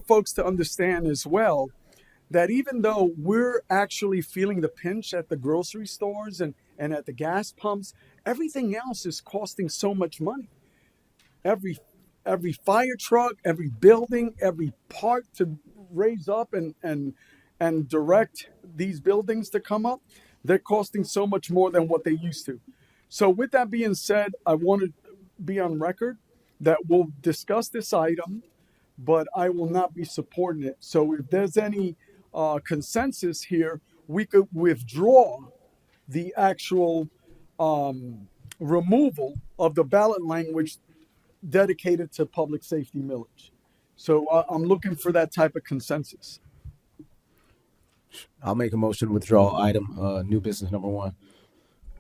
folks to understand as well that even though we're actually feeling the pinch at the grocery stores and at the gas pumps, everything else is costing so much money. Every every fire truck, every building, every part to raise up and direct these buildings to come up, they're costing so much more than what they used to. So with that being said, I want to be on record that we'll discuss this item, but I will not be supporting it. So if there's any consensus here, we could withdraw the actual removal of the ballot language dedicated to public safety millage. So I'm looking for that type of consensus. I'll make a motion to withdraw item new business number one.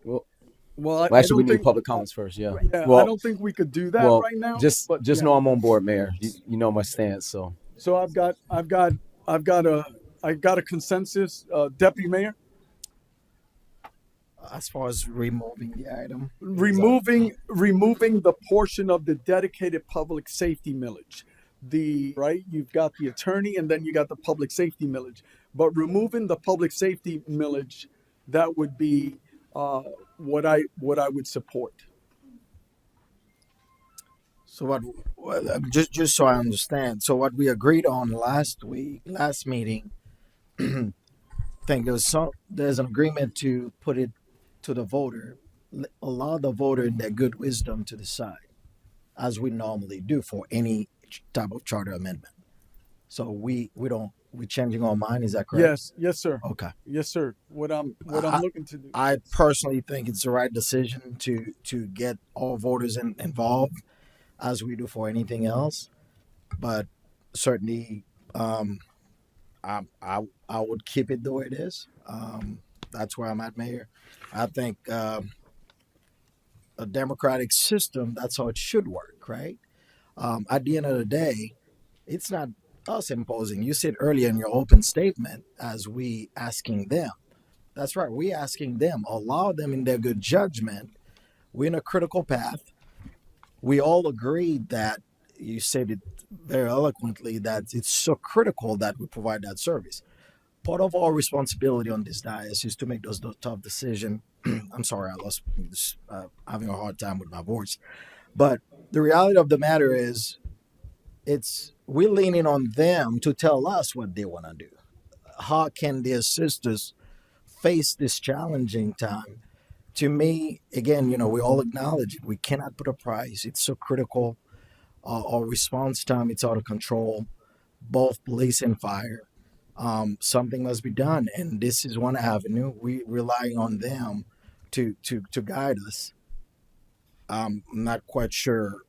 Well, Well, well, I actually, we don't need think, public comments first. Yeah. yeah, I Well, don't think we could do that well, right now. just But just yeah, know I'm on board, Mayor. You know my stance. So so I've got a consensus, Deputy Mayor, As far as removing the item, is that removing the portion of the dedicated public safety millage. The right, you've got the attorney, and then you got the public safety millage. But removing the public safety millage, that would be what I would support. so what? Well, just so I understand, so what we agreed on last meeting, I think there's an agreement to put it to the voter, allow the voter in their good wisdom to decide, as we normally do for any type of charter amendment. So we're changing our mind. Is that correct? Yes, yes, sir. Okay. Yes, sir. What I'm I, looking to do. I personally think it's the right decision to get all voters involved, as we do for anything else. But certainly, I would keep it the way it is. That's where I'm at, Mayor. I think a democratic system, that's how it should work, right? At the end of the day, it's not us imposing. You said earlier in your open statement, as we asking them. That's right. We asking them, allow them in their good judgment. We're in a critical path. We all agreed that you said it very eloquently that it's so critical that we provide that service. Part of our responsibility on this dais is to make those tough decisions. I'm sorry, I lost having a hard time with my voice. But the reality of the matter is, it's we're leaning on them to tell us what they want to do. How can they assist us face this challenging time? To me, again, we all acknowledge it. We cannot put a price. It's so critical. Our response time, it's out of control, both police and fire. Something must be done, and this is one avenue. We rely on them to guide us. I'm not quite sure,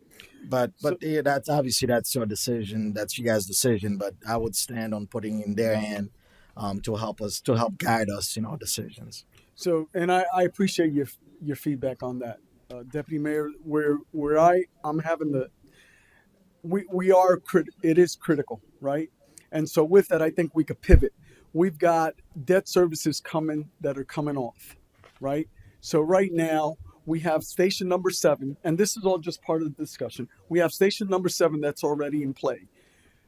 but yeah, that's obviously that's your decision. That's you guys' decision. But I would stand on putting in their hand to help guide us in our decisions. So, and I appreciate your feedback on that, Deputy Mayor. Where I'm having the we are it is critical, right? And so with that, I think we could pivot. We've got debt services coming that are coming off, right? So right now we have station number 7, and this is all just part of the discussion. We have station number 7 that's already in play.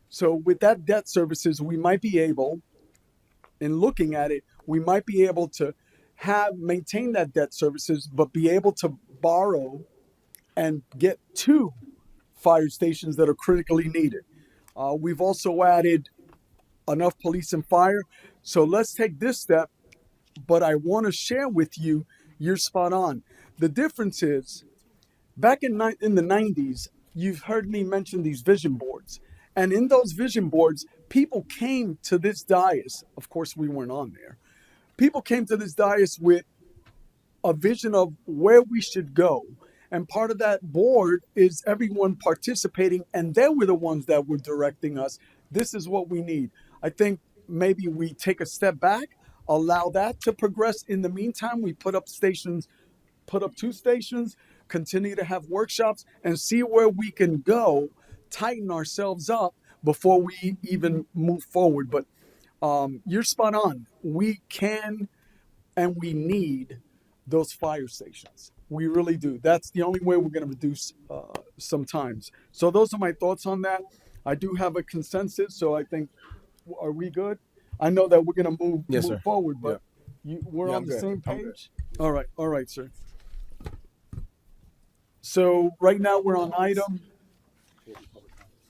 So with that debt services, we might be able, in looking at it, we might be able to maintain that debt services, but be able to borrow and get 2 fire stations that are critically needed. We've also added enough police and fire. So let's take this step. But I want to share with you, you're spot on. The difference is, back in the 90s, you've heard me mention these vision boards. And in those vision boards, people came to this dais. Of course, we weren't on there. People came to this dais with a vision of where we should go. And part of that board is everyone participating, and they were the ones that were directing us. This is what we need. I think maybe we take a step back, allow that to progress. In the meantime, we put up 2 stations, continue to have workshops, and see where we can go, tighten ourselves up before we even move forward. But you're spot on. We can and we need those fire stations. We really do. That's the only way we're going to reduce sometimes. So those are my thoughts on that. I do have a consensus, so I think, are we good? I know that we're gonna Yes, move sir. forward, but Yeah. we're Yeah, on I'm the good. same I'm good. page. All right, sir. So right now we're on item.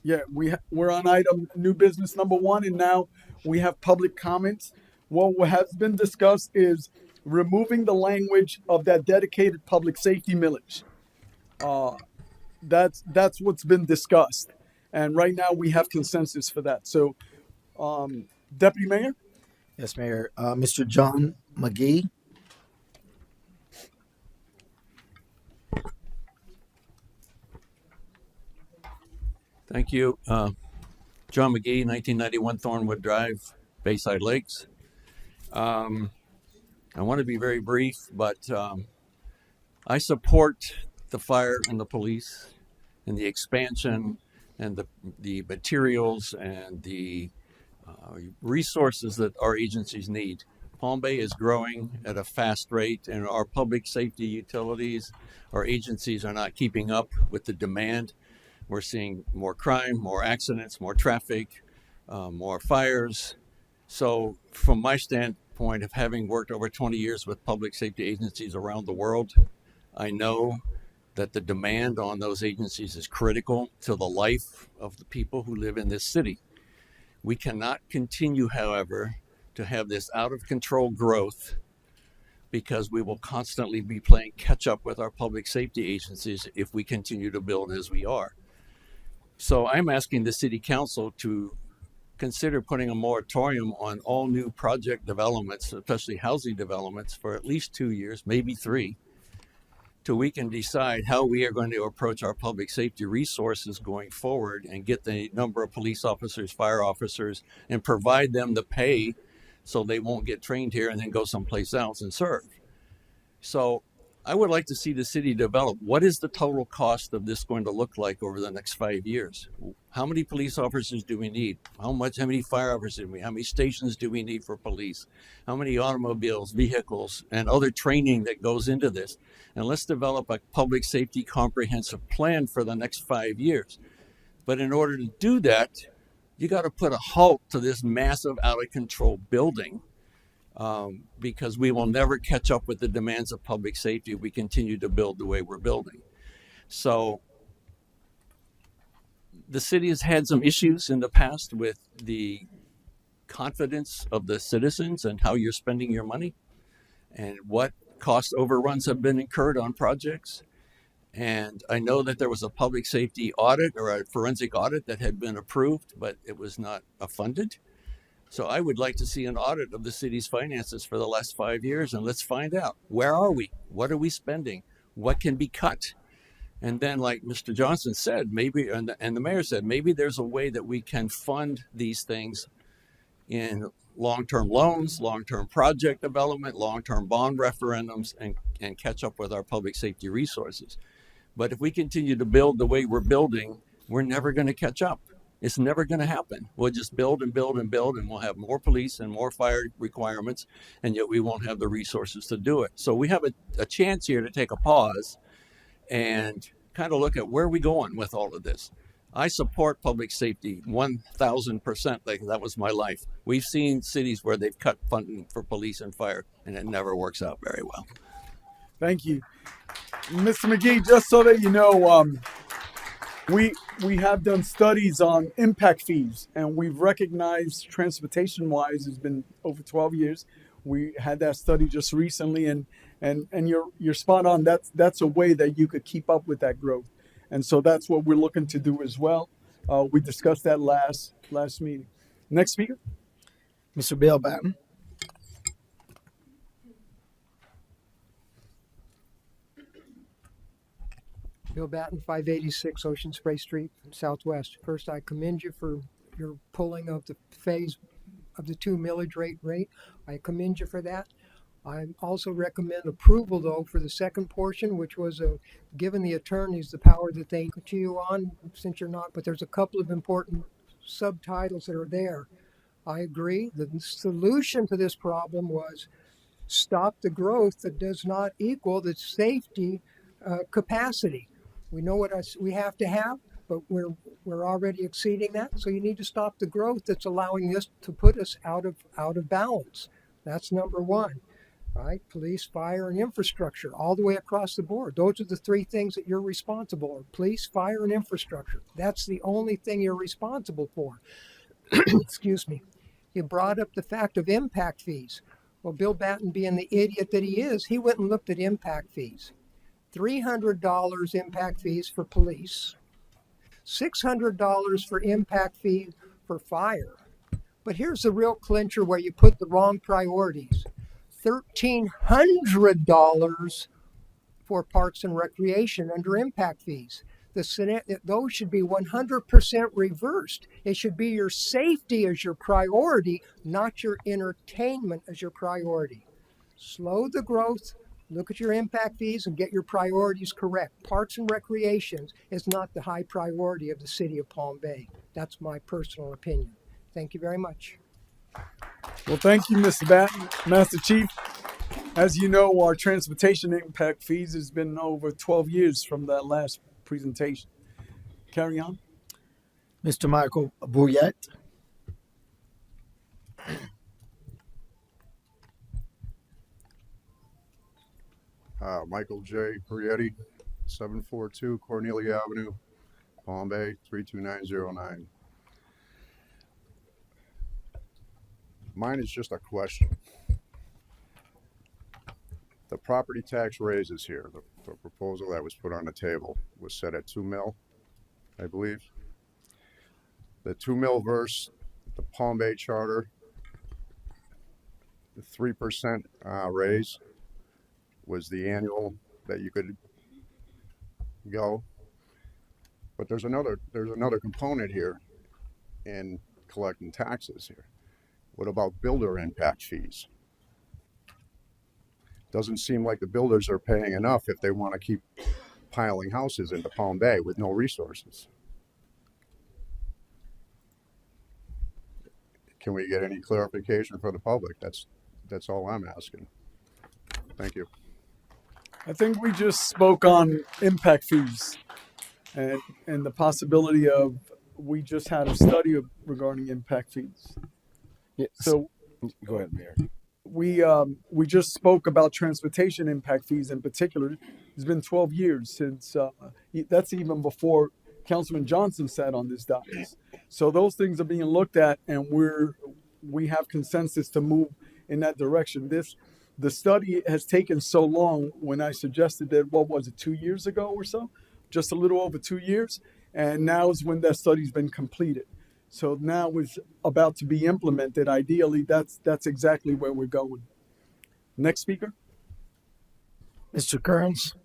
Yeah, we're on item new business number one, and now we have public comments. What has been discussed is removing the language of that dedicated public safety millage. Uh, that's what's been discussed, and right now we have consensus for that. So, Deputy Mayor. Yes, Mayor. Mr. John McGee. Thank you. John McGee, 1991 Thornwood Drive, Bayside Lakes. I want to be very brief, but I support the fire and the police and the expansion and the materials and the resources that our agencies need. Palm Bay is growing at a fast rate, and our public safety utilities, our agencies are not keeping up with the demand. We're seeing more crime, more accidents, more traffic, more fires. So, from my standpoint of having worked over 20 years with public safety agencies around the world, I know that the demand on those agencies is critical to the life of the people who live in this city. We cannot continue, however, to have this out of control growth because we will constantly be playing catch up with our public safety agencies if we continue to build as we are. So I'm asking the city council to consider putting a moratorium on all new project developments, especially housing developments, for at least 2 years, maybe 3, till we can decide how we are going to approach our public safety resources going forward and get the number of police officers, fire officers, and provide them the pay so they won't get trained here and then go someplace else and serve. So I would like to see the city develop. What is the total cost of this going to look like over the next 5 years? How many police officers do we need? How many fire officers do we need? How many stations do we need for police? How many automobiles, vehicles, and other training that goes into this? And let's develop a public safety comprehensive plan for the next 5 years. But in order to do that, you got to put a halt to this massive out of control building. Because we will never catch up with the demands of public safety if we continue to build the way we're building. So the city has had some issues in the past with the confidence of the citizens and how you're spending your money and what cost overruns have been incurred on projects. And I know that there was a public safety audit or a forensic audit that had been approved, but it was not funded. So I would like to see an audit of the city's finances for the last 5 years, and let's find out, where are we? What are we spending? What can be cut? And then, like Mr. Johnson said, maybe, and the mayor said, maybe there's a way that we can fund these things in long-term loans, long-term project development, long-term bond referendums, and catch up with our public safety resources. But if we continue to build the way we're building, we're never going to catch up. It's never going to happen. We'll just build and build and build, and we'll have more police and more fire requirements, and yet we won't have the resources to do it. So we have a chance here to take a pause and kind of look at where are we going with all of this. I support public safety 1,000%. Like, that was my life. We've seen cities where they've cut funding for police and fire, and it never works out very well. Thank you, Mr. McGee. Just so that you know, we have done studies on impact fees, and we've recognized transportation-wise, it's been over 12 years. We had that study just recently, and you're spot on. That's a way that you could keep up with that growth, and so that's what we're looking to do as well. We discussed that last meeting. Next speaker, Mr. Bill Batten. Bill Batten, 586 Ocean Spray Street, Southwest. First, I commend you for your pulling of the phase of the 2 millage rate. I commend you for that. I also recommend approval, though, for the second portion, which was giving the attorneys the power that they to you on, since you're not, but there's a couple of important subtitles that are there. I agree. The solution to this problem was stop the growth that does not equal the safety capacity. We know what we have to have. but we're already exceeding that. So you need to stop the growth that's allowing this to put us out of balance. That's number one. Right? Police, fire, and infrastructure, all the way across the board. Those are the three things that you're responsible for: police, fire, and infrastructure. That's the only thing you're responsible for. Excuse me. You brought up the fact of impact fees. Well, Bill Batten, being the idiot that he is, he went and looked at impact fees. $300 impact fees for police, $600 for impact fee for fire. But here's the real clincher where you put the wrong priorities. $1,300 for parks and recreation under impact fees. Those should be 100% reversed. It should be your safety as your priority, not your entertainment as your priority. Slow the growth, look at your impact fees, and get your priorities correct. Parks and recreations is not the high priority of the city of Palm Bay. That's my personal opinion. Thank you very much. Well, thank you, Mr. Batten. Master Chief, as you know, our transportation impact fees has been over 12 years from that last presentation. Carry on. Mr. Michael Bouillet. Michael J. Prietti, 742 Cornelia Avenue, Palm Bay, 32909. Mine is just a question. The property tax raises here, the proposal that was put on the table was set at 2 mil, I believe. The 2 mil versus the Palm Bay Charter, the 3% raise was the annual that you could go. But there's another component here in collecting taxes here. What about builder impact fees? Doesn't seem like the builders are paying enough if they want to keep piling houses into Palm Bay with no resources. Can we get any clarification for the public? That's all I'm asking. Thank you. I think we just spoke on impact fees and the possibility of, we just had a study regarding impact fees. Yeah, So go ahead, Mayor. we just spoke about transportation impact fees in particular. It's been 12 years since that's even before Councilman Johnson sat on this dais. So those things are being looked at, and we have consensus to move in that direction. The study has taken so long. When I suggested that, what was it, 2 years ago or so, just a little over 2 years, and now is when that study's been completed. So now it's about to be implemented. Ideally, that's exactly where we're going. Next speaker. Mr. Kearns.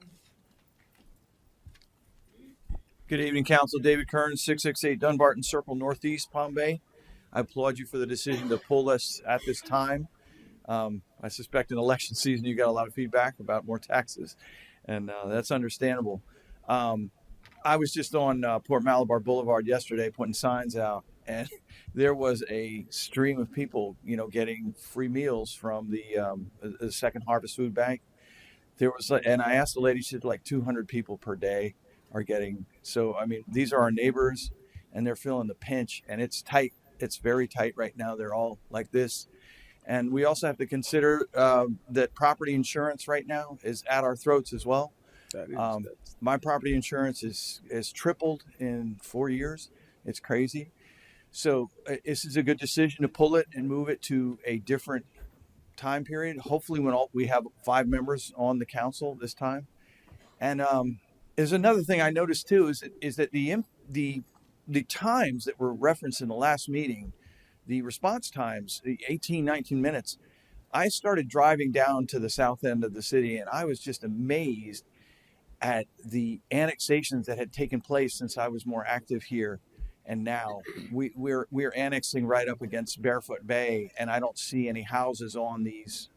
Good evening, Council. David Kearns, 668 Dunbarton Circle, Northeast, Palm Bay. I applaud you for the decision to pull us at this time. I suspect in election season you got a lot of feedback about more taxes, and that's understandable. I was just on Port Malabar Boulevard yesterday putting signs out, and there was a stream of people, getting free meals from the Second Harvest Food Bank. There was, and I asked the lady, she said like 200 people per day are getting. So, I mean, these are our neighbors, and they're feeling the pinch, and it's tight. It's very tight right now. They're all like this. And we also have to consider that property insurance right now is at our throats as well. My property insurance is tripled in 4 years. It's crazy. So this is a good decision to pull it and move it to a different time period. Hopefully when we have 5 members on the council this time. And there's another thing I noticed too, is that the times that were referenced in the last meeting, the response times, the 18, 19 minutes, I started driving down to the south end of the city, and I was just amazed at the annexations that had taken place since I was more active here. And now we're annexing right up against Barefoot Bay, and I don't see any houses on these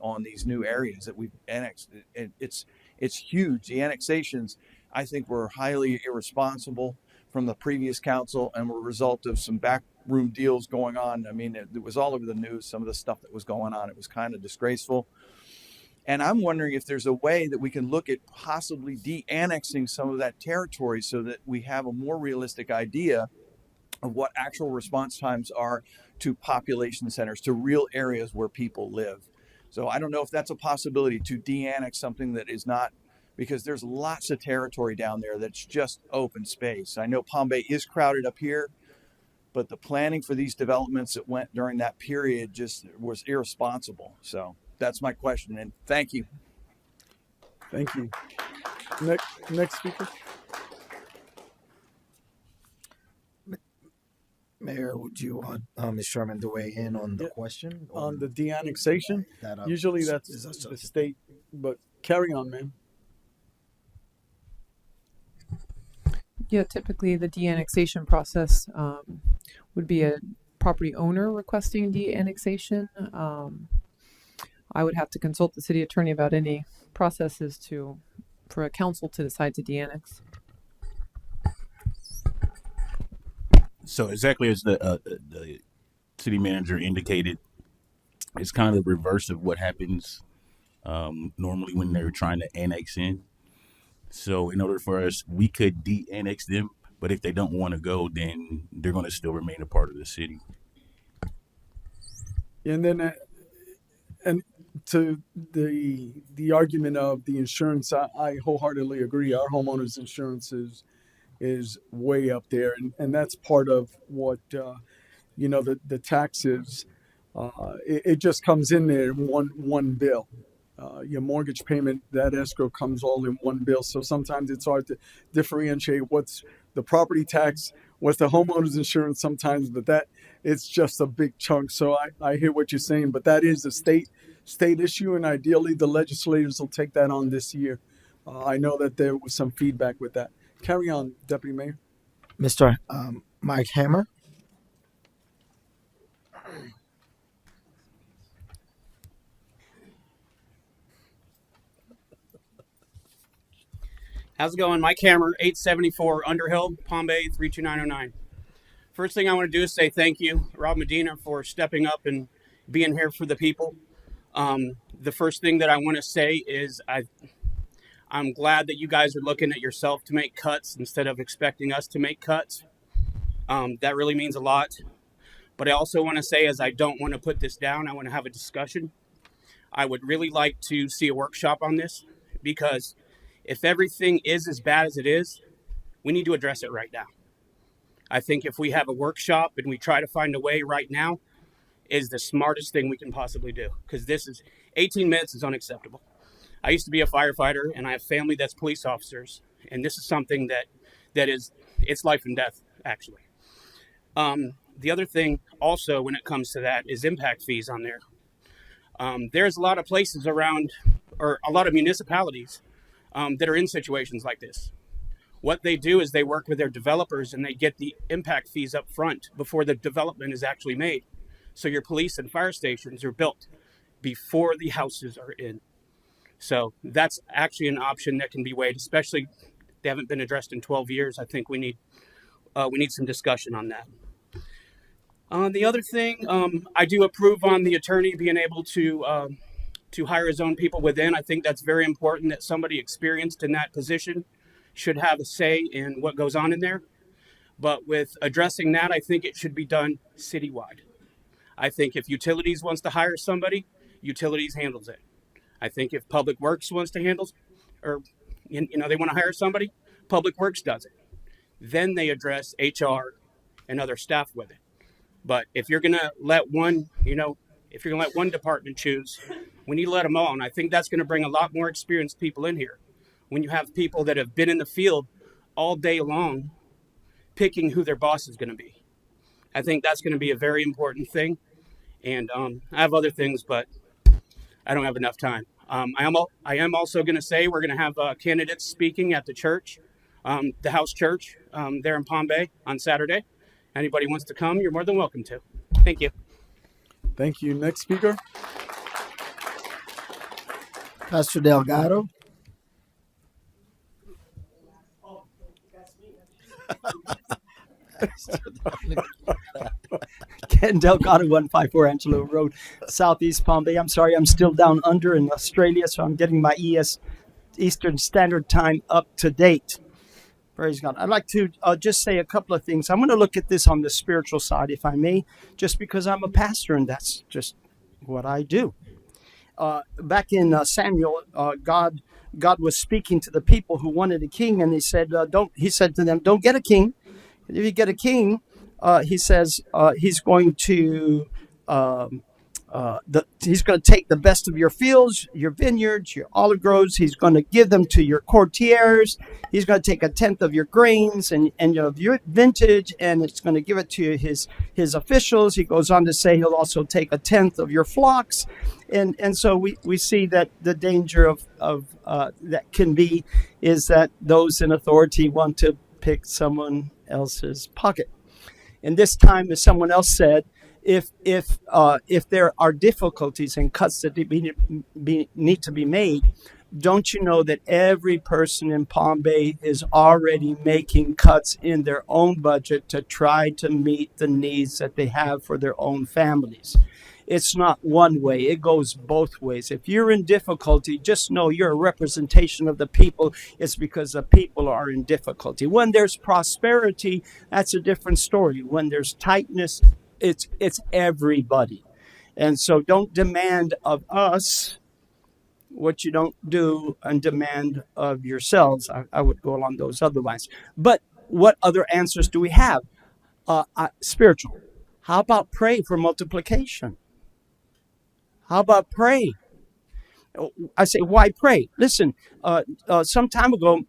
new areas that we've annexed. It's huge. The annexations, I think, were highly irresponsible from the previous council and were a result of some backroom deals going on. I mean, it was all over the news, some of the stuff that was going on. It was kind of disgraceful. And I'm wondering if there's a way that we can look at possibly de-annexing some of that territory so that we have a more realistic idea of what actual response times are to population centers, to real areas where people live. So I don't know if that's a possibility to de-annex something that is not, because there's lots of territory down there that's just open space. I know Palm Bay is crowded up here, but the planning for these developments that went during that period just was irresponsible. So that's my question, and thank you. Thank you. Next speaker. Mayor, would you want Ms. Sherman to weigh in on the Yeah, question? on the de-annexation. That, Usually is that's that the state, but carry on, man. Yeah, typically the de-annexation process would be a property owner requesting de-annexation. I would have to consult the city attorney about any processes for a council to decide to de-annex. So exactly as the city manager indicated, it's kind of the reverse of what happens normally when they're trying to annex in. So in order for us, we could de-annex them, but if they don't want to go, then they're going to still remain a part of the city. And then, and to the argument of the insurance, I wholeheartedly agree. Our homeowners insurance is way up there, and that's part of what the taxes. It just comes in there in one bill. Your mortgage payment, that escrow comes all in one bill. So sometimes it's hard to differentiate what's the property tax, what's the homeowner's insurance sometimes, but that it's just a big chunk. So I hear what you're saying, but that is a state issue, and ideally the legislators will take that on this year. I know that there was some feedback with that. Carry on, Deputy Mayor. Mr. Mike Hammer? How's it going? Mike Hammer, 874 Underhill, Palm Bay, 32909. First thing I want to do is say thank you, Rob Medina, for stepping up and being here for the people. The first thing that I want to say is I'm glad that you guys are looking at yourself to make cuts instead of expecting us to make cuts. That really means a lot. But I also want to say, as I don't want to put this down, I want to have a discussion. I would really like to see a workshop on this, because if everything is as bad as it is, we need to address it right now. I think if we have a workshop and we try to find a way right now, is the smartest thing we can possibly do, because this is 18 minutes is unacceptable. I used to be a firefighter, and I have family that's police officers, and this is something that is, it's life and death, actually. The other thing also when it comes to that is impact fees on there. There's a lot of places around, or a lot of municipalities that are in situations like this. What they do is they work with their developers and they get the impact fees up front before the development is actually made. So your police and fire stations are built before the houses are in. So that's actually an option that can be weighed, especially they haven't been addressed in 12 years. I think we need some discussion on that. The other thing, I do approve on the attorney being able to hire his own people within. I think that's very important, that somebody experienced in that position should have a say in what goes on in there. But with addressing that, I think it should be done citywide. I think if utilities wants to hire somebody, utilities handles it. I think if Public Works wants to handle, or they want to hire somebody, Public Works does it. Then they address HR and other staff with it. But if you're gonna let one, if you're gonna let one department choose, we need to let them all. And I think that's gonna bring a lot more experienced people in here. When you have people that have been in the field all day long, picking who their boss is gonna be. I think that's gonna be a very important thing. And I have other things, but I don't have enough time. I am also gonna say we're gonna have candidates speaking at the church, the house church there in Palm Bay on Saturday. Anybody wants to come, you're more than welcome to. Thank you. Thank you. Next speaker. Pastor Delgado? Ken Delgado, 154 Angelo Road, Southeast Palm Bay. I'm sorry, I'm still down under in Australia, so I'm getting my Eastern Standard Time up to date. Praise God. I'd like to just say a couple of things. I'm going to look at this on the spiritual side, if I may, just because I'm a pastor and that's just what I do. Back in Samuel, God was speaking to the people who wanted a king, and he said, "Don't." He said to them, "Don't get a king. If you get a king, he says he's going to he's going to take the best of your fields, your vineyards, your olive groves. He's going to give them to your courtiers. He's going to take a tenth of your grains and of your vintage, and it's going to give it to his officials." He goes on to say he'll also take a tenth of your flocks, and so we see that the danger of that can be is that those in authority want to pick someone else's pocket. And this time, as someone else said, if there are difficulties and cuts that need to be made, don't you know that every person in Palm Bay is already making cuts in their own budget to try to meet the needs that they have for their own families? It's not one way, it goes both ways. If you're in difficulty, just know you're a representation of the people. It's because the people are in difficulty. When there's prosperity, that's a different story. When there's tightness, it's everybody. And so don't demand of us what you don't do and demand of yourselves. I would go along those other lines. But what other answers do we have? Spiritual. How about pray for multiplication? How about pray? I say, why pray? Listen, some time ago,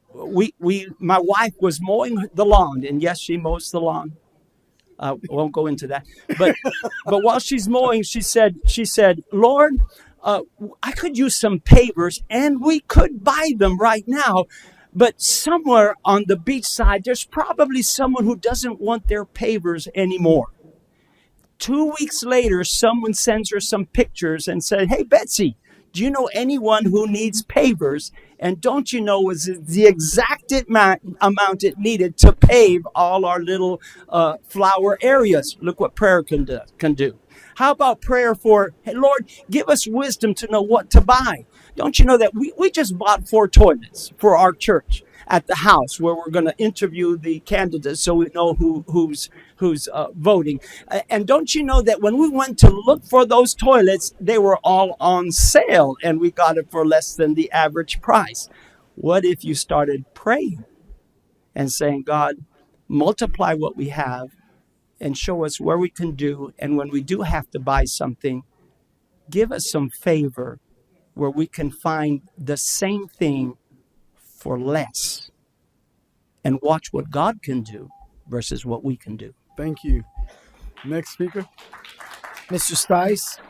my wife was mowing the lawn, and yes, she mows the lawn. Won't go into that, but while she's mowing, she said, "Lord, I could use some pavers, and we could buy them right now, but somewhere on the beach side, there's probably someone who doesn't want their pavers anymore." 2 weeks later, someone sends her some pictures and said, "Hey, Betsy, do you know anyone who needs pavers?" And don't you know, it was the exact amount it needed to pave all our little flower areas. Look what prayer can do. How about prayer for, "Hey, Lord, give us wisdom to know what to buy"? Don't you know that we just bought 4 toilets for our church at the house where we're going to interview the candidates so we know who's voting. And don't you know that when we went to look for those toilets, they were all on sale and we got it for less than the average price? What if you started praying and saying, "God, multiply what we have and show us where we can do, and when we do have to buy something, give us some favor where we can find the same thing for less," and watch what God can do versus what we can do. Thank you. Next speaker. Mr. Stice.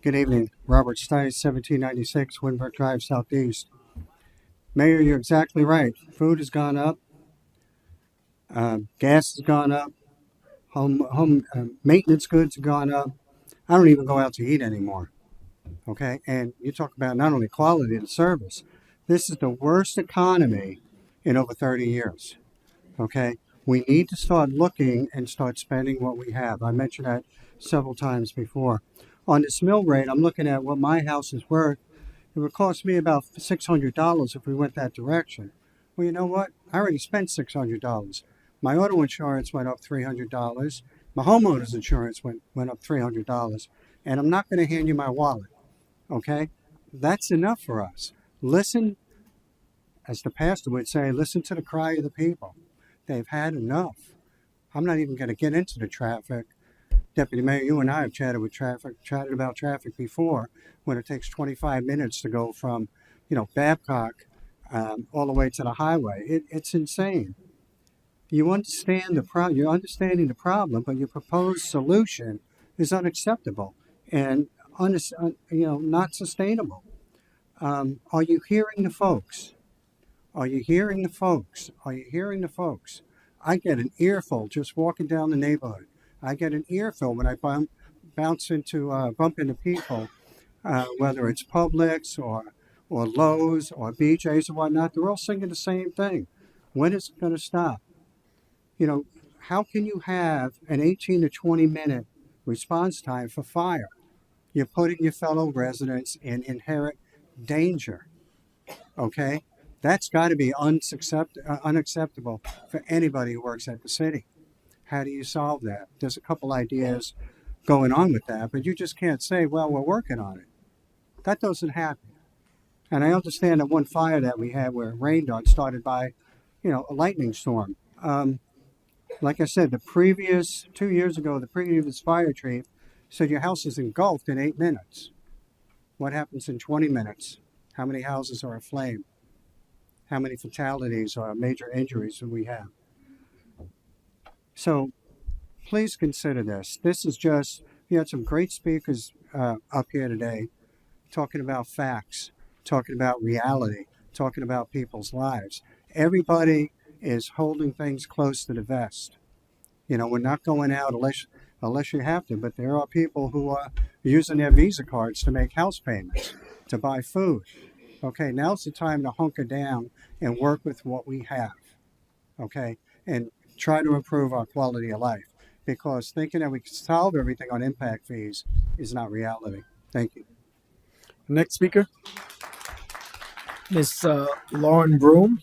Good evening. Robert Stice, 1796 Winbrook Drive, Southeast. Mayor, you're exactly right. Food has gone up. Gas has gone up. Home maintenance goods have gone up. I don't even go out to eat anymore. Okay? And you talk about not only quality of the service. This is the worst economy in over 30 years. Okay? We need to start looking and start spending what we have. I mentioned that several times before. On this mill rate, I'm looking at what my house is worth. It would cost me about $600 if we went that direction. Well, you know what? I already spent $600. My auto insurance went up $300. My homeowner's insurance went up $300. And I'm not going to hand you my wallet. Okay? That's enough for us. Listen, as the pastor would say, listen to the cry of the people. They've had enough. I'm not even going to get into the traffic. Deputy Mayor, you and I have chatted about traffic before, when it takes 25 minutes to go from, Babcock all the way to the highway. It's insane. You're understanding the problem, but your proposed solution is unacceptable and not sustainable. Are you hearing the folks? Are you hearing the folks? Are you hearing the folks? I get an earful just walking down the neighborhood. I get an earful when I bump into people, whether it's Publix or or Lowe's or BJ's or whatnot, they're all singing the same thing. When is it going to stop? You know, how can you have an 18 to 20-minute response time for fire? You're putting your fellow residents in inherent danger. Okay? That's got to be unacceptable for anybody who works at the city. How do you solve that? There's a couple ideas going on with that, but you just can't say, well, we're working on it. That doesn't happen. And I understand that one fire that we had where it rained on started by, a lightning storm. Like I said, the previous 2 years ago, the previous fire chief said your house is engulfed in 8 minutes. What happens in 20 minutes? How many houses are aflame? How many fatalities or major injuries do we have? So please consider this. This is just, you had some great speakers up here today talking about facts, talking about reality, talking about people's lives. Everybody is holding things close to the vest. We're not going out unless you have to, but there are people who are using their Visa cards to make house payments, to buy food. Okay, now's the time to hunker down and work with what we have, okay, and try to improve our quality of life, because thinking that we can solve everything on impact fees is not reality. Thank you. Next speaker. Miss Lauren Broom.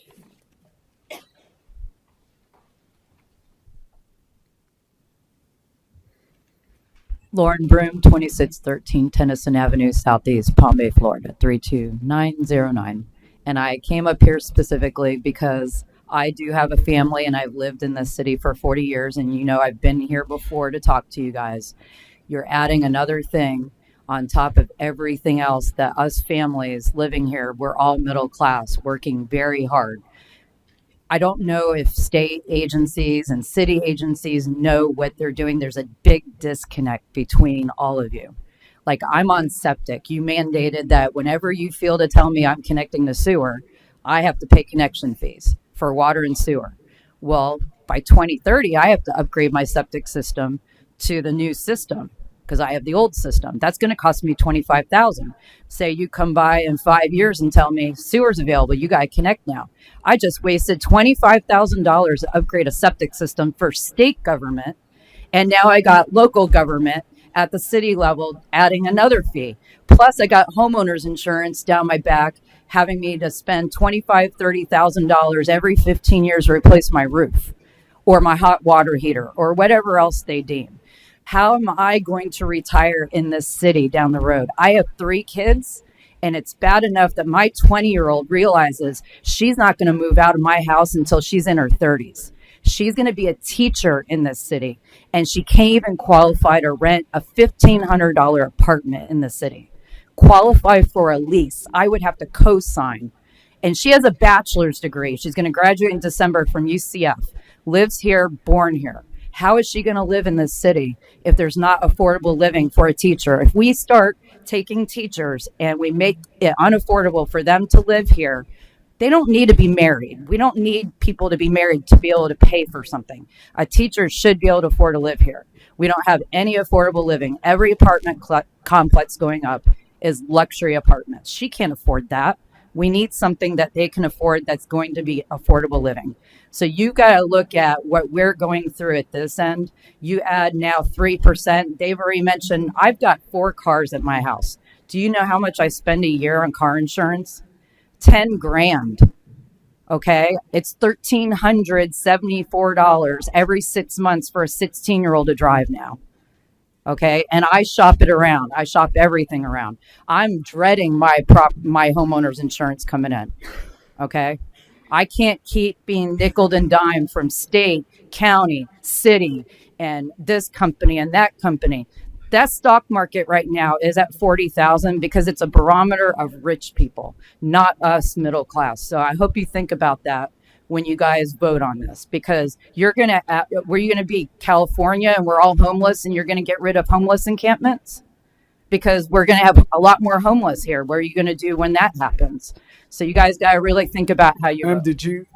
Lauren Broom, 2613 Tennyson Avenue, Southeast Palm Bay, Florida, 32909. And I came up here specifically because I do have a family and I've lived in this city for 40 years. And I've been here before to talk to you guys. You're adding another thing on top of everything else that us families living here, we're all middle class, working very hard. I don't know if state agencies and city agencies know what they're doing. There's a big disconnect between all of you. Like, I'm on Septic. You mandated that whenever you feel to tell me I'm connecting to sewer, I have to pay connection fees for water and sewer. Well, by 2030, I have to upgrade my septic system to the new system because I have the old system. That's going to cost me $25,000. Say you come by in 5 years and tell me sewer's available, you got to connect now. I just wasted $25,000 to upgrade a septic system for state government, and now I got local government at the city level adding another fee. Plus, I got homeowners insurance down my back, having me to spend $25,000, $30,000 every 15 years to replace my roof or my hot water heater or whatever else they deem. How am I going to retire in this city down the road? I have 3 kids, and it's bad enough that my 20-year-old realizes she's not going to move out of my house until she's in her 30s. She's going to be a teacher in this city, and she can't even qualify to rent a $1,500 apartment in the city. Qualify for a lease, I would have to co-sign. And she has a bachelor's degree. She's going to graduate in December from UCF, lives here, born here. How is she going to live in this city if there's not affordable living for a teacher? If we start taking teachers and we make it unaffordable for them to live here, they don't need to be married. We don't need people to be married to be able to pay for something. A teacher should be able to afford to live here. We don't have any affordable living. Every apartment complex going up is luxury apartments. She can't afford that. We need something that they can afford that's going to be affordable living. So you got to look at what we're going through at this end. You add now 3%. They've already mentioned I've got 4 cars at my house. Do you know how much I spend a year on car insurance? 10 grand. Okay. It's $1,374 every 6 months for a 16-year-old to drive now. Okay. And I shop it around. I shop everything around. I'm dreading my homeowner's insurance coming in. Okay. I can't keep being nickeled and dimed from state, county, city, and this company and that company. That stock market right now is at 40,000 because it's a barometer of rich people, not us middle class. So I hope you think about that when you guys vote on this, because were you going to be California and we're all homeless and you're going to get rid of homeless encampments? Because we're going to have a lot more homeless here. What are you going to do when that happens? So you guys got to really think about how you vote. Did you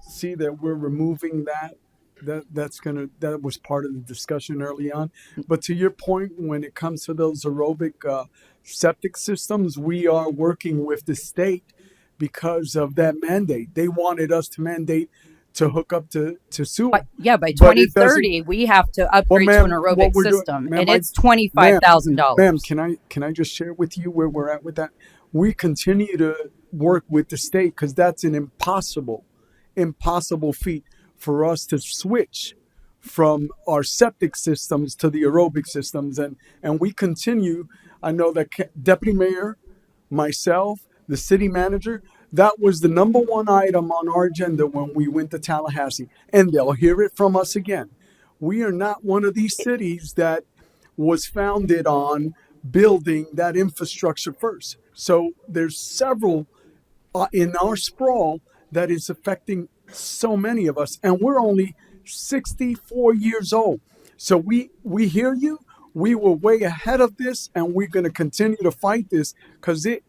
see that we're removing that? That was part of the discussion early on. But to your point, when it comes to those aerobic septic systems, we are working with the state because of that mandate. They wanted us to mandate to hook up to sewer, But yeah, by but it doesn't. 2030, we have to Well, upgrade to an ma'am, what aerobic we're doing, system, ma'am, and it's twenty-five ma'am, thousand ma'am, dollars. can I just share with you where we're at with that? We continue to work with the state because that's an impossible feat for us to switch from our septic systems to the aerobic systems, and we continue. I know that deputy mayor, myself, the city manager, that was the number one item on our agenda when we went to Tallahassee, and they'll hear it from us again. We are not one of these cities that was founded on building that infrastructure first. So there's several in our sprawl that is affecting so many of us, and we're only 64 years old. So we hear you. We were way ahead of this, and we're going to continue to fight this because it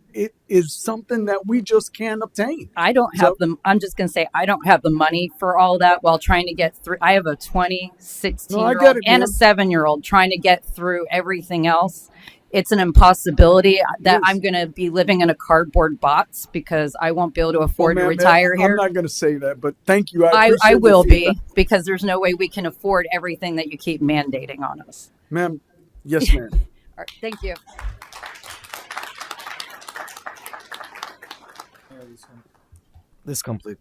is something that we just can't obtain. I don't have So the, I'm just going to say, I don't have the money for all that while trying to get through. I have a 20, no, I 16-year get old it, and a ma'am. 7-year-old trying to get through everything else. It's an impossibility It that I'm is. going to be living in a cardboard box because I won't be able to Well, afford to ma'am, retire I'm here. not going to say that, but thank you. I I appreciate your will feedback, be, because there's no way we can afford everything that you keep mandating on us. ma'am. Yes, ma'am. All right, thank you. This complete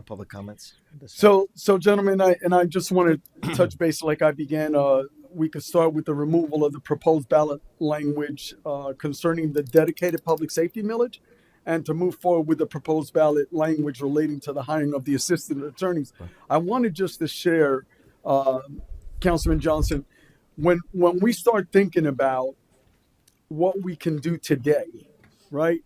public comments. So, gentlemen, I just want to touch base like I began. We could start with the removal of the proposed ballot language concerning the dedicated public safety millage, and to move forward with the proposed ballot language relating to the hiring of the assistant attorneys. I wanted just to share, uh, Councilman Johnson, when we start thinking about what we can do today, right,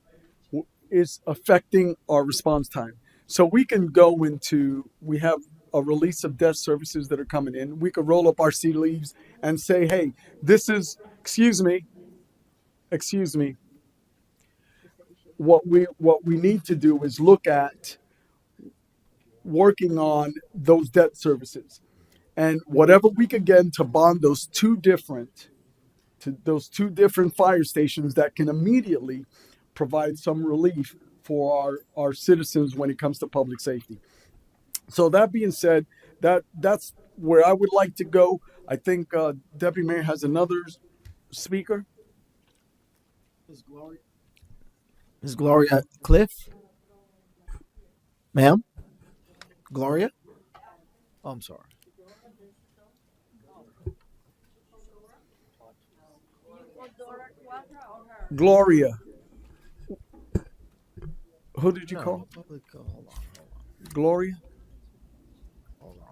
is affecting our response time. So we can go into, we have a release of debt services that are coming in. We could roll up our sea leaves and say, hey, this is, excuse me, what we need to do is look at working on those debt services and whatever we could get to bond those two different fire stations that can immediately provide some relief for our citizens when it comes to public safety. So that being said, that's where I would like to go. I think Deputy Mayor has another speaker. Ms. Gloria Cliff, ma'am. Gloria. Oh, I'm sorry. Gloria. Who did you No, call? public. Hold on. Gloria?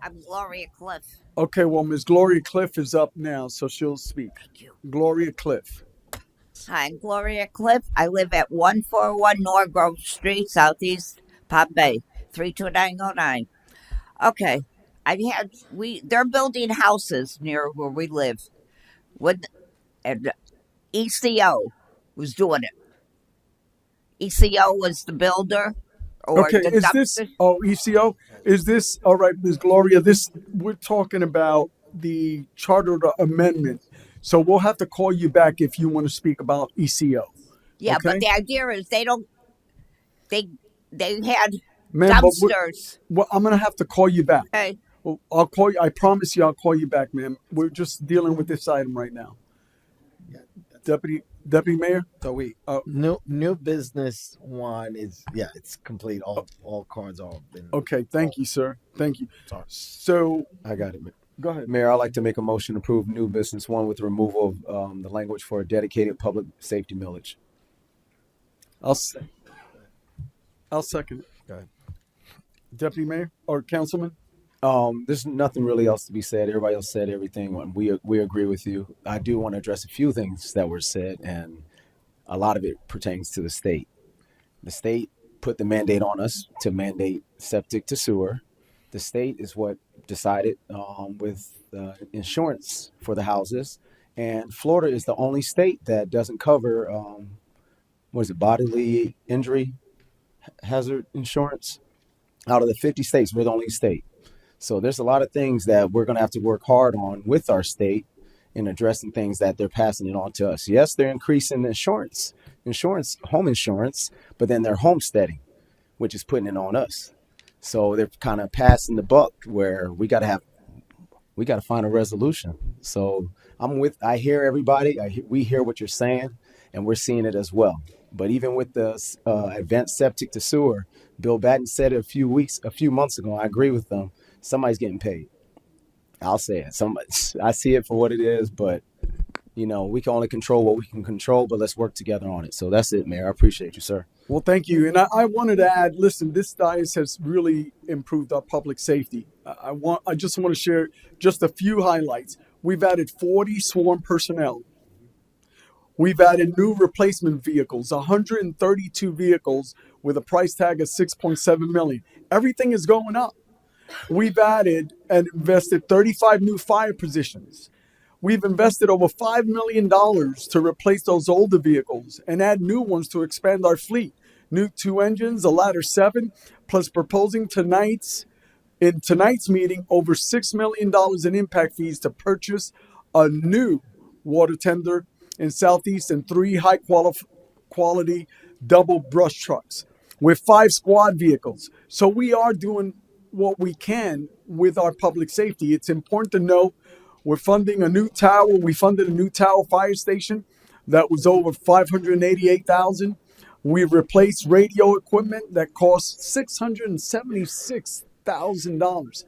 I'm Gloria Cliff. Okay, well, Miss Gloria Cliff is up now, so she'll speak. Thank you. Gloria Cliff. Hi, I'm Gloria Cliff. I live at 141 Norgrove Street, Southeast Palm Bay, 32909. Okay, they're building houses near where we live. And ECO was doing it. ECO was the builder or Okay, the is this dumpster. ECO? Is this all right, Ms. Gloria? This we're talking about the charter amendment, so we'll have to call you back if you want to speak about ECO. Yeah, but Okay, the idea is they had ma'am. But dumpsters. I'm gonna have to call you back. Okay. Well, I'll call you. I promise you, I'll call you back, ma'am. We're just dealing with this item right now. Deputy Mayor. So we Uh, new business one is it's complete. All cards all been. okay, thank you, sir. Thank you. Sorry. So I got it. go ahead. Mayor, I'd like to make a motion to approve new business one with the removal of the language for a dedicated public safety millage. I'll second it. Go ahead. Deputy Mayor or Councilman. There's nothing really else to be said. Everybody else said everything. We agree with you. I do want to address a few things that were said, and a lot of it pertains to the state. The state put the mandate on us to mandate septic to sewer. The state is what decided with insurance for the houses, and Florida is the only state that doesn't cover bodily injury hazard insurance. Out of the 50 states, we're the only state. So there's a lot of things that we're going to have to work hard on with our state in addressing things that they're passing it on to us. Yes, they're increasing home insurance, but then they're homesteading, which is putting it on us. So they're kind of passing the buck where we got to find a resolution. So I hear everybody. We hear what you're saying, and we're seeing it as well. But even with the advanced septic to sewer, Bill Batten said it a few months ago. I agree with them. Somebody's getting paid. I'll say it. I see it for what it is, but we can only control what we can control, but let's work together on it. So that's it, Mayor. I appreciate you, sir. Well, thank you. And I wanted to add, listen, this diocese has really improved our public safety. I just want to share just a few highlights. We've added 40 sworn personnel. We've added new replacement vehicles, 132 vehicles with a price tag of 6.7 million. Everything is going up. We've added and invested 35 new fire positions. We've invested over $5 million to replace those older vehicles and add new ones to expand our fleet. New 2 engines, a ladder 7, plus proposing in tonight's meeting over $6 million in impact fees to purchase a new water tender in Southeast and 3 high quality double brush trucks with 5 squad vehicles. So we are doing what we can with our public safety. It's important to know we're funding a new tower. We funded a new tower fire station that was over $588,000. We've replaced radio equipment that cost $676,000.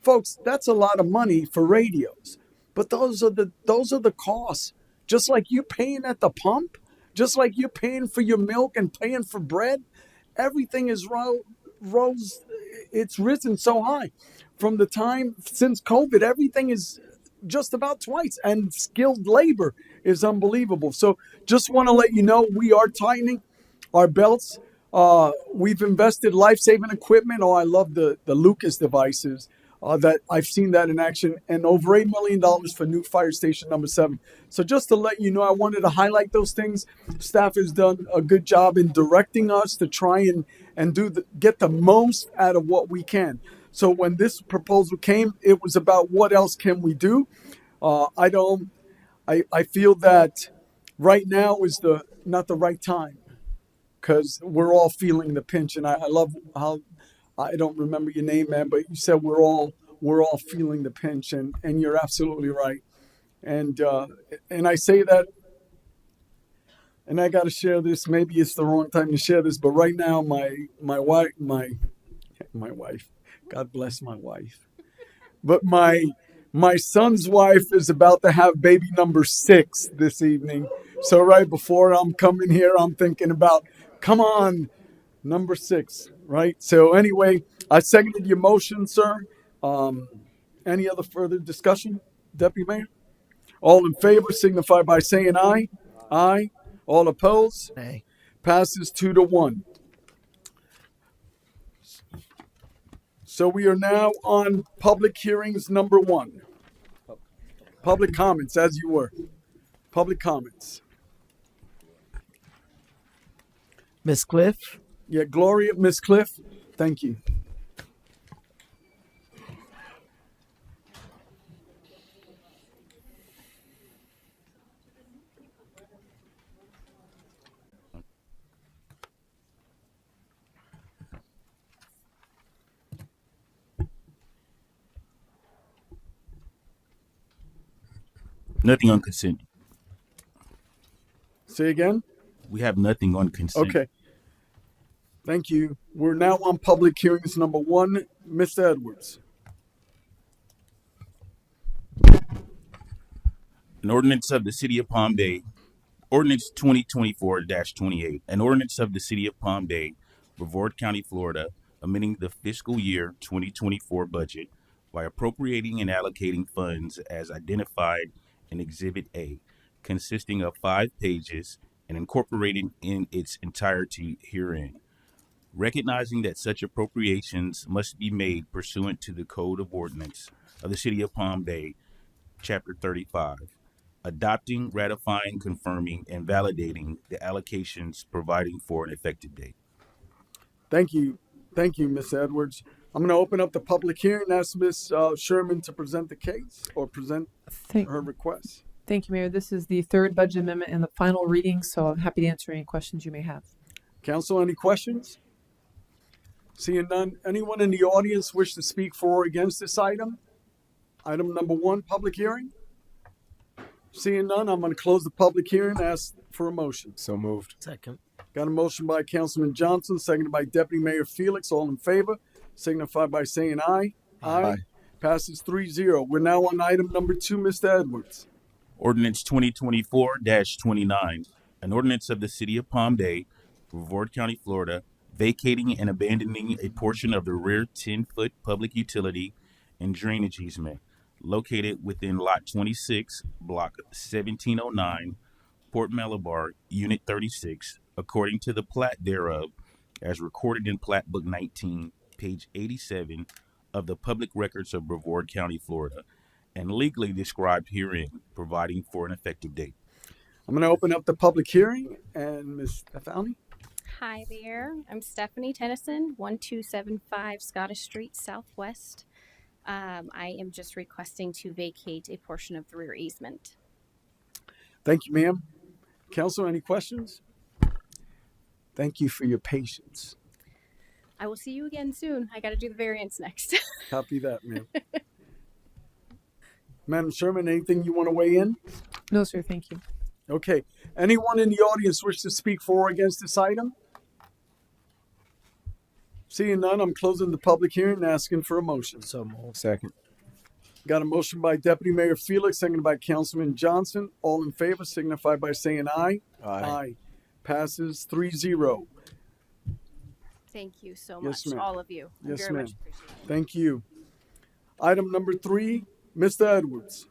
Folks, that's a lot of money for radios. But those are the costs. Just like you paying at the pump, just like you're paying for your milk and paying for bread, everything is rose. It's risen so high. From the time since COVID, everything is just about twice, and skilled labor is unbelievable. So just want to let you know we are tightening our belts. We've invested life-saving equipment. I love the Lucas devices. That I've seen that in action, and over $8 million for new fire station number 7. So just to let you know, I wanted to highlight those things. Staff has done a good job in directing us to try and get the most out of what we can. So when this proposal came, it was about what else can we do. I feel that right now is not the right time, because we're all feeling the pinch. And I love how, I don't remember your name, man, but you said we're all feeling the pinch, and you're absolutely right. And I say that, and I got to share this. Maybe it's the wrong time to share this, but right now my wife, God bless my wife, but my son's wife is about to have baby number 6 this evening. So right before I'm coming here, I'm thinking about, come on, number 6, right? So anyway, I seconded your motion, sir. Any other further discussion, Deputy Mayor? All in favor signify by saying aye. Aye. All opposed? Nay. Passes 2-1. So we are now on public hearings number 1. Public comments, as you were. Public comments. Miss Cliff? Yeah, Gloria, Miss Cliff, thank you. Nothing on consent. Say again? We have nothing on consent. Okay. Thank you. We're now on public hearings number 1. Mr. Edwards. An ordinance of the City of Palm Bay, Ordinance 2024-28, an ordinance of the City of Palm Bay, Brevard County, Florida, amending the fiscal year 2024 budget by appropriating and allocating funds as identified in Exhibit A, consisting of 5 pages and incorporated in its entirety herein. Recognizing that such appropriations must be made pursuant to the Code of Ordinance of the City of Palm Bay, Chapter 35, adopting, ratifying, confirming, and validating the allocations, providing for an effective date. Thank you. Thank you, Ms. Edwards. I'm going to open up the public hearing and ask Ms. Sherman to present the case or present her request. Thank you, Mayor. This is the third budget amendment and the final reading, so I'm happy to answer any questions you may have. Council, any questions? Seeing none, anyone in the audience wish to speak for or against this item? Item number 1, public hearing. Seeing none, I'm going to close the public hearing and ask for a motion. So moved. Second. Got a motion by Councilman Johnson, seconded by Deputy Mayor Felix. All in favor, signify by saying aye. Aye. Passes 3-0. We're now on item number 2, Mr. Edwards. Ordinance 2024-29, an ordinance of the City of Palm Bay, Brevard County, Florida, vacating and abandoning a portion of the rear 10-foot public utility and drainage easement located within Lot 26, Block 1709, Port Malabar, Unit 36, according to the plat thereof, as recorded in Plat Book 19, page 87 of the Public Records of Brevard County, Florida, and legally described herein, providing for an effective date. I'm going to open up the public hearing, and Ms. Stefani. Hi there. I'm Stephanie Tennyson, 1275 Scottish Street Southwest. I am just requesting to vacate a portion of the rear easement. Thank you, ma'am. Council, any questions? Thank you for your patience. I will see you again soon. I got to do the variance next. Copy that, ma'am. Madam Sherman, anything you want to weigh in? No, sir. Thank you. Okay. Anyone in the audience wish to speak for or against this item? Seeing none, I'm closing the public hearing and asking for a motion. So moved. Second. Got a motion by Deputy Mayor Felix, seconded by Councilman Johnson. All in favor, signify by saying aye. Aye. Passes 3-0. Thank you so Yes, much, ma'am. all of you. I Yes, very ma'am. much appreciate it. Thank you. Item number 3, Mr. Edwards.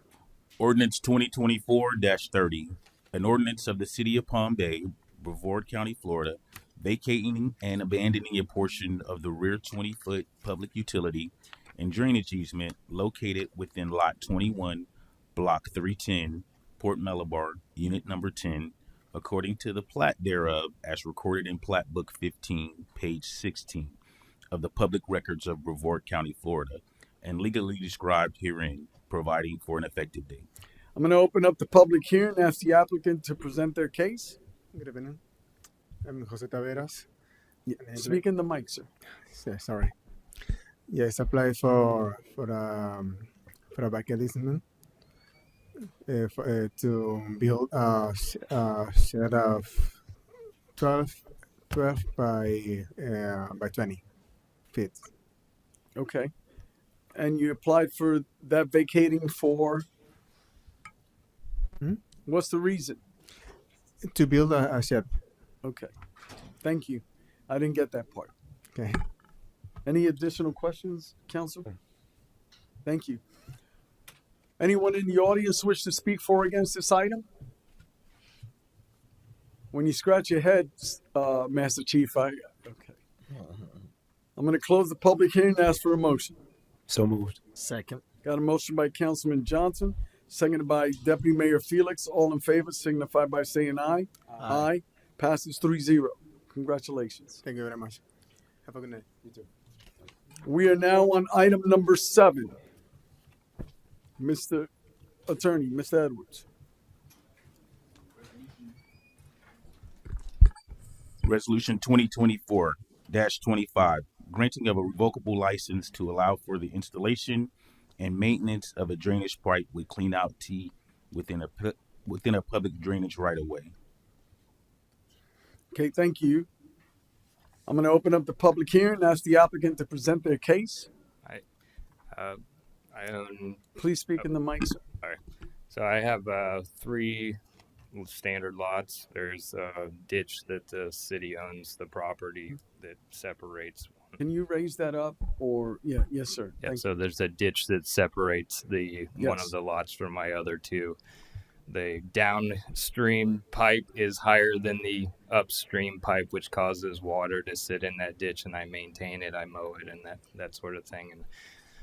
Ordinance 2024-30, an ordinance of the City of Palm Bay, Brevard County, Florida, vacating and abandoning a portion of the rear 20-foot public utility and drainage easement located within Lot 21, Block 310, Port Malabar, Unit Number 10, according to the plat thereof as recorded in Plat Book 15, page 16 of the Public Records of Brevard County, Florida, and legally described herein, providing for an effective date. I'm going to open up the public hearing and ask the applicant to present their case. Good evening. I'm Jose Taveras. Speak in the mic, sir. Yeah, sorry. Yes, apply for a bucket easement to build a shed of 12 by 20 feet. Okay. And you applied for that vacating for? What's the reason? To build a shed. Okay. Thank you. I didn't get that part. Okay. Any additional questions, Council? Thank you. Anyone in the audience wish to speak for or against this item? When you scratch your head, Master Chief, okay. I'm going to close the public hearing and ask for a motion. So moved. Second. Got a motion by Councilman Johnson, seconded by Deputy Mayor Felix. All in favor, signify by saying aye. Aye. Passes 3-0. Congratulations. Thank you very much. Have a good night. You too. We are now on item number 7. Mr. Attorney, Mr. Edwards. Resolution 2024-25, granting of a revocable license to allow for the installation and maintenance of a drainage pipe with clean out T within a public drainage right of way. Okay, thank you. I'm going to open up the public hearing and ask the applicant to present their case. I own. Please speak in the mic, sir. All right. So I have 3 standard lots. There's a ditch that the city owns the property that separates. Can you raise that up? Or yes, sir. Yeah. Thank So there's a ditch that separates one Yes. of the lots from my other 2. The downstream pipe is higher than the upstream pipe, which causes water to sit in that ditch, and I maintain it, I mow it, and that sort of thing. And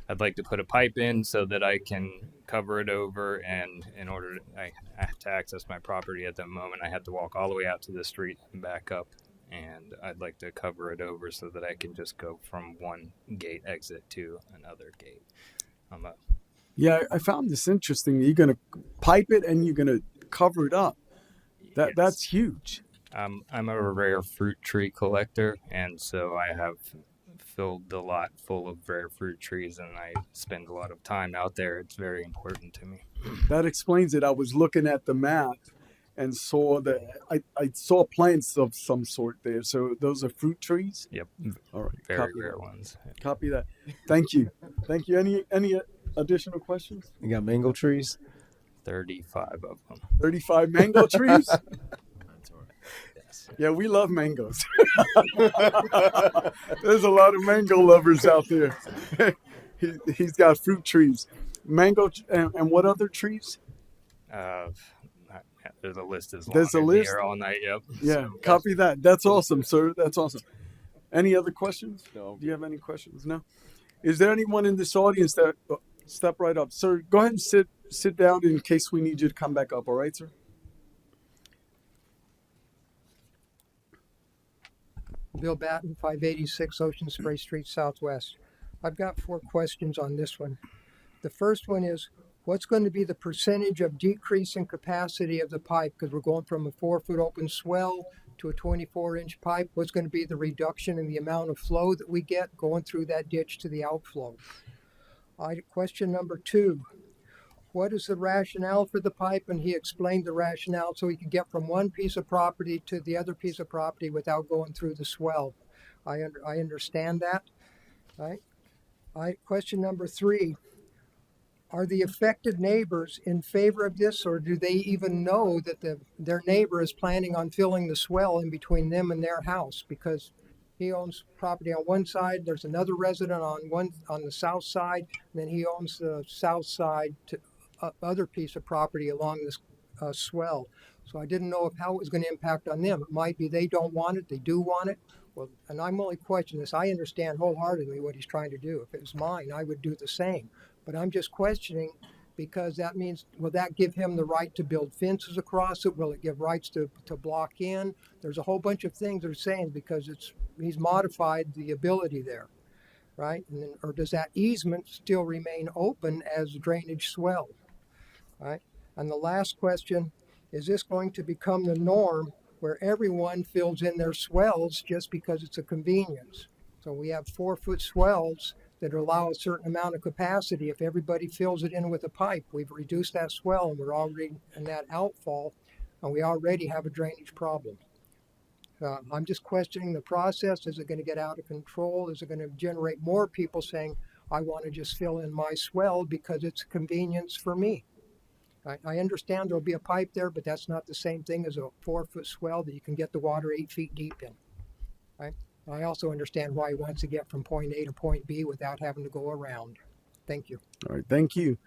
I'd like to put a pipe in so that I can cover it over, and in order I have to access my property at the moment, I have to walk all the way out to the street and back up, and I'd like to cover it over so that I can just go from one gate exit to another gate. I'm a Yeah, I found this interesting. You're going to pipe it and you're going to cover it up. That's Yes. huge. I'm a rare fruit tree collector, and so I have filled the lot full of rare fruit trees, and I spend a lot of time out there. It's very important to me. That explains it. I was looking at the map and saw that I saw plants of some sort there. So those are fruit trees. Yep, All right, very copy rare that. ones. Copy that. Thank you. Thank you. Any additional questions? You got mango trees? 35 of them. 35 mango trees? That's all right. Yes. Yeah, we love mangoes. There's a lot of mango lovers out there. He's got fruit trees. Mango and what other trees? Uh, the list is long. There's a I'd be list? here all night. Yep. Yeah, So, copy that. That's awesome, sir. That's awesome. Any other questions? No. Do you have any questions? No. Is there anyone in this audience that step right up, sir? Go ahead and sit down in case we need you to come back up. All right, sir. Bill Batten, 586 Ocean Spray Street Southwest. I've got 4 questions on this one. The first one is, what's going to be the percentage of decrease in capacity of the pipe? Because we're going from a 4-foot open swell to a 24-inch pipe. What's going to be the reduction in the amount of flow that we get going through that ditch to the outflow? Question number 2. What is the rationale for the pipe? And he explained the rationale so he could get from one piece of property to the other piece of property without going through the swell. I understand that. Right. Question number 3. Are the affected neighbors in favor of this, or do they even know that their neighbor is planning on filling the swell in between them and their house? Because he owns property on one side, there's another resident on the south side, and then he owns the south side to other piece of property along this swell. So I didn't know how it was going to impact on them. It might be they don't want it, they do want it. Well, and I'm only questioning this. I understand wholeheartedly what he's trying to do. If it was mine, I would do the same. But I'm just questioning because that means, will that give him the right to build fences across it? Will it give rights to block in? There's a whole bunch of things they're saying because he's modified the ability there, right? And then, or does that easement still remain open as drainage swell, right? And the last question, is this going to become the norm where everyone fills in their swells just because it's a convenience? So we have 4-foot swells that allow a certain amount of capacity. If everybody fills it in with a pipe, we've reduced that swell and we're already in that outfall, and we already have a drainage problem. I'm just questioning the process. Is it going to get out of control? Is it going to generate more people saying, I want to just fill in my swell because it's a convenience for me? I understand there'll be a pipe there, but that's not the same thing as a 4-foot swell that you can get the water 8 feet deep in, right? I also understand why he wants to get from point A to point B without having to go around. Thank you. All right, thank you.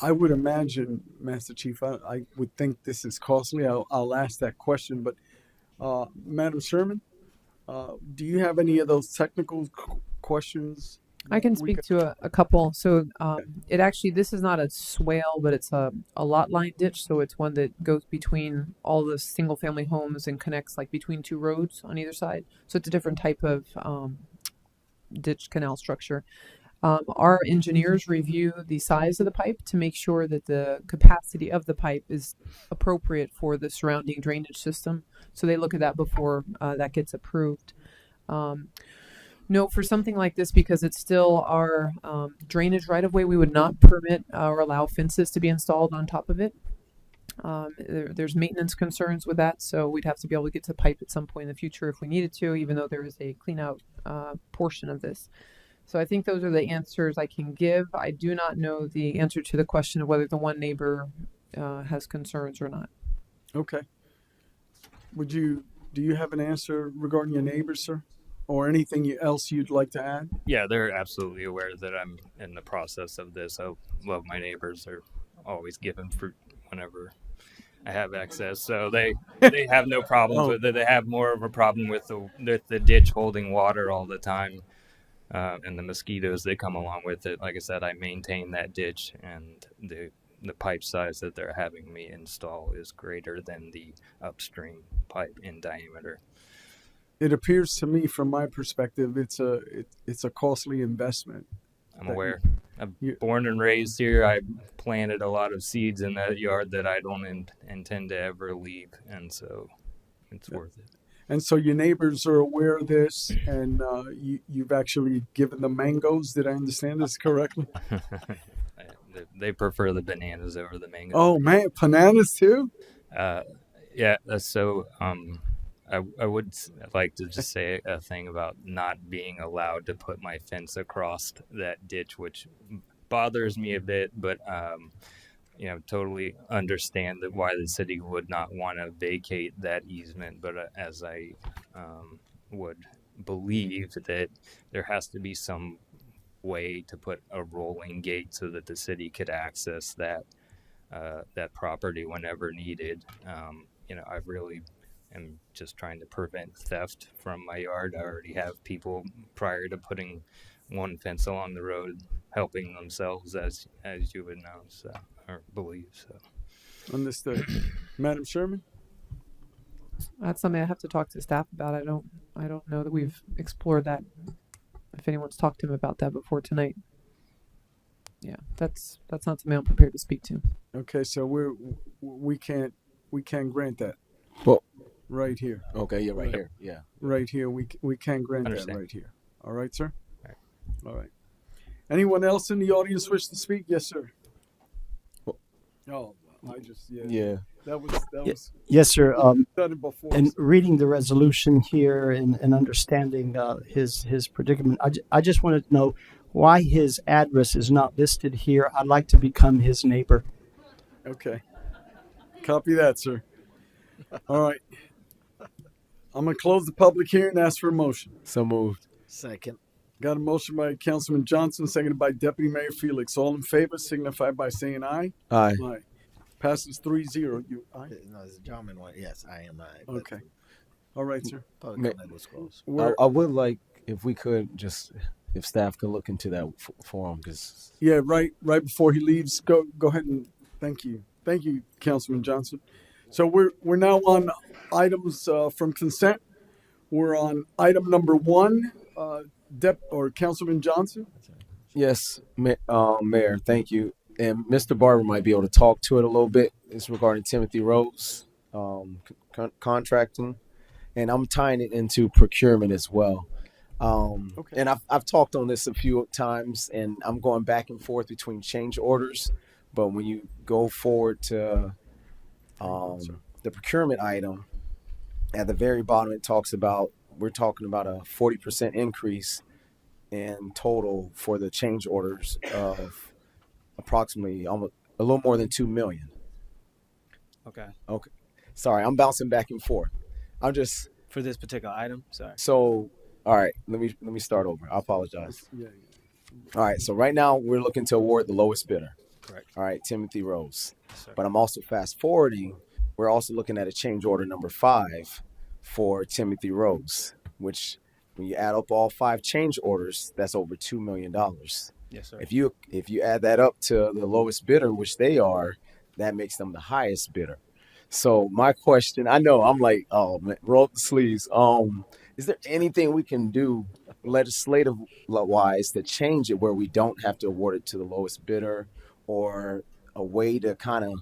I would imagine, Master Chief, I would think this is costly. I'll ask that question, but Madam Sherman, do you have any of those technical questions? I can speak to a couple. So it actually, this is not a swale, but it's a lot line ditch. So it's one that goes between all the single family homes and connects like between 2 roads on either side. So it's a different type of ditch canal structure. Our engineers review the size of the pipe to make sure that the capacity of the pipe is appropriate for the surrounding drainage system. So they look at that before that gets approved. No, for something like this, because it's still our drainage right of way, we would not permit or allow fences to be installed on top of it. There's maintenance concerns with that, so we'd have to be able to get to the pipe at some point in the future if we needed to, even though there is a clean out portion of this. So I think those are the answers I can give. I do not know the answer to the question of whether the one neighbor has concerns or not. Okay. Do you have an answer regarding your neighbors, sir? Or anything else you'd like to add? Yeah, they're absolutely aware that I'm in the process of this. I love my neighbors. They're always giving fruit whenever I have access. So they have no problems with it. They have more of a problem with the ditch holding water all the time. And the mosquitoes that come along with it. Like I said, I maintain that ditch, and the pipe size that they're having me install is greater than the upstream pipe in diameter. It appears to me, from my perspective, it's a costly investment. I'm aware. I'm You, born and raised here. I planted a lot of seeds in that yard that I don't intend to ever leave, and so it's worth it. and so your neighbors are aware of this, and you've actually given them mangoes. Did I understand this correctly? They prefer the bananas over the mangoes. Oh man, bananas too. Yeah. So I would like to just say a thing about not being allowed to put my fence across that ditch, which bothers me a bit, but totally understand that why the city would not want to vacate that easement. But as I would believe that there has to be some way to put a rolling gate so that the city could access that property whenever needed. I really am just trying to prevent theft from my yard. I already have people prior to putting one fence along the road helping themselves, as you would know, so, or believe. So Understood. Madam Sherman. That's something I have to talk to staff about. I don't know that we've explored that. If anyone's talked to him about that before tonight. Yeah, that's not something I'm prepared to speak to. Okay, so we can't grant that. Well, right here. Okay, yeah, right here. Yeah. Right here. We can't grant Understand. that right here. All right, sir? All right. All right. Anyone else in the audience wish to speak? Yes, sir. Oh, I just Yeah. That was Yes, sir. done it before. And reading the resolution here and understanding his predicament, I just wanted to know why his address is not listed here. I'd like to become his neighbor. Okay. Copy that, sir. All right. I'm gonna close the public hearing and ask for a motion. So moved. Second. Got a motion by Councilman Johnson, seconded by Deputy Mayor Felix. All in favor, signify by saying aye. Aye. Aye. Passes 3-0. You aye? No, it's a gentleman one. Yes, I am. But Okay. All right, sir. public comment was closed. I would like, if we could, just if staff could look into that for him, because Yeah, right before he leaves, go ahead and thank you, Councilman Johnson. So we're now on items from consent. We're on item number 1. Councilman Johnson. yes, Mayor, thank you. And Mr. Barber might be able to talk to it a little bit. It's regarding Timothy Rose contracting, and I'm tying it into procurement as well. Okay. And I've talked on this a few times, and I'm going back and forth between change orders. But when you go forward to the procurement item, at the very bottom it talks about, we're talking about a 40% increase in total for the change orders of approximately almost a little more than 2 million. Okay. Okay. Sorry, I'm bouncing back and forth. I'm just For this particular item, sorry. so all right, let me start over. I apologize. Yeah. All right, so right now we're looking to award the lowest bidder. Correct. All right, Timothy Rose. Yes, sir. But I'm also fast forwarding. We're also looking at a change order number 5 for Timothy Rose, which when you add up all 5 change orders, that's over $2 million. Yes, sir. If you add that up to the lowest bidder, which they are, that makes them the highest bidder. So my question, I know I'm like, oh man, roll up the sleeves. Is there anything we can do legislative wise to change it where we don't have to award it to the lowest bidder, or a way to kind of,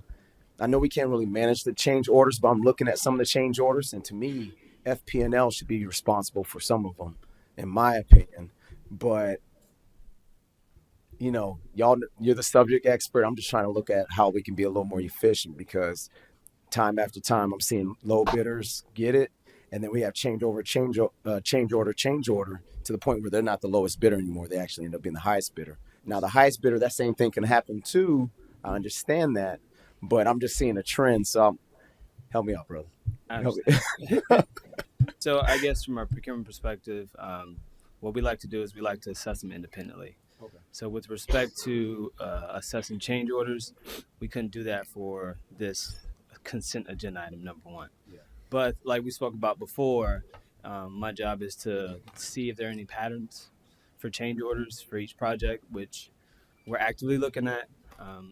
I know we can't really manage the change orders, but I'm looking at some of the change orders, and to me, FP&L should be responsible for some of them, in my opinion. But y'all, you're the subject expert. I'm just trying to look at how we can be a little more efficient, because time after time I'm seeing low bidders get it, and then we have change order to the point where they're not the lowest bidder anymore. They actually end up being the highest bidder. Now the highest bidder, that same thing can happen too. I understand that, but I'm just seeing a trend. So help me out, brother. Help me. So I guess from a procurement perspective, what we like to do is we like to assess them independently. Okay. So with respect to assessing change orders, we couldn't do that for this consent agenda item number 1. Yeah. But like we spoke about before, my job is to see if there are any patterns for change orders for each project, which we're actively looking at,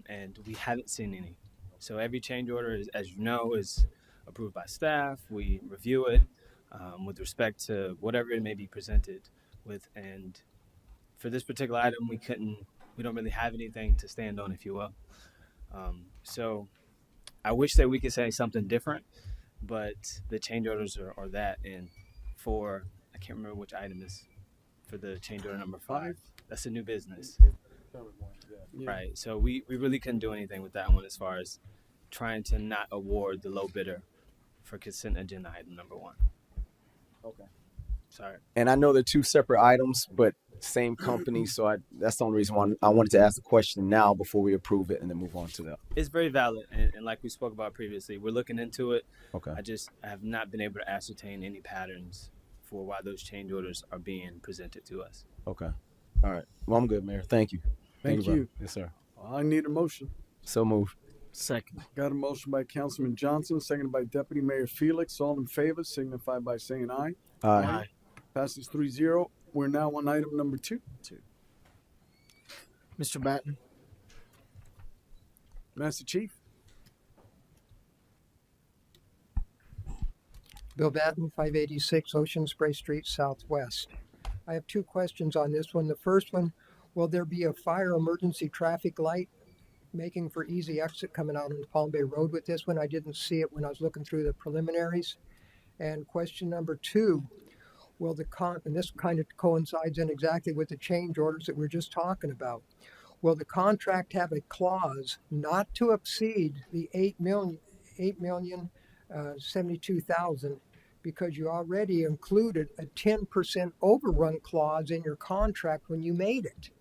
and we haven't seen any. So every change order, as you know, is approved by staff. We review it with respect to whatever it may be presented with. And for this particular item, we couldn't We don't really have anything to stand on, if you will. So I wish that we could say something different, but the change orders are that. And for, I can't remember which item is for the change order number 5. That's a new business. Yeah. Right. So we really couldn't do anything with that one as far as trying to not award the low bidder for consent agenda item number 1. Okay. Sorry. And I know they're 2 separate items, but same company. So that's the only reason why I wanted to ask the question now before we approve it and then move on to that. It's very valid. And like we spoke about previously, we're looking into it. Okay. I have not been able to ascertain any patterns for why those change orders are being presented to us. Okay. All right. Well, I'm good, Mayor. Thank you. Thank you. Yes, sir. I need a motion. So moved. Second. Got a motion by Councilman Johnson, seconded by Deputy Mayor Felix. All in favor, signify by saying aye. Aye. Passes 3-0. We're now on item number 2. Mr. Batten. Master Chief. Bill Batten, 586 Ocean Spray Street, Southwest. I have 2 questions on this one. The first one, will there be a fire emergency traffic light making for easy exit coming out on Palm Bay Road with this one? I didn't see it when I was looking through the preliminaries. And question number 2, will and this kind of coincides in exactly with the change orders that we're just talking about. Will the contract have a clause not to exceed the $8,072,000 because you already included a 10% overrun clause in your contract when you made it?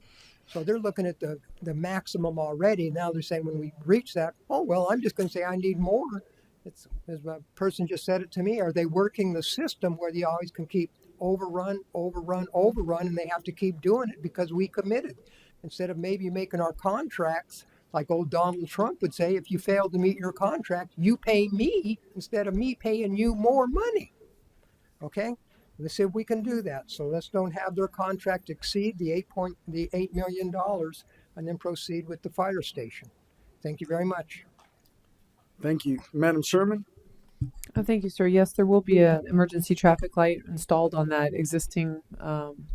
So they're looking at the maximum already. Now they're saying when we reach that, oh, well, I'm just going to say I need more. It's, as a person just said it to me, are they working the system where they always can keep overrun, and they have to keep doing it because we committed? Instead of maybe making our contracts like old Donald Trump would say, if you fail to meet your contract, you pay me instead of me paying you more money. Okay? Let's see if we can do that. So let's don't have their contract exceed the $8 million and then proceed with the fire station. Thank you very much. Thank you. Madam Sherman? Thank you, sir. Yes, there will be an emergency traffic light installed on that existing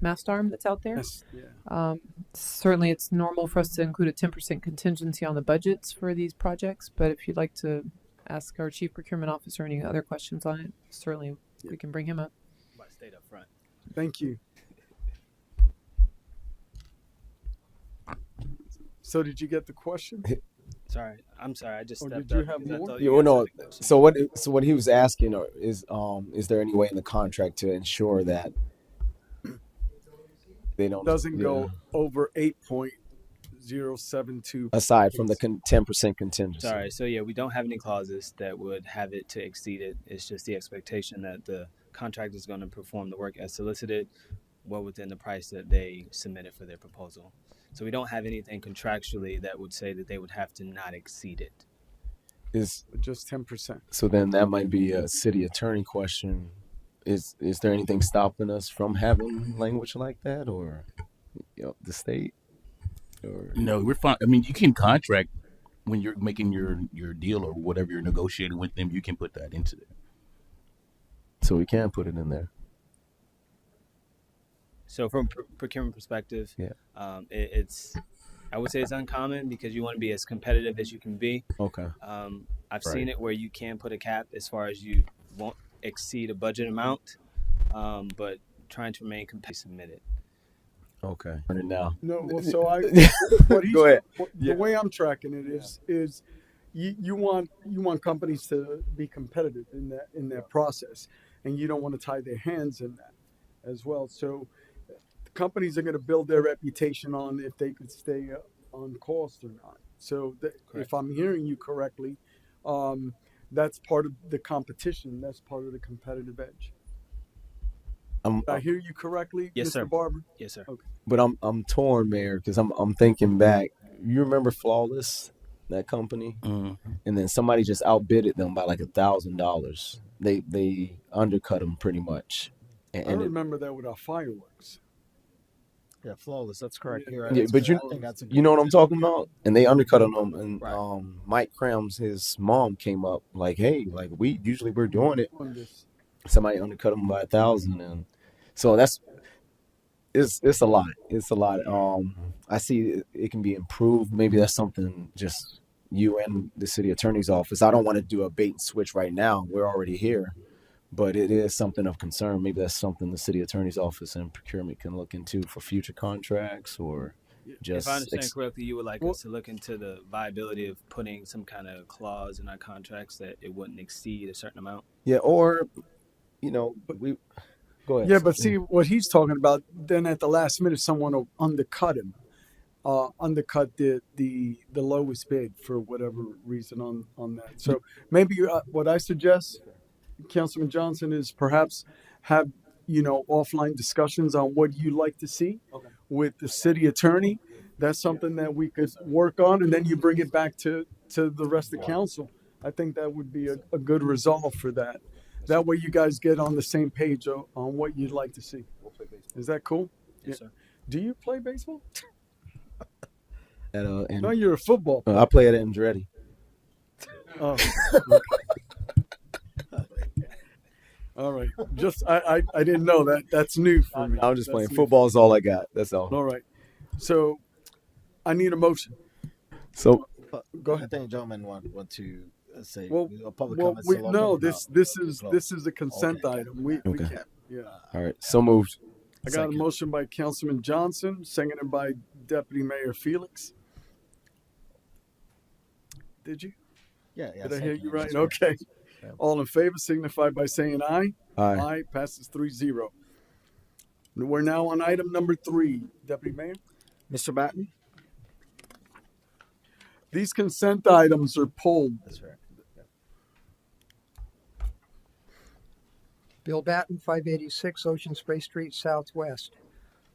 mast arm that's out there. Yes. Yeah. Certainly, it's normal for us to include a 10% contingency on the budgets for these projects, but if you'd like to ask our Chief Procurement Officer any other questions on it, certainly we can bring him up. Stayed up front. Thank you. So did you get the question? Sorry, I'm sorry. I just Or stepped did you up have because I more? thought Yeah, you well, guys no. had a question. So what he was asking is there any way in the contract to ensure that they don't Doesn't go over 8.072 aside from the 10% contingency? Sorry. So yeah, we don't have any clauses that would have it to exceed it. It's just the expectation that the contractor is going to perform the work as solicited, well within the price that they submitted for their proposal. So we don't have anything contractually that would say that they would have to not exceed it. Is just 10%. So then that might be a city attorney question. Is there anything stopping us from having language like that, or the state? Or No, we're fine. I mean, you can contract when you're making your deal or whatever you're negotiating with them. You can put that into there. So we can put it in there. So from procurement perspective, it's I would say it's uncommon because you want to be as competitive as you can be. Okay. I've seen it where you can put a cap as far as you won't exceed a budget amount, but trying to remain competitive, submit it. Okay. Now. No, well, so Go ahead. The way I'm tracking it is you want companies to be competitive in that process, and you don't want to tie their hands in that as well. So the companies are going to build their reputation on if they could stay on cost or not. So if I'm hearing you correctly, that's part of the competition. That's part of the competitive edge. Did I hear you correctly, yes, Mr. sir. Barber? Yes, sir. Okay. But I'm torn, Mayor, because I'm thinking back. You remember Flawless, that company, and then somebody just outbidded them by like $1,000. They undercut them pretty much. I remember that with our fireworks. Yeah, Flawless. That's correct. Yeah, but I think that's a you know what I'm talking about? And they undercut them, and Right. Mike Krams, his mom came up like, "Hey, like we're doing it." Somebody undercut him by $1,000, and so it's a lot. It's a lot. I see it can be improved. Maybe that's something just you and the city attorney's office. I don't want to do a bait and switch right now. We're already here, but it is something of concern. Maybe that's something the city attorney's office and procurement can look into for future contracts or If I just understand correctly, you would like Well, us to look into the viability of putting some kind of clause in our contracts that it wouldn't exceed a certain amount. yeah, or we go ahead. yeah, but see what he's talking about. Then at the last minute, someone will undercut him, undercut the lowest bid for whatever reason on that. So maybe what I suggest, Councilman Johnson, is perhaps have offline discussions on what you like to see with the city attorney. That's something that we could work on, and then you bring it back to the rest of council. I think that would be a good resolve for that. That way, you guys get on the same page on what you'd like to see. Is that cool? Yes, sir. Do you play baseball? And No, you're a football player. I play at Andretti. Oh. All right. Just I didn't know that. That's new for me. I'm just That's playing. new. Football is all I got. That's all. All right. So I need a motion. So Go I ahead. think gentlemen want to say Well, a public well, comment. no. This is a consent Okay. item. We Okay. can't. Yeah. all right. So moved. I got a motion by Councilman Johnson, seconded by Deputy Mayor Felix. Did you? Yeah. Did I hear you right? That's Okay. Yeah. All in favor signify by saying aye. Aye. Aye. Passes 3-0. We're now on item number 3, Deputy Mayor. Mr. Batten. These consent items are pulled. That's right. Bill Batten, 586 Ocean Spray Street Southwest.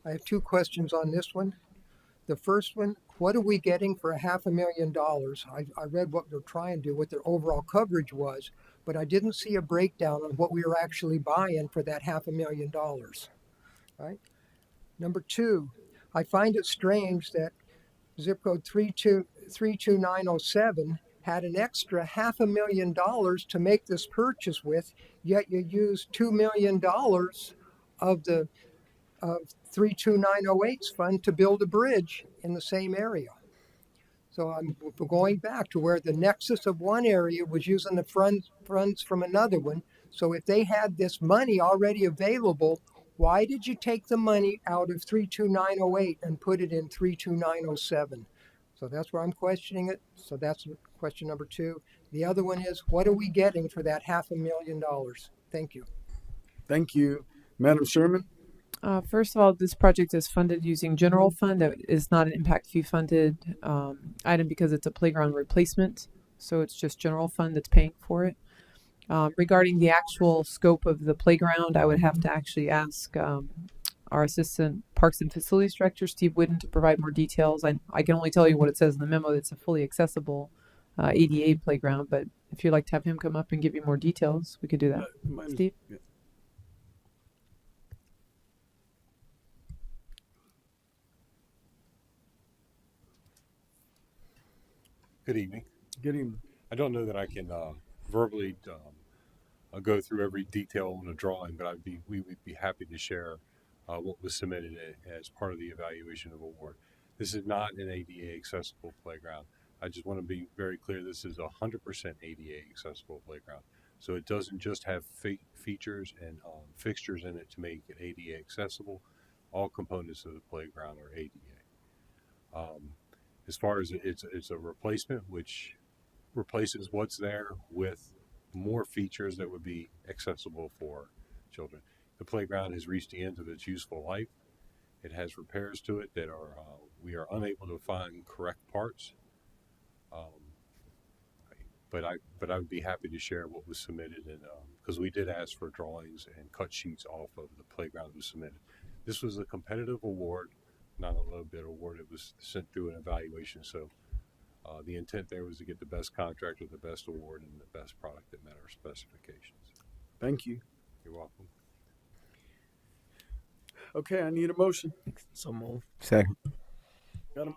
I have 2 questions on this one. The first one, what are we getting for $500,000? I read what they're trying to do, what their overall coverage was, but I didn't see a breakdown on what we were actually buying for that $500,000. Right? Number 2, I find it strange that zip code 32907 had an extra $500,000 to make this purchase with, yet you used $2 million of the 32908's fund to build a bridge in the same area. So I'm going back to where the nexus of one area was using the funds from another one. So if they had this money already available, why did you take the money out of 32908 and put it in 32907? So that's where I'm questioning it. So that's question number 2. The other one is, what are we getting for that $500,000? Thank you. Thank you. Madam Sherman? First of all, this project is funded using general fund. That is not an impact fee funded item because it's a playground replacement. So it's just general fund that's paying for it. Regarding the actual scope of the playground, I would have to actually ask our Assistant Parks and Facilities Director, Steve Whidden, to provide more details. I can only tell you what it says in the memo. It's a fully accessible ADA playground, but if you'd like to have him come up and give you more details, we could do that. Steve? Yeah. Good evening. Good evening. I don't know that I can verbally go through every detail on a drawing, but we would be happy to share what was submitted as part of the evaluation of award. This is not an ADA accessible playground. I just want to be very clear. This is 100% ADA accessible playground. So it doesn't just have features and fixtures in it to make it ADA accessible. All components of the playground are ADA. As far as it's a replacement, which replaces what's there with more features that would be accessible for children. The playground has reached the end of its useful life. It has repairs to it that are we are unable to find correct parts. But I would be happy to share what was submitted, and because we did ask for drawings and cut sheets off of the playground that was submitted. This was a competitive award, not a low bid award. It was sent through an evaluation, so the intent there was to get the best contractor, the best award, and the best product that met our specifications. Thank you. You're welcome. Okay, I need a motion. So move. Second. Got him.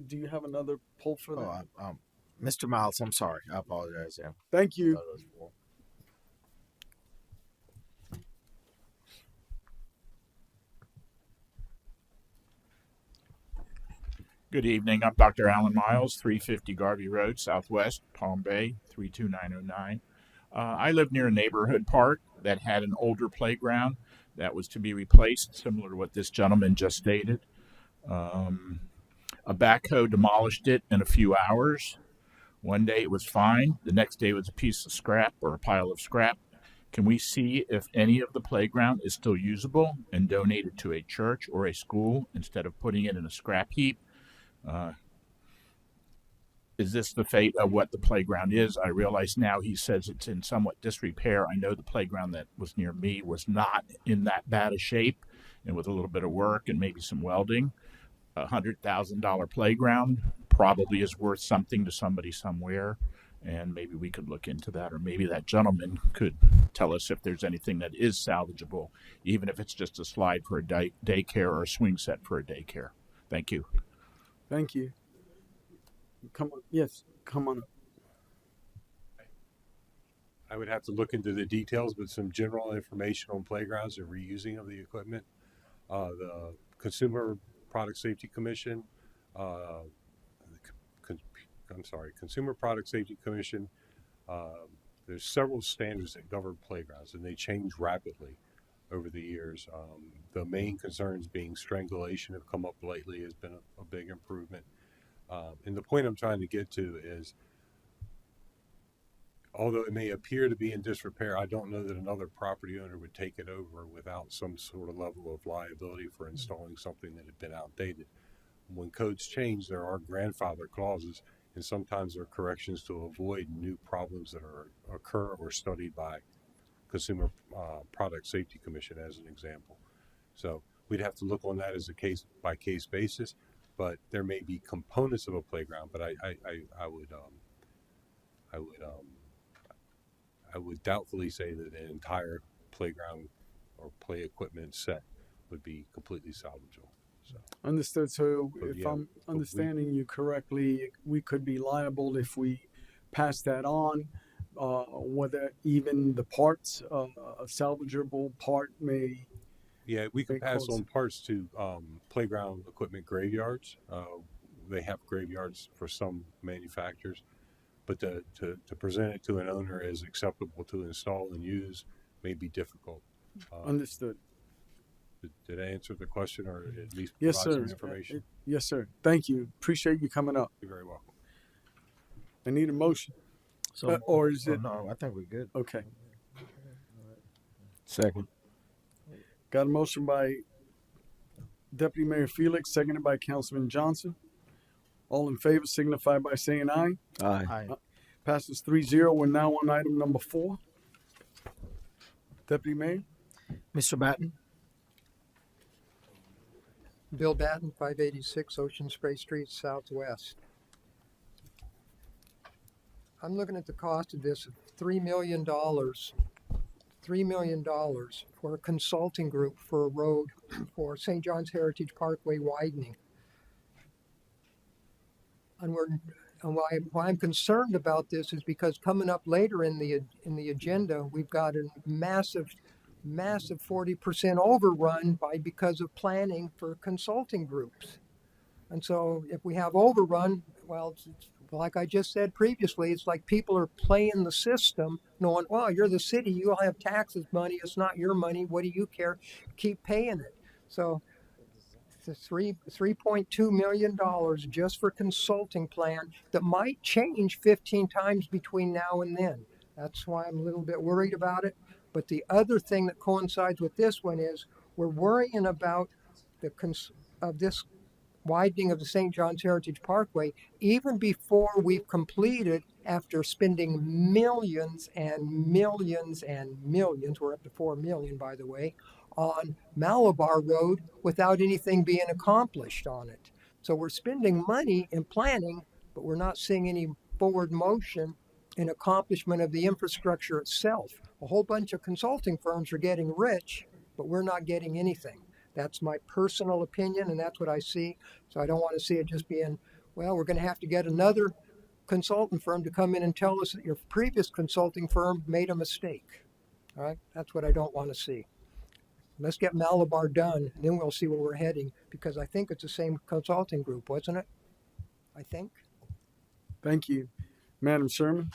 Do you have another poll for that? Mr. Miles, I'm sorry. I apologize. Yeah. Thank you. Good evening. I'm Dr. Alan Miles, 350 Garvey Road, Southwest, Palm Bay, 32909. I live near a neighborhood park that had an older playground that was to be replaced, similar to what this gentleman just stated. A backhoe demolished it in a few hours. One day it was fine, the next day it was a piece of scrap or a pile of scrap. Can we see if any of the playground is still usable and donated to a church or a school instead of putting it in a scrap heap? Is this the fate of what the playground is? I realize now he says it's in somewhat disrepair. I know the playground that was near me was not in that bad a shape, and with a little bit of work and maybe some welding, $100,000 playground probably is worth something to somebody somewhere, and maybe we could look into that, or maybe that gentleman could tell us if there's anything that is salvageable, even if it's just a slide for a daycare or a swing set for a daycare. Thank you. Thank you. Come on. Yes, come on. I would have to look into the details, but some general information on playgrounds and reusing of the equipment. The Consumer Product Safety Commission, Consumer Product Safety Commission. There's several standards that govern playgrounds, and they change rapidly over the years. The main concerns being strangulation have come up lately, has been a big improvement. And the point I'm trying to get to is, although it may appear to be in disrepair, I don't know that another property owner would take it over without some sort of level of liability for installing something that had been outdated. When codes change, there are grandfather clauses, and sometimes there are corrections to avoid new problems that occur or studied by Consumer Product Safety Commission, as an example. So we'd have to look on that as a case by case basis. But there may be components of a playground, but I would doubtfully say that an entire playground or play equipment set would be completely salvageable. So. Understood. So if I'm understanding you correctly, we could be liable if we pass that on, whether even the parts, a salvageable part may. Yeah, we could pass on parts to playground equipment graveyards. They have graveyards for some manufacturers, but to present it to an owner as acceptable to install and use may be difficult. Understood. Did I answer the question, or at least provide Yes, sir. some information? Yes, sir. Thank you. Appreciate you coming up. You're very welcome. I need a motion. So, or is it? No, I think we're good. Okay. Second. Got a motion by Deputy Mayor Felix, seconded by Councilman Johnson. All in favor signify by saying aye. Aye. Aye. Passes 3-0. We're now on item number 4. Deputy Mayor. Mr. Batten. Bill Batten, 586 Ocean Spray Street, Southwest. I'm looking at the cost of this, $3 million. $3 million for a consulting group for a road for St. John's Heritage Parkway widening. And why I'm concerned about this is because coming up later in the agenda, we've got a massive 40% overrun because of planning for consulting groups. And so if we have overrun, well, it's like I just said previously, it's like people are playing the system knowing, well, you're the city, you all have taxes money, it's not your money, what do you care? Keep paying it. So the $3.2 million just for consulting plan that might change 15 times between now and then. That's why I'm a little bit worried about it. But the other thing that coincides with this one is we're worrying about this widening of the St. John's Heritage Parkway even before we've completed, after spending millions and millions and millions, we're up to 4 million by the way, on Malabar Road without anything being accomplished on it. So we're spending money in planning, but we're not seeing any forward motion in accomplishment of the infrastructure itself. A whole bunch of consulting firms are getting rich, but we're not getting anything. That's my personal opinion, and that's what I see. So I don't want to see it just being, well, we're going to have to get another consultant firm to come in and tell us that your previous consulting firm made a mistake. All right? That's what I don't want to see. Let's get Malabar done, and then we'll see where we're heading, because I think it's the same consulting group, wasn't it? I think. Thank you. Madam Sherman?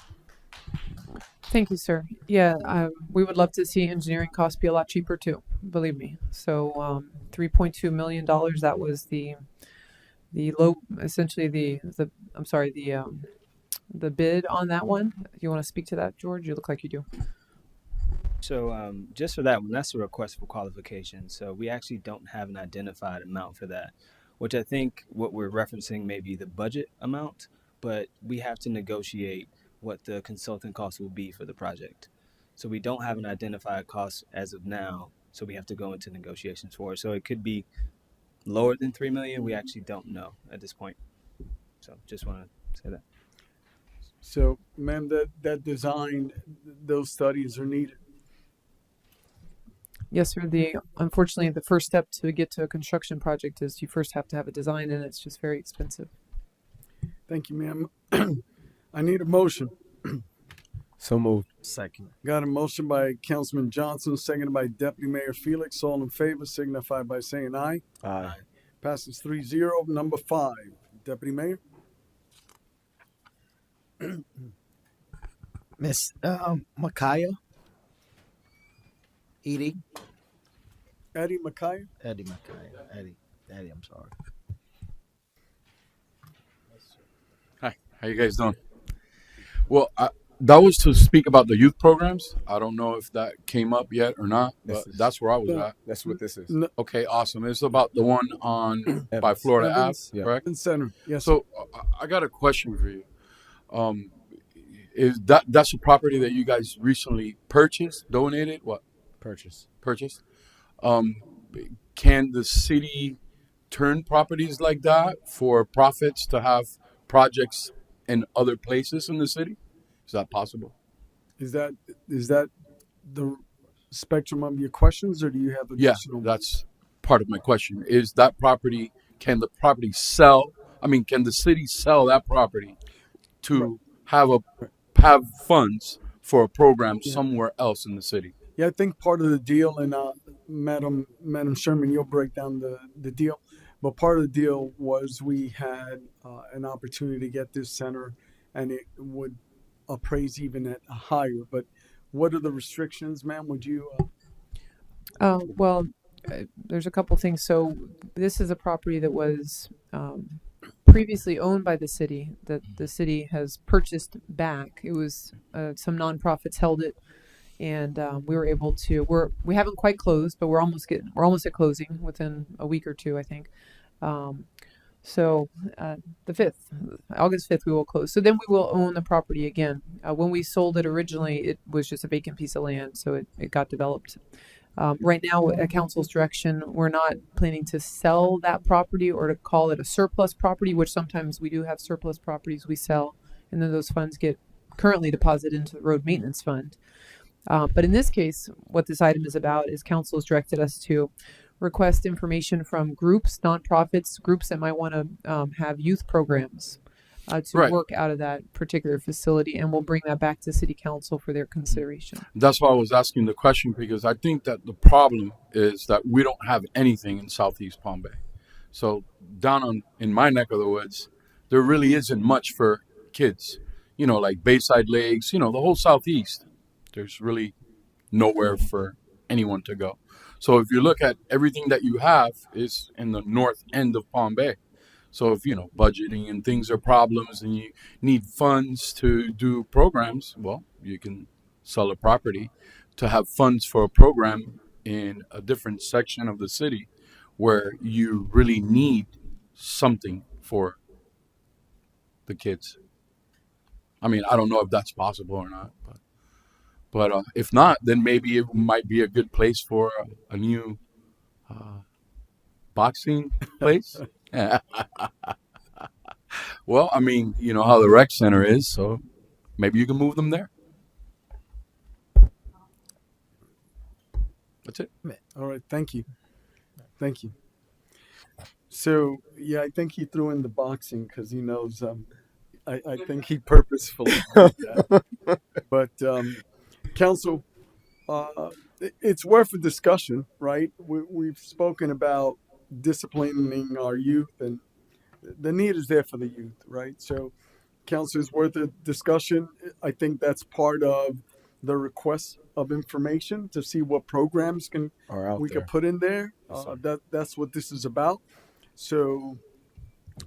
Thank you, sir. Yeah, we would love to see engineering costs be a lot cheaper too. Believe me. So, $3.2 million. That was the low, essentially the I'm sorry, the bid on that one. You want to speak to that, George? You look like you do. So just for that one, that's a request for qualification. So we actually don't have an identified amount for that, which I think what we're referencing may be the budget amount, but we have to negotiate what the consultant cost will be for the project. So we don't have an identified cost as of now. So we have to go into negotiations for it. So it could be lower than 3 million. We actually don't know at this point. So just want to say that. So, ma'am, that design, those studies are needed. Yes, sir. Unfortunately, the first step to get to a construction project is you first have to have a design, and it's just very expensive. Thank you, ma'am. I need a motion. So moved. Second. Got a motion by Councilman Johnson, seconded by Deputy Mayor Felix. All in favor signify by saying aye. Aye. Passes 3-0. Number 5, Deputy Mayor. Miss Micaiah. Edie. Eddie Micaiah. Eddie Micaiah. Eddie, I'm sorry. Hi, how you guys doing? Well, that was to speak about the youth programs. I don't know if that came up yet or not, but that's where I was at. That's what this is. No, Okay, awesome. It's about the one on by Florida Evans, Ave, correct? Center. Yes. So I got a question for you. Is that's a property that you guys recently purchased, donated? What? Purchased. Can the city turn properties like that for profits to have projects in other places in the city? Is that possible? Is that the spectrum of your questions, or do you have Yeah, additional? that's part of my question. Is that property, can the property sell? I mean, can the city sell that property to have funds for a program somewhere else in the city? Yeah, I think part of the deal, and Madam Sherman, you'll break down the deal, but part of the deal was we had an opportunity to get this center, and it would appraise even at a higher. But what are the restrictions, ma'am? Would you? Well, there's a couple things. So this is a property that was previously owned by the city that the city has purchased back. It was some nonprofits held it, and we were able to. We haven't quite closed, but we're almost at closing within a week or two, I think. So the 5th, August 5th, we will close. So then we will own the property again. When we sold it originally, it was just a vacant piece of land, so it got developed. Right now, at council's direction, we're not planning to sell that property or to call it a surplus property, which sometimes we do have surplus properties we sell, and then those funds get currently deposited into the road maintenance fund. But in this case, what this item is about is council has directed us to request information from groups, nonprofits, groups that might want to have youth programs to work out of that particular facility, and we'll bring that back to City Council for their consideration. That's why I was asking the question, because I think that the problem is that we don't have anything in Southeast Palm Bay. So down in my neck of the woods, there really isn't much for kids. You know, like Bayside Lakes, the whole Southeast. There's really nowhere for anyone to go. So if you look at everything that you have is in the north end of Palm Bay. So if, budgeting and things are problems and you need funds to do programs, well, you can sell a property to have funds for a program in a different section of the city where you really need something for the kids. I mean, I don't know if that's possible or not, but if not, then maybe it might be a good place for a new boxing place. Well, I mean, you know how the rec center is, so maybe you can move them there. That's it. All right, thank you. So yeah, I think he threw in the boxing because he knows. I think he purposefully did that. But council, it's worth a discussion, right? We've spoken about disciplining our youth and the need is there for the youth, right? So, council is worth a discussion. I think that's part of the request of information to see what programs can Are out we could there. put in there. Yes, sir. That's what this is about. So,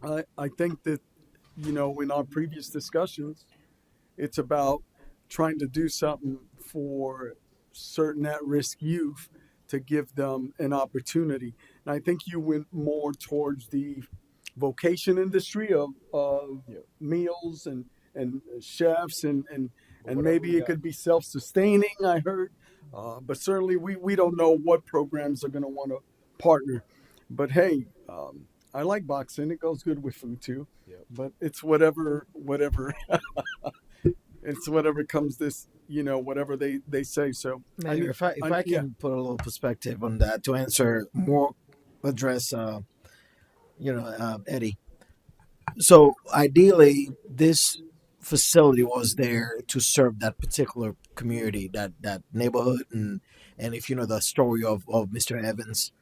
I think that in our previous discussions, it's about trying to do something for certain at-risk youth to give them an opportunity. And I think you went more towards the vocation industry of meals and chefs and maybe it could be self-sustaining, I heard. But certainly we don't know what programs are going to want to partner. But hey, I like boxing. It goes good with them too. Yep. But it's whatever it's whatever comes whatever they say. So Mayor, if I can put a little perspective on that to answer more, address, Eddie. So ideally, this facility was there to serve that particular community, that neighborhood, and if you know the story of Mr. Evans,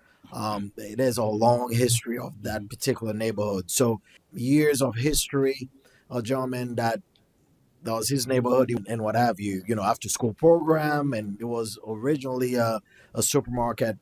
there's a long history of that particular neighborhood. So years of history, a gentleman that was his neighborhood and what have you, after school program, and it was originally a supermarket.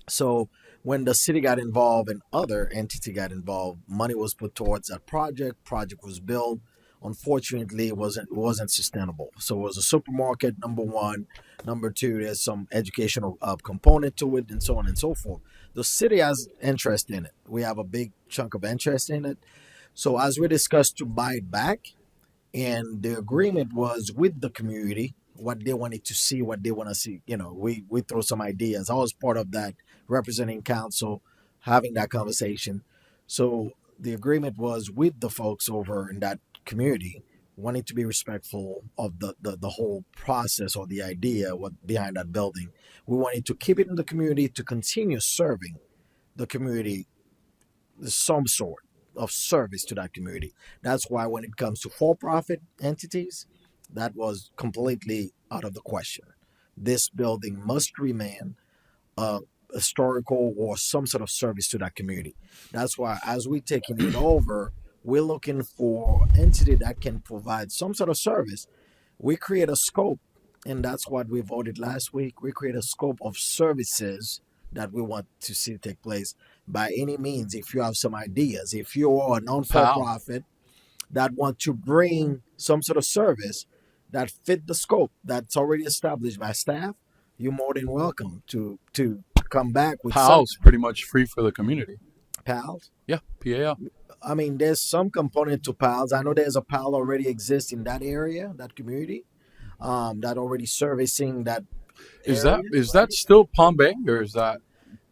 So when the city got involved and other entity got involved, money was put towards that project. Project was built. Unfortunately, it wasn't sustainable. So it was a supermarket. Number one, number two, there's some educational component to it, and so on and so forth. The city has interest in it. We have a big chunk of interest in it. So as we discussed to buy it back, and the agreement was with the community what they wanted to see, what they want to see. We throw some ideas. I was part of that, representing council, having that conversation. So the agreement was with the folks over in that community, wanting to be respectful of the whole process or the idea what behind that building. We wanted to keep it in the community to continue serving the community some sort of service to that community. That's why when it comes to for-profit entities, that was completely out of the question. This building must remain historical or some sort of service to that community. That's why as we're taking it over, we're looking for entity that can provide some sort of service. We create a scope, and that's what we voted last week. We create a scope of services that we want to see take place. By any means, if you have some ideas, if you are a non-for-profit that want to bring some sort of service that fit the scope that's already established by staff, you're more than welcome to come back with PAL's pretty much free for the community. PALs. Yeah, PAL. I mean, there's some component to PALs. I know there's a PAL already exists in that area, that community, that already servicing that. Is that still Palm Bay, or is that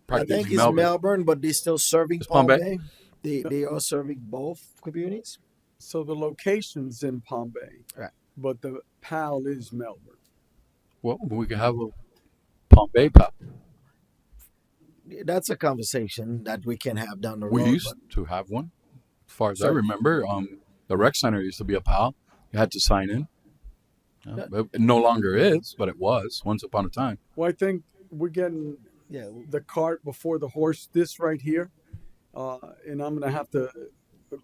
I think it's Melbourne, but they're still serving Palm Bay. They are serving both communities. So the location's in Palm Bay, right? But the PAL is Melbourne. Well, we can have a Palm Bay PAL. That's a conversation that we can have down the road. We used to have one, as far as I remember. The rec center used to be a PAL. You had to sign in. It no longer is, but it was once upon a time. Well, I think we're getting the cart before the horse. This right here, and I'm going to have to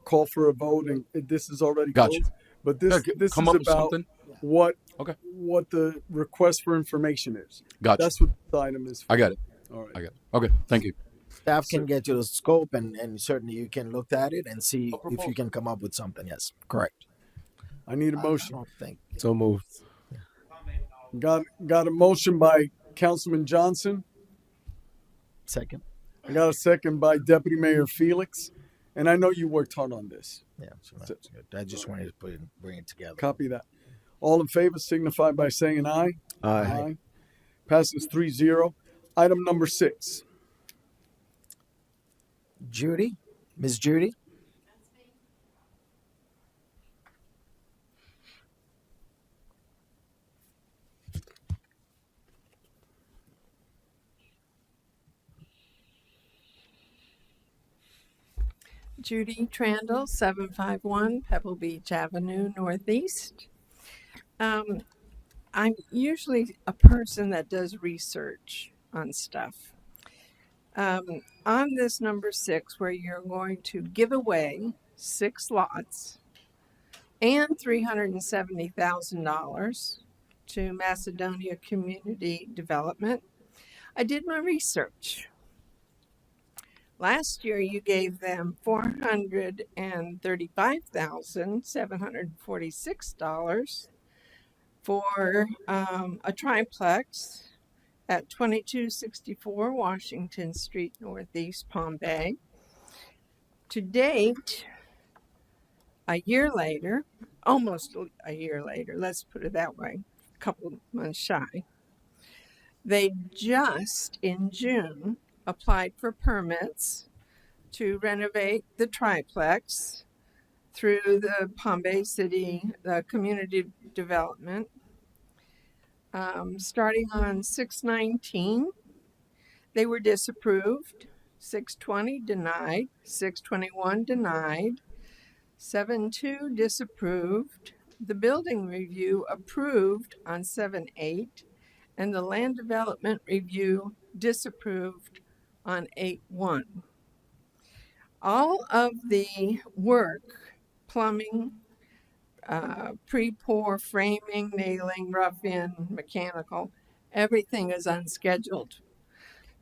call for a vote, and this is already closed. But this is about what the request for information is. Gotcha. That's what the item is for. I got it. All right. I got it. Okay, thank you. Staff can get you the scope, and certainly you can look at it and see if you can come up with something. Yes, correct. I need a motion. I don't think. So moved. Got a motion by Councilman Johnson. Second. I got a second by Deputy Mayor Felix. And I know you worked hard on this. Yeah, so that's good. I just wanted to bring it together. Copy that. All in favor signify by saying aye. Aye. Passes 3-0. Item number 6. Judy, Miss Judy. Judy Trandle, 751 Pebble Beach Avenue, Northeast. I'm usually a person that does research on stuff. On this number 6, where you're going to give away 6 lots and $370,000 to Macedonia Community Development, I did my research. Last year, you gave them $435,746 for a triplex at 2264 Washington Street, Northeast Palm Bay. To date, a year later, almost a year later, let's put it that way, a couple months shy, they just in June applied for permits to renovate the triplex through the Palm Bay City Community Development. Starting on 6/19, they were disapproved. 6/20 denied. 6/21 denied. 7/2 disapproved. The building review approved on 7/8, and the land development review disapproved on 8/1. All of the work, plumbing, pre-pour, framing, nailing, rough-in, mechanical, everything is unscheduled.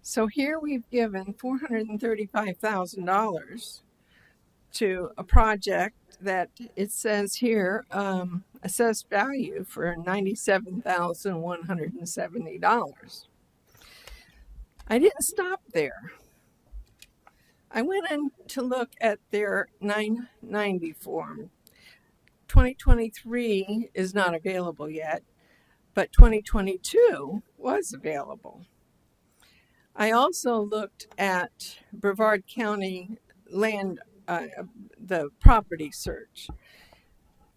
So here we've given $435,000 to a project that it says here assessed value for $97,170. I didn't stop there. I went in to look at their 990 form. 2023 is not available yet, but 2022 was available. I also looked at Brevard County land, the property search.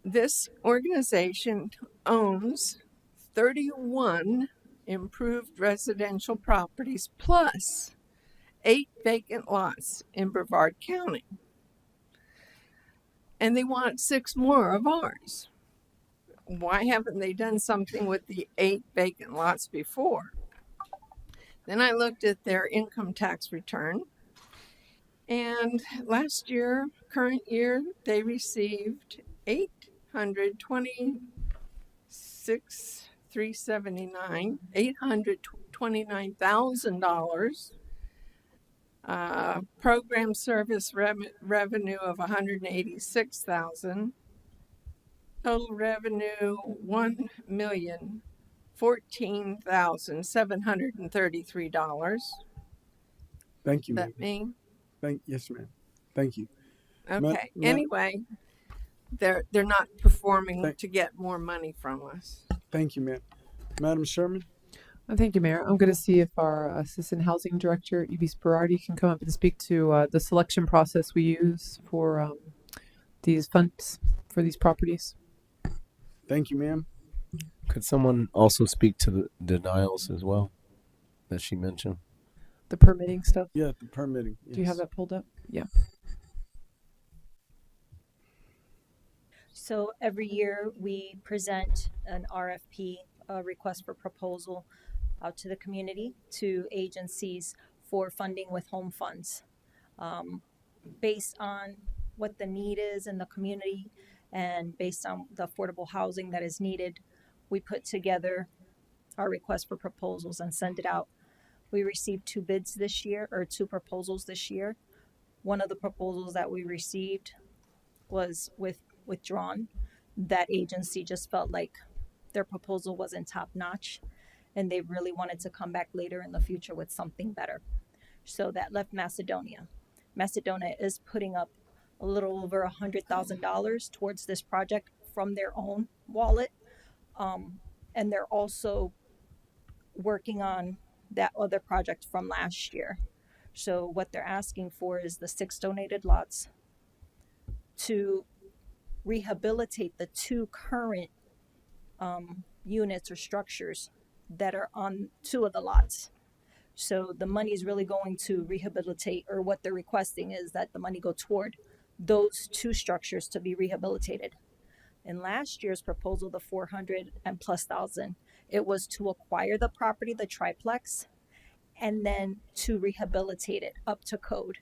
This organization owns 31 improved residential properties plus 8 vacant lots in Brevard County. And they want 6 more of ours. Why haven't they done something with the 8 vacant lots before? Then I looked at their income tax return. And last year, current year, they received $829,000, program service revenue of $186,000, total revenue $1,014,733. Thank you, That ma'am. me? Yes, ma'am. Thank you. Okay. Anyway, they're not performing to get more money from us. Thank you, ma'am. Madam Sherman? Thank you, Mayor. I'm going to see if our Assistant Housing Director, Evie Sperardi, can come up and speak to the selection process we use for these funds for these properties. Thank you, ma'am. Could someone also speak to the denials as well that she mentioned? The permitting stuff? Yeah, the permitting. Yes. Do you have that pulled up? Yeah. So every year we present an RFP, a request for proposal, out to the community, to agencies for funding with home funds. Based on what the need is in the community and based on the affordable housing that is needed, we put together our request for proposals and send it out. We received 2 bids this year, or 2 proposals this year. One of the proposals that we received was withdrawn. That agency just felt like their proposal wasn't top notch and they really wanted to come back later in the future with something better. So that left Macedonia. Macedonia is putting up a little over $100,000 towards this project from their own wallet. And they're also working on that other project from last year. So what they're asking for is the 6 donated lots to rehabilitate the 2 current units or structures that are on 2 of the lots. So the money is really going to rehabilitate, or what they're requesting is that the money go toward those 2 structures to be rehabilitated. In last year's proposal, the $400,000+, it was to acquire the property, the triplex, and then to rehabilitate it up to code.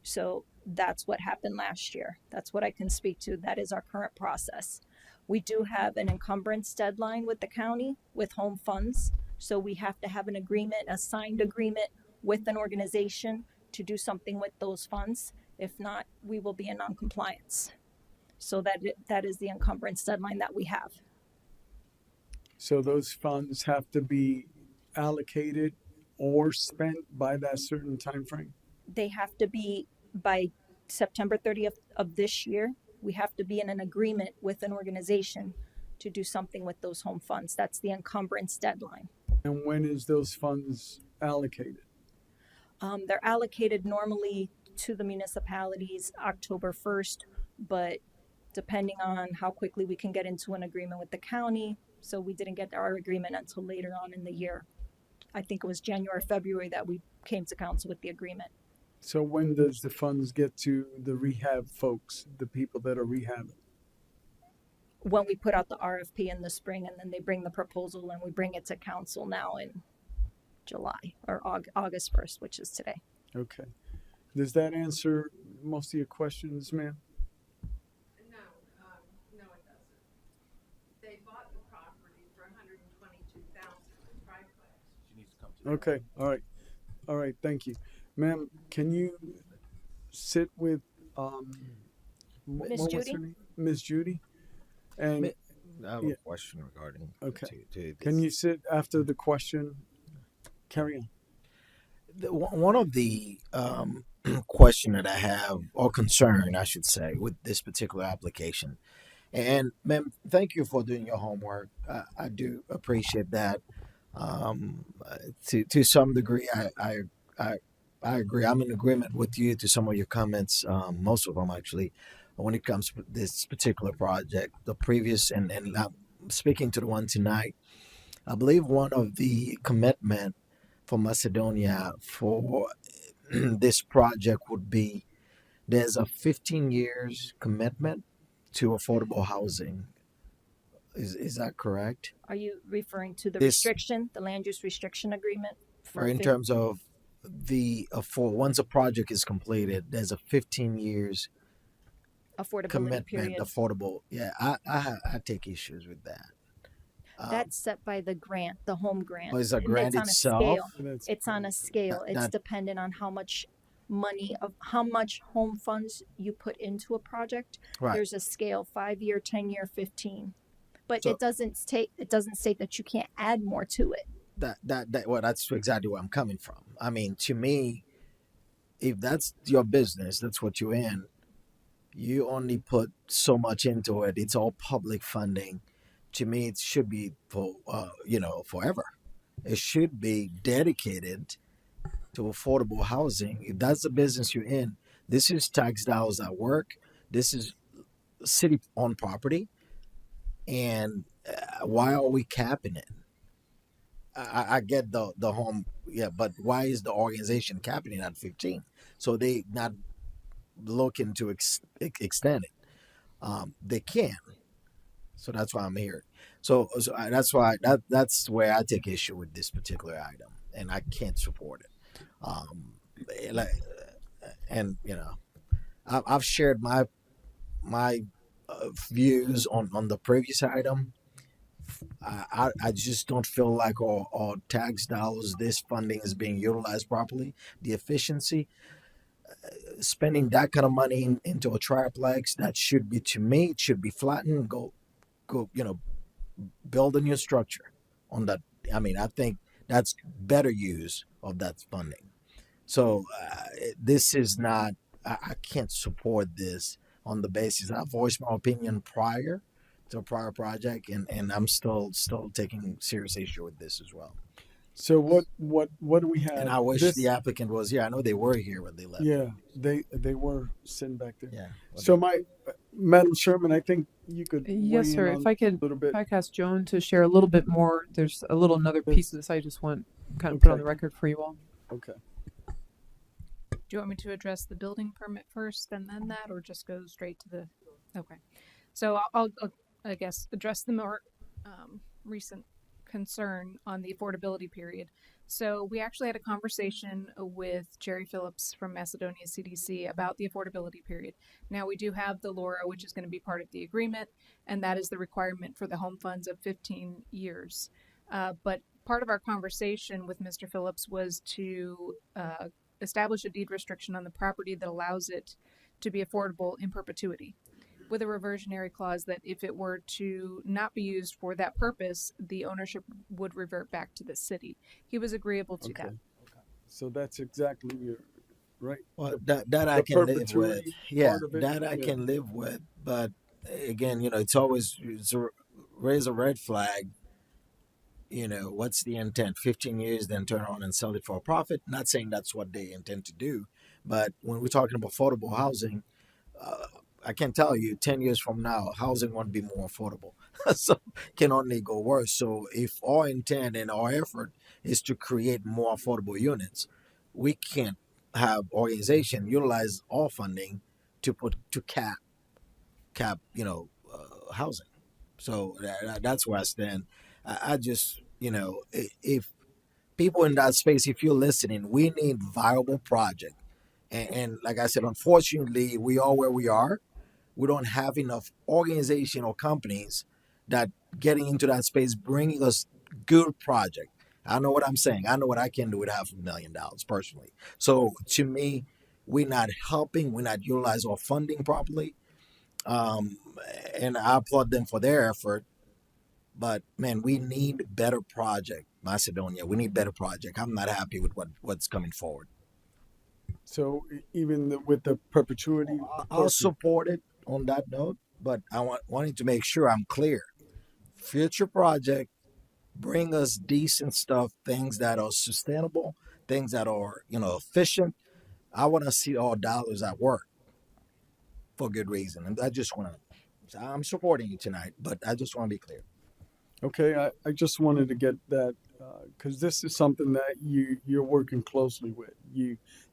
So that's what happened last year. That's what I can speak to. That is our current process. We do have an encumbrance deadline with the county with home funds. So we have to have an agreement, a signed agreement with an organization to do something with those funds. If not, we will be in non-compliance. So that is the encumbrance deadline that we have. So those funds have to be allocated or spent by that certain time frame? They have to be by September 30th of this year. We have to be in an agreement with an organization to do something with those home funds. That's the encumbrance deadline. And when is those funds allocated? They're allocated normally to the municipalities October 1st, but depending on how quickly we can get into an agreement with the county. So we didn't get our agreement until later on in the year. I think it was January, February that we came to council with the agreement. So when does the funds get to the rehab folks, the people that are rehabbing? When we put out the RFP in the spring, and then they bring the proposal and we bring it to council now in July or August 1st, which is today. Okay. Does that answer most of your questions, ma'am? No, no, it doesn't. They bought the property for $122,000 in triplex. She needs to come to. Okay. All right. Thank you. Ma'am, can you sit with Miss Judy? Miss Judy? And I have a question regarding. Okay. To Can you sit after the question? Carry on. One of the question that I have, or concern, I should say, with this particular application, and ma'am, thank you for doing your homework. I do appreciate that. To some degree, I agree. I'm in agreement with you to some of your comments, most of them actually, when it comes to this particular project. The previous, and I'm speaking to the one tonight, I believe one of the commitment for Macedonia for this project would be there's a 15 years commitment to affordable housing. Is that correct? Are you referring to the This- restriction, the land use restriction agreement? Or in terms of for once a project is completed, there's a 15 years affordability commitment, period. affordable. Yeah, I take issues with that. That's set by the grant, the home grant. Oh, is the And grant it's on itself? a scale. It's on a scale. It's That- dependent on how much money of how much home funds you put into a project. Right. There's a scale: 5-year, 10-year, 15. But So- it doesn't say that you can't add more to it. Well, that's exactly where I'm coming from. I mean, to me, if that's your business, that's what you're in, you only put so much into it. It's all public funding. To me, it should be for forever. It should be dedicated to affordable housing. If that's the business you're in, this is tax dollars at work. This is city-owned property, and why are we capping it? I get the home, yeah, but why is the organization capping it at 15? So they not looking to extend it. They can. So that's why I'm here. So that's why that's where I take issue with this particular item, and I can't support it. And I've shared my views on the previous item. I just don't feel like all tax dollars, this funding is being utilized properly. The efficiency, spending that kind of money into a triplex, that should be, to me, it should be flattened. Go, build a new structure on that. I mean, I think that's better use of that funding. So this is not. I can't support this on the basis. I voiced my opinion prior to a prior project, and I'm still taking serious issue with this as well. So what do we have? And I wish the applicant was here. I know they were here when they left. Yeah, they were sitting back there. Yeah. So Madam Chairman, I think you could. Yes, weigh sir. in If I could, a little bit. if I could ask Joan to share a little bit more. There's a little another piece of this I just want kind of put on the record for you all. Okay. Do you want me to address the building permit first and then that, or just go straight to the? Okay, so I'll I guess address the more recent concern on the affordability period. So we actually had a conversation with Jerry Phillips from Macedonia CDC about the affordability period. Now we do have the LoRa, which is going to be part of the agreement, and that is the requirement for the home funds of 15 years. But part of our conversation with Mr. Phillips was to establish a deed restriction on the property that allows it to be affordable in perpetuity, with a reversionary clause that if it were to not be used for that purpose, the ownership would revert back to the city. He was agreeable to that. So that's exactly your right. Well, The, that I the can live with. perpetuity Yeah, part of it. that I Yeah. can live with. But again, it's always raise a red flag. What's the intent? 15 years, then turn around and sell it for a profit. Not saying that's what they intend to do, but when we're talking about affordable housing, I can tell you 10 years from now, housing won't be more affordable. So can only go worse. So if our intent and our effort is to create more affordable units, we can't have organization utilize all funding to cap housing. So that's where I stand. I just if people in that space, if you're listening, we need viable project. And like I said, unfortunately, we are where we are. We don't have enough organization or companies that getting into that space bringing us good project. I know what I'm saying. I know what I can do with $500,000 personally. So to me, we're not helping. We're not utilizing our funding properly. Um, and I applaud them for their effort. But man, we need better project, Macedonia. We need better project. I'm not happy with what's coming forward. So even with the perpetuity, I'll support it on that note, but I wanted to make sure I'm clear. Future project, bring us decent stuff, things that are sustainable, things that are efficient. I want to see all dollars at work for good reason, and I just want to. I'm supporting you tonight, but I just want to be clear. Okay, I just wanted to get that because this is something that you're working closely with.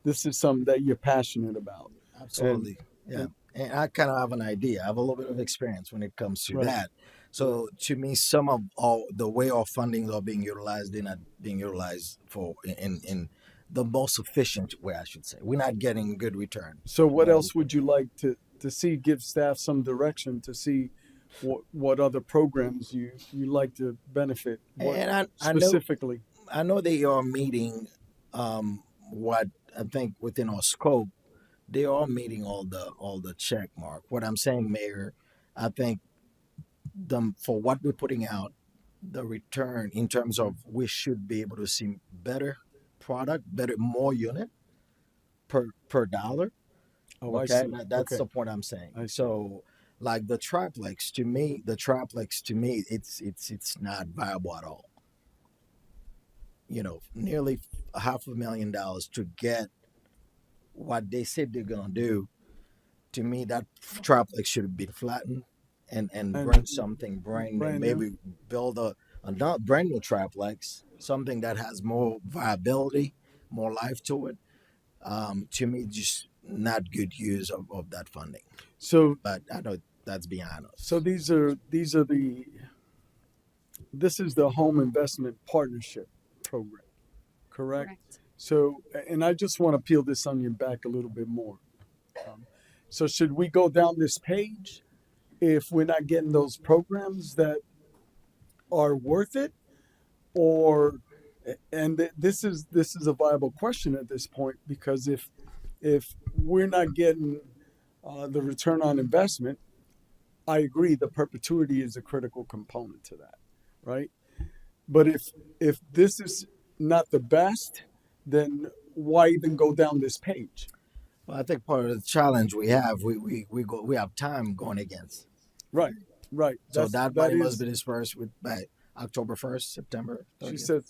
This is something that you're passionate about. Absolutely, yeah. And I kind of have an idea. I have a little bit of experience when it comes to that. So to me, some of all the way our fundings are being utilized, they're not being utilized for in the most efficient way, I should say. We're not getting good return. So what else would you like to see? Give staff some direction to see what other programs you like to benefit. And specifically, I know they are meeting what I think within our scope. They are meeting all the check mark. What I'm saying, Mayor, I think for what we're putting out, the return in terms of we should be able to see better product, more unit per dollar. Oh, okay, I see. that's the point I'm saying. So, like the triplex to me, it's not viable at all. Nearly $500,000 to get what they said they're gonna do. To me, that triplex should have been flattened and bring something brand new. Maybe build a not brand new triplex, something that has more viability, more life to it. To me, just not good use of that funding. So, but I know that's beyond us. So this is the home investment partnership program, correct? So, and I just want to peel this onion back a little bit more. So should we go down this page if we're not getting those programs that are worth it, or and this is a viable question at this point, because if we're not getting the return on investment, I agree the perpetuity is a critical component to that, right? But if this is not the best, then why even go down this page? Well, I think part of the challenge we have, we have time going against. Right. So that money must be dispersed by October 1st, September 30th. She said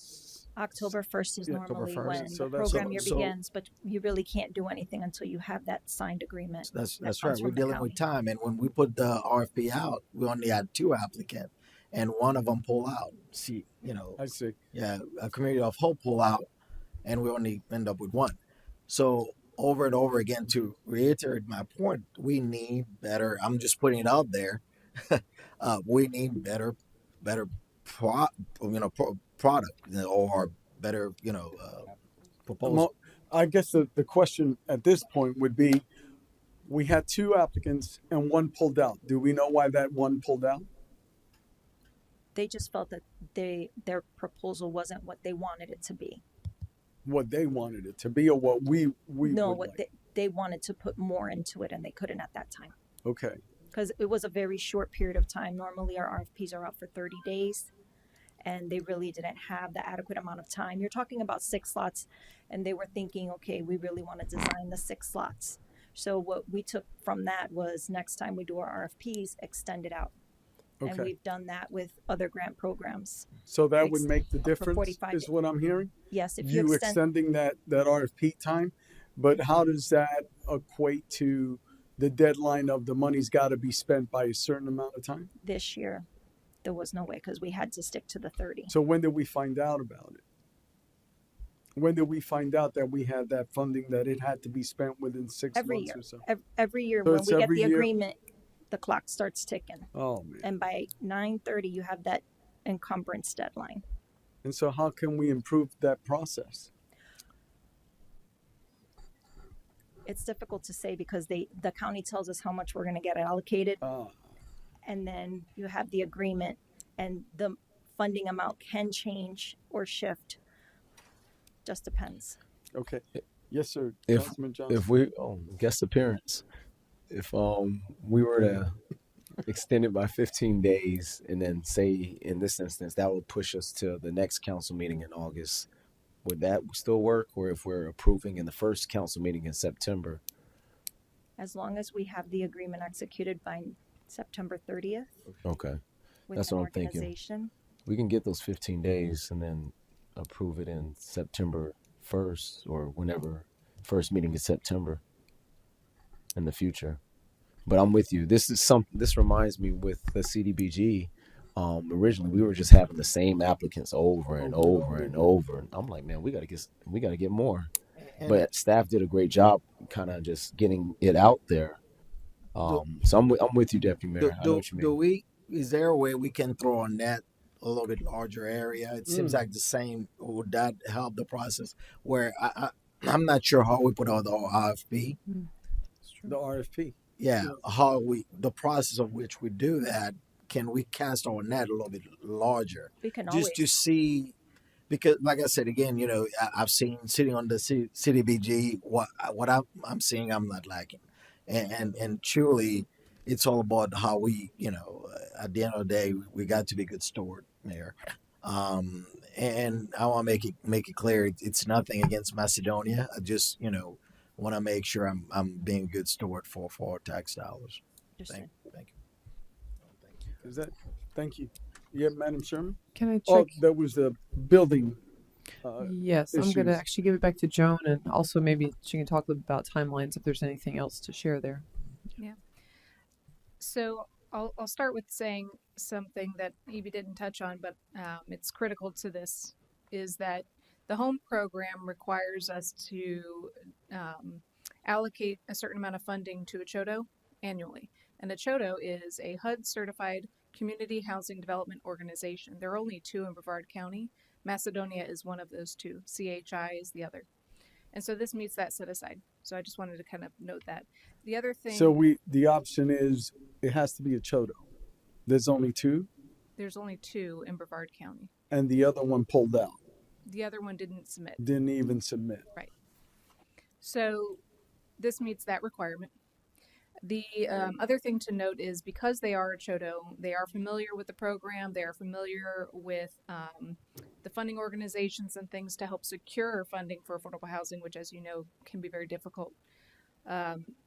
October 1st is normally when So the program year begins, but you really can't do anything until you have that signed agreement. That's right. We're dealing with time, and when we put the RFP out, we only had 2 applicants, and one of them pulled out. I see. Yeah, a Community of Hope pull out, and we only end up with 1. So over and over again, to reiterate my point, we need better. I'm just putting it out there. We need better product, or better, proposal. I guess the question at this point would be, we had two applicants and one pulled out. Do we know why that one pulled out? They just felt that their proposal wasn't what they wanted it to be. What they wanted it to be, or what we No, would what like? they wanted to put more into it, and they couldn't at that time. Okay. Because it was a very short period of time. Normally, our RFPs are out for 30 days, and they really didn't have the adequate amount of time. You're talking about 6 lots, and they were thinking, okay, we really want to design the 6 lots. So what we took from that was, next time we do our RFPs, extend it out. Okay. And we've done that with other grant programs. So that would make the up for difference, 45 is what I'm hearing? Yes, if You extending that RFP time, but how does that equate to the deadline of the money's got to be spent by a certain amount of time? This year, there was no way, because we had to stick to the 30. So when did we find out about it? When did we find out that we had that funding, that it had to be spent within 6 Every months year, or so? every year So when it's we get every the year? agreement, the clock starts ticking. Oh, man. And by 9:30, you have that encumbrance deadline. And so how can we improve that process? It's difficult to say, because the county tells us how much we're going to get allocated, Ah, and then you have the agreement, and the funding amount can change or shift. Just depends. okay. Yes, sir. If Councilman Johnson. if we guest appearance, if we were to extend it by 15 days, and then say in this instance that would push us to the next council meeting in August, would that still work? Or if we're approving in the first council meeting in September? As long as we have the agreement executed by September 30th. Okay, With that's an what I'm thinking. organization. We can get those 15 days and then approve it in September 1st, or whenever first meeting in September in the future. But I'm with you. This reminds me with the CDBG. Originally we were just having the same applicants over and over and over. And I'm like, man, we gotta get more. But staff did a great job, kind of just getting it out there. So I'm with you, Deputy Mayor. I know what you mean. Is there a way we can throw a net a little bit larger area? It seems like the same. Would that help the process? Where I'm not sure how we put out the RFP. The RFP. Yeah, how the process of which we do that. Can we cast our net a little bit larger? We can just always. to see, because like I said again, I've seen sitting on the CDBG what I'm seeing, I'm not liking, and truly, it's all about how we, at the end of the day, we got to be good steward, Mayor. And I want to make it clear, it's nothing against Macedonia. I just want to make sure I'm being a good steward for our tax dollars. Thank you. Is that? Thank you. Yeah, Madam Chairman. Can I check? Oh, that was the building. Yes, I'm going to issues. actually give it back to Joan, and also maybe she can talk a little bit about timelines if there's anything else to share there. Yeah. So I'll start with saying something that Evie didn't touch on, but it's critical to this, is that the home program requires us to allocate a certain amount of funding to a CHODO annually. And a CHODO is a HUD certified community housing development organization. There are only 2 in Brevard County. Macedonia is one of those 2. CHI is the other. And so this meets that set aside. So I just wanted to kind of note that. The other thing. So the option is it has to be a CHODO. There's only 2. There's only 2 in Brevard County. And the other one pulled out. The other one didn't submit. Didn't even submit. Right. So this meets that requirement. The other thing to note is, because they are a CHODO, they are familiar with the program, they are familiar with the funding organizations and things to help secure funding for affordable housing, which, as you know, can be very difficult.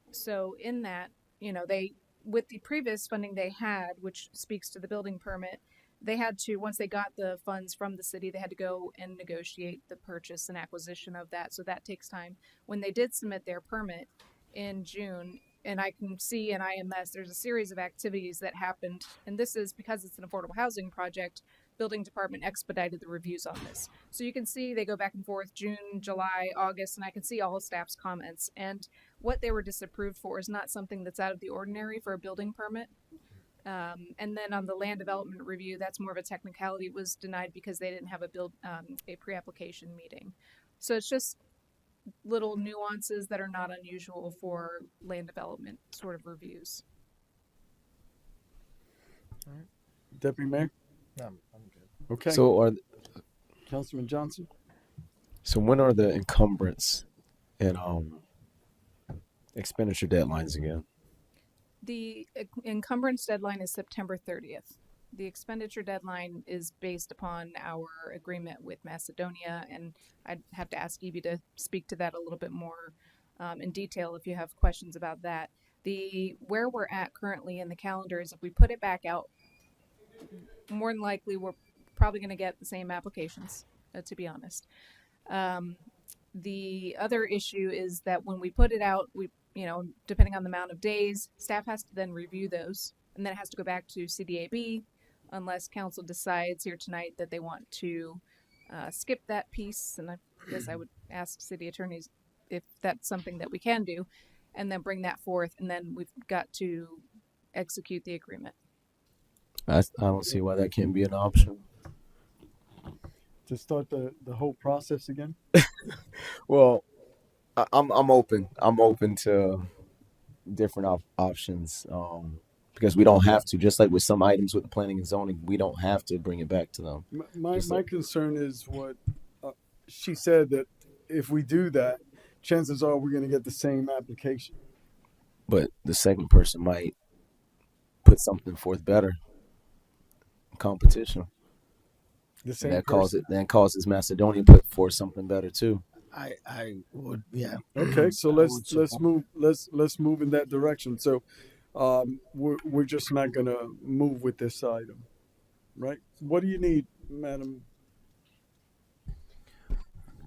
So in that, they, with the previous funding they had, which speaks to the building permit, they had to, once they got the funds from the city, they had to go and negotiate the purchase and acquisition of that. So that takes time. When they did submit their permit in June, and I can see in IMS, there's a series of activities that happened. And this is because it's an affordable housing project. Building department expedited the reviews on this. So you can see they go back and forth June, July, August, and I can see all staff's comments. And what they were disapproved for is not something that's out of the ordinary for a building permit. And then on the land development review, that's more of a technicality. It was denied because they didn't have a pre-application meeting. So it's just little nuances that are not unusual for land development sort of reviews. Deputy Mayor? I'm good. Okay. So Councilman Johnson? So when are the encumbrance and expenditure deadlines again? The encumbrance deadline is September 30th. The expenditure deadline is based upon our agreement with Macedonia, and I'd have to ask Evie to speak to that a little bit more in detail if you have questions about that. Where we're at currently in the calendar is if we put it back out, more than likely we're probably going to get the same applications, to be honest. The other issue is that when we put it out, depending on the amount of days, staff has to then review those, and then it has to go back to CDAB unless council decides here tonight that they want to skip that piece. And I guess I would ask city attorneys if that's something that we can do, and then bring that forth, and then we've got to execute the agreement. I don't see why that can't be an option. To start the whole process again? Well, I'm open. I'm open to different options because we don't have to. Just like with some items with the planning and zoning, we don't have to bring it back to them. My concern is what she said, that if we do that, chances are we're going to get the same application. But the second person might put something forth better. Competition. The same that person. causes Macedonia put forth something better too. I would, yeah. Okay, so let's move in that direction. So we're just not going to move with this item, right? What do you need, Madam?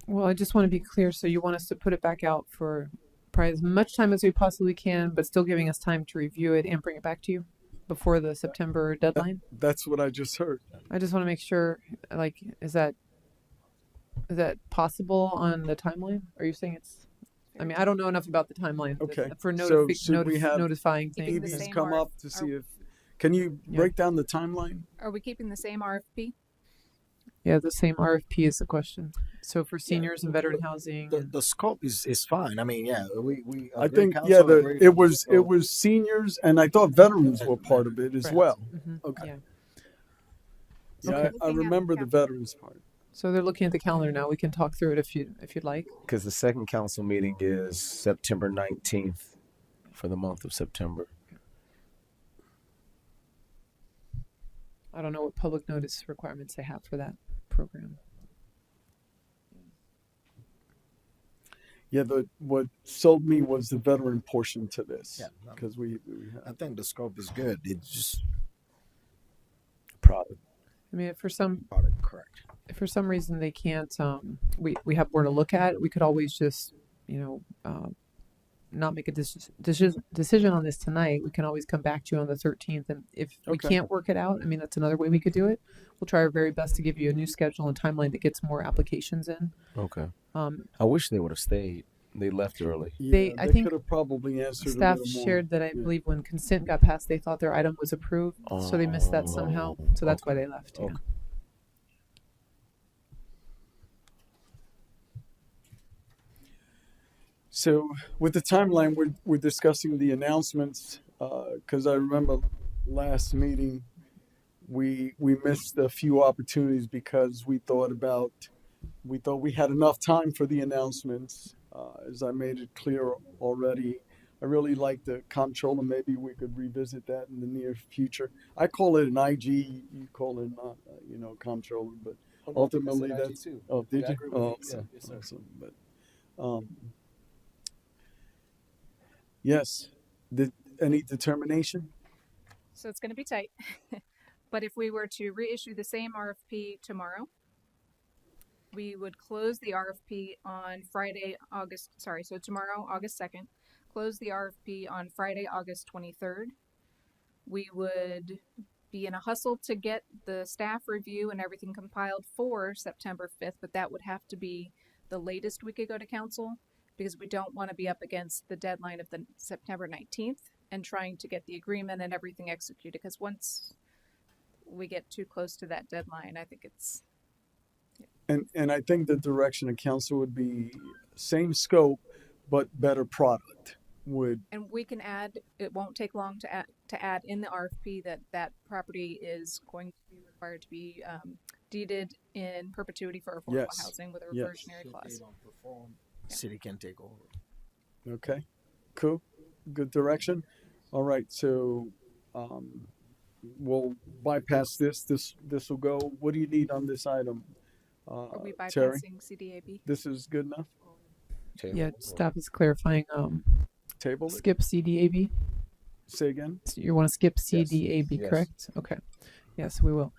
Well, I just want to be clear. So you want us to put it back out for probably as much time as we possibly can, but still giving us time to review it and bring it back to you before the September deadline? That's what I just heard. I just want to make sure, like, is that possible on the timeline? Are you saying it's, I mean, I don't know enough about the timeline. Okay. For So should we have notifying things. Evie's come up to see if, can you break down the timeline? Are we keeping the same RFP? Yeah, the same RFP is the question. So for seniors and veteran housing. The scope is fine. I mean, yeah, we I think, yeah, it was seniors, and I thought veterans were part of it as Correct. well. Mm-hmm. Okay. Yeah. Yeah, I remember the veterans part. So they're looking at the calendar now. We can talk through it if you'd like. Because the second council meeting is September 19th for the month of September. I don't know what public notice requirements they have for that program. Yeah, what sold me was the veteran portion to this. Yeah, because I think the scope is good. It's just product. I mean, for some correct. If for some reason they can't, we have more to look at. We could always just, not make a decision on this tonight. We can always come back to you on the 13th, and if we can't work it out, I mean, that's another way we could do it. We'll try our very best to give you a new schedule and timeline that gets more applications in. Okay. I wish they would have stayed. They left early. Yeah, I think could have probably answered staff a little more. shared that I believe when consent got passed, they thought their item was approved, so they missed that somehow. So that's why they left. Yeah. So with the timeline, we're discussing the announcements because I remember last meeting we missed a few opportunities because we thought we had enough time for the announcements. As I made it clear already, I really like the comptroller. Maybe we could revisit that in the near future. I call it an IG. You call it not, comptroller, but ultimately that's. Oh, did you? Oh, awesome. Yes, sir. Awesome. But yes. Any determination? So it's going to be tight. But if we were to reissue the same RFP tomorrow, we would close the RFP on Friday, so tomorrow, August 2nd, close the RFP on Friday, August 23rd. We would be in a hustle to get the staff review and everything compiled for September 5th, but that would have to be the latest we could go to council because we don't want to be up against the deadline of the September 19th. and trying to get the agreement and everything executed. Because once we get too close to that deadline, I think it's And I think the direction of council would be same scope, but better product would, and we can add. It won't take long to add in the RFP that property is going to be required to be deeded in perpetuity for affordable yes, housing with a yes. reversionary clause. City can take over. Okay, cool, good direction. All right, so we'll bypass this. This will go. What do you need on this item, Are we Terry? bypassing CDAB? This is good enough. Yeah, staff is clarifying. Table it. Skip CDAB. Say again. So you want to skip CDAB, Yes. correct? Okay. Yes, we will.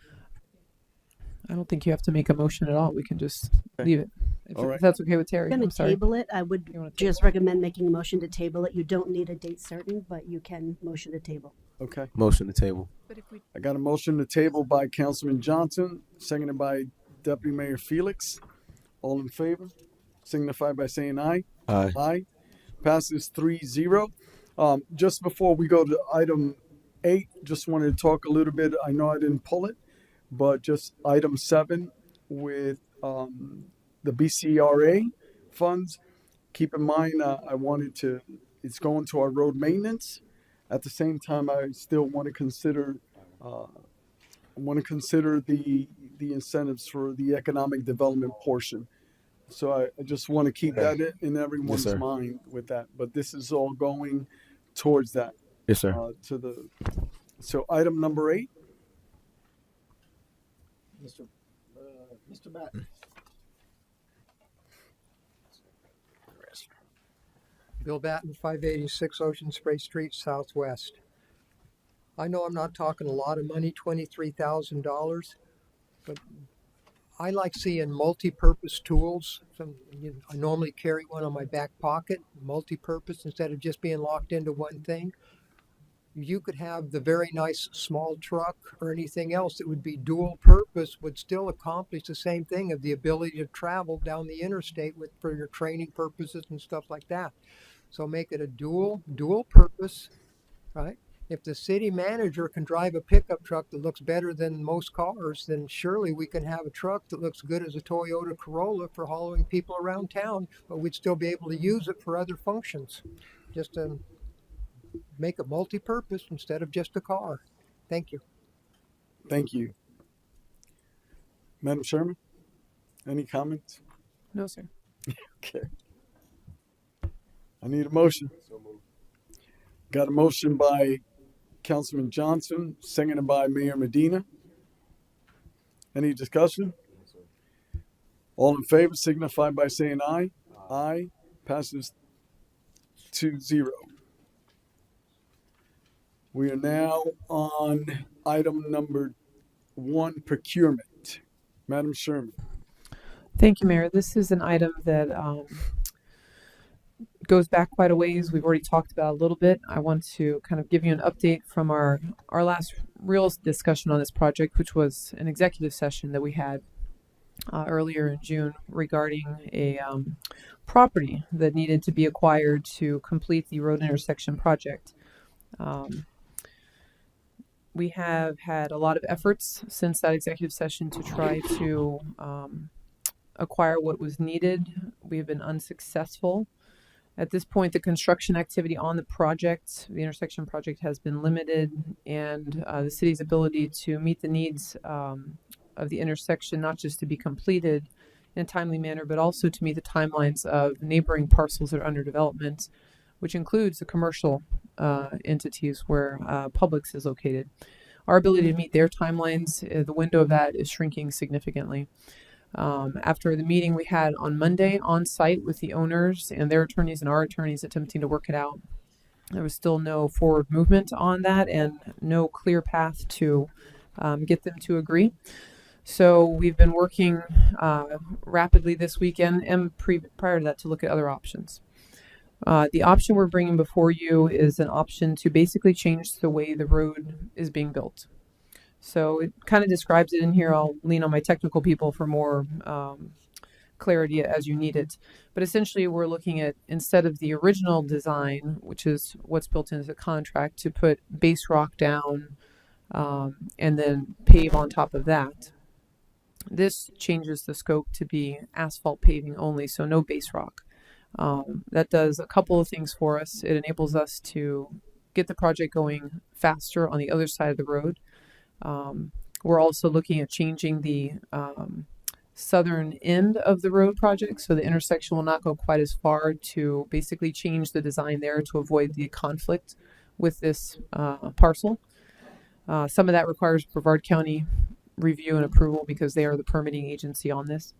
I don't think you have to make a motion at all. We can just Okay. leave it. All right. If that's okay with Terry. Going I'm to sorry. table it. I would You wanna just recommend making a motion to table it. You don't need a date certain, but you can motion to table. Okay. Motion to table. But if we I got a motion to table by Councilman Johnson, seconded by Deputy Mayor Felix. All in favor, signify by saying aye. Aye. Aye. Passes 3-0. Just before we go to item 8, just wanted to talk a little bit. I know I didn't pull it, but just item 7 with the BCRA funds. Keep in mind, it's going to our road maintenance. At the same time, I still want to consider the incentives for the economic development portion. So I just want to keep that in everyone's sir. mind with that. But this is all going towards that. Yes, sir. So item number 8. Mr. Batten. Bill Batten, 586 Ocean Spray Street, Southwest. I know I'm not talking a lot of money, $23,000, but I like seeing multi-purpose tools. I normally carry one on my back pocket, multi-purpose, instead of just being locked into one thing. You could have the very nice small truck or anything else that would be dual purpose, would still accomplish the same thing of the ability to travel down the interstate for your training purposes and stuff like that. So make it a dual purpose, right? If the city manager can drive a pickup truck that looks better than most cars, then surely we can have a truck that looks good as a Toyota Corolla for hauling people around town, but we'd still be able to use it for other functions. Just to make it multi-purpose instead of just a car. Thank you. Thank you. Madam Chairman, any comments? No, sir. Okay. I need a motion. Got a motion by Councilman Johnson, seconded by Mayor Medina. Any discussion? All in favor signify by saying aye. Aye. Passes 2-0. We are now on item number 1, procurement. Madam Sherman. Thank you, Mayor. This is an item that goes back quite a ways. We've already talked about a little bit. I want to kind of give you an update from our last real discussion on this project, which was an executive session that we had earlier in June regarding a property that needed to be acquired to complete the road intersection project. We have had a lot of efforts since that executive session to try to acquire what was needed. We have been unsuccessful. At this point, the construction activity on the project, the intersection project, has been limited, and the city's ability to meet the needs of the intersection, not just to be completed in a timely manner, but also to meet the timelines of neighboring parcels that are under development, which includes the commercial entities where Publix is located. Our ability to meet their timelines, the window of that is shrinking significantly. After the meeting we had on Monday on site with the owners and their attorneys and our attorneys attempting to work it out, there was still no forward movement on that and no clear path to get them to agree. So we've been working rapidly this weekend and prior to that to look at other options. The option we're bringing before you is an option to basically change the way the road is being built. So it kind of describes it in here. I'll lean on my technical people for more clarity as you need it. But essentially, we're looking at, instead of the original design, which is what's built into the contract, to put base rock down and then pave on top of that. This changes the scope to be asphalt paving only, so no base rock. That does a couple of things for us. It enables us to get the project going faster on the other side of the road. We're also looking at changing the southern end of the road project, so the intersection will not go quite as far, to basically change the design there to avoid the conflict with this parcel. Some of that requires Brevard County review and approval because they are the permitting agency on this.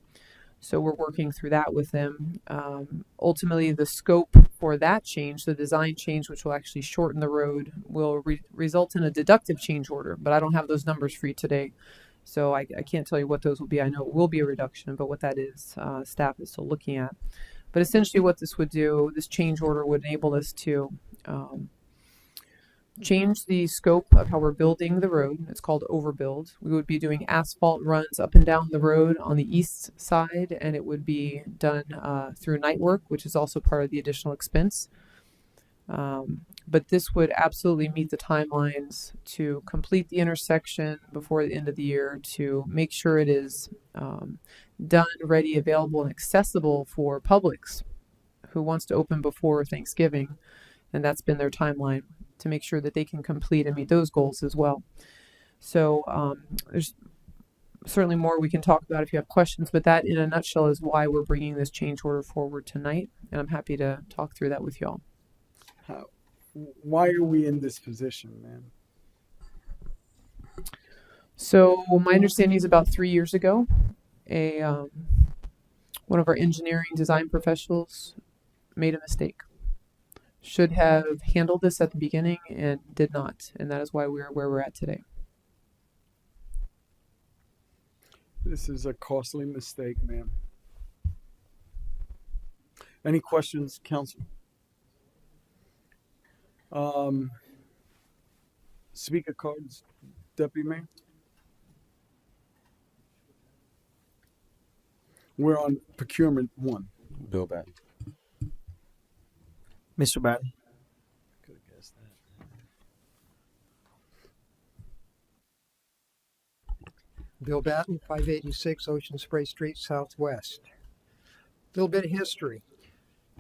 So we're working through that with them. Ultimately, the scope for that change, the design change, which will actually shorten the road, will result in a deductive change order, but I don't have those numbers for you today. So I can't tell you what those will be. I know it will be a reduction, but what that is, staff is still looking at. But essentially what this would do, this change order would enable us to change the scope of how we're building the road. It's called overbuild. We would be doing asphalt runs up and down the road on the east side, and it would be done through night work, which is also part of the additional expense. But this would absolutely meet the timelines to complete the intersection before the end of the year, to make sure it is done, ready, available, and accessible for publics who wants to open before Thanksgiving. And that's been their timeline, to make sure that they can complete and meet those goals as well. So there's certainly more we can talk about if you have questions, but that in a nutshell is why we're bringing this change order forward tonight. And I'm happy to talk through that with y'all. Why are we in this position, man? So my understanding is about 3 years ago, one of our engineering design professionals made a mistake. Should have handled this at the beginning and did not, and that is why we're where we're at today. This is a costly mistake, man. Any questions, council? Speaker cards, Deputy Mayor. We're on procurement 1. Bill back. Mr. Batten. Could have guessed that. Bill Batten, 586 Ocean Spray Street, Southwest. A little bit of history.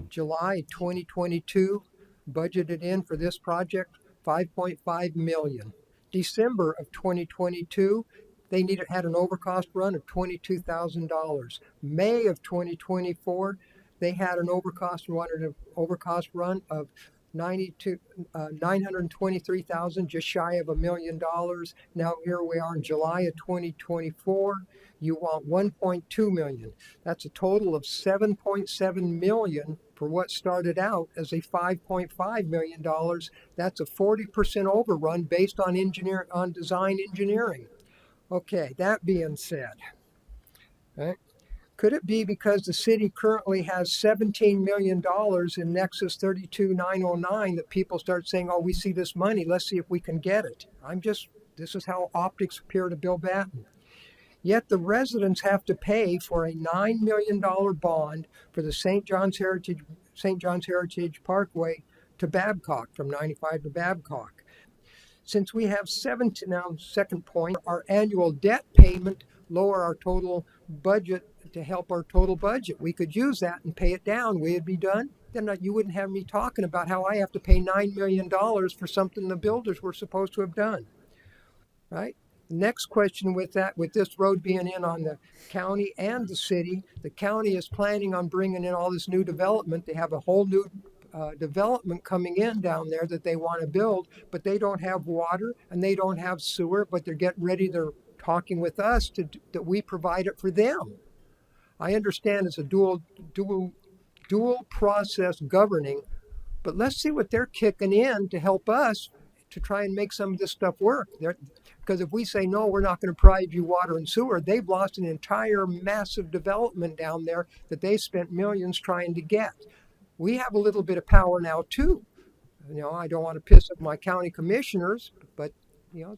July 2022, budgeted in for this project, $5.5 million. December of 2022, they had an overcost run of $22,000. May of 2024, they had an overcost run of $923,000, just shy of $1 million. Now here we are in July of 2024. You want $1.2 million. That's a total of $7.7 million for what started out as a $5.5 million. That's a 40% overrun based on design engineering. Okay, that being said, right, could it be because the city currently has $17 million in Nexus 32909 that people start saying, oh, we see this money, let's see if we can get it? This is how optics appear to Bill Batten. Yet the residents have to pay for a $9 million bond for the St. John's Heritage Parkway to Babcock, from 95 to Babcock. Since we have second point, our annual debt payment lower our total budget to help our total budget. We could use that and pay it down. We'd be done. Then you wouldn't have me talking about how I have to pay $9 million for something the builders were supposed to have done. Right? Next question with this road being in on the county and the city, the county is planning on bringing in all this new development. They have a whole new development coming in down there that they want to build, but they don't have water and they don't have sewer, but they're getting ready. They're talking with us that we provide it for them. I understand it's a dual process governing, but let's see what they're kicking in to help us to try and make some of this stuff work. Because if we say, no, we're not going to provide you water and sewer, they've lost an entire massive development down there that they spent millions trying to get. We have a little bit of power now too. I don't want to piss off my county commissioners, but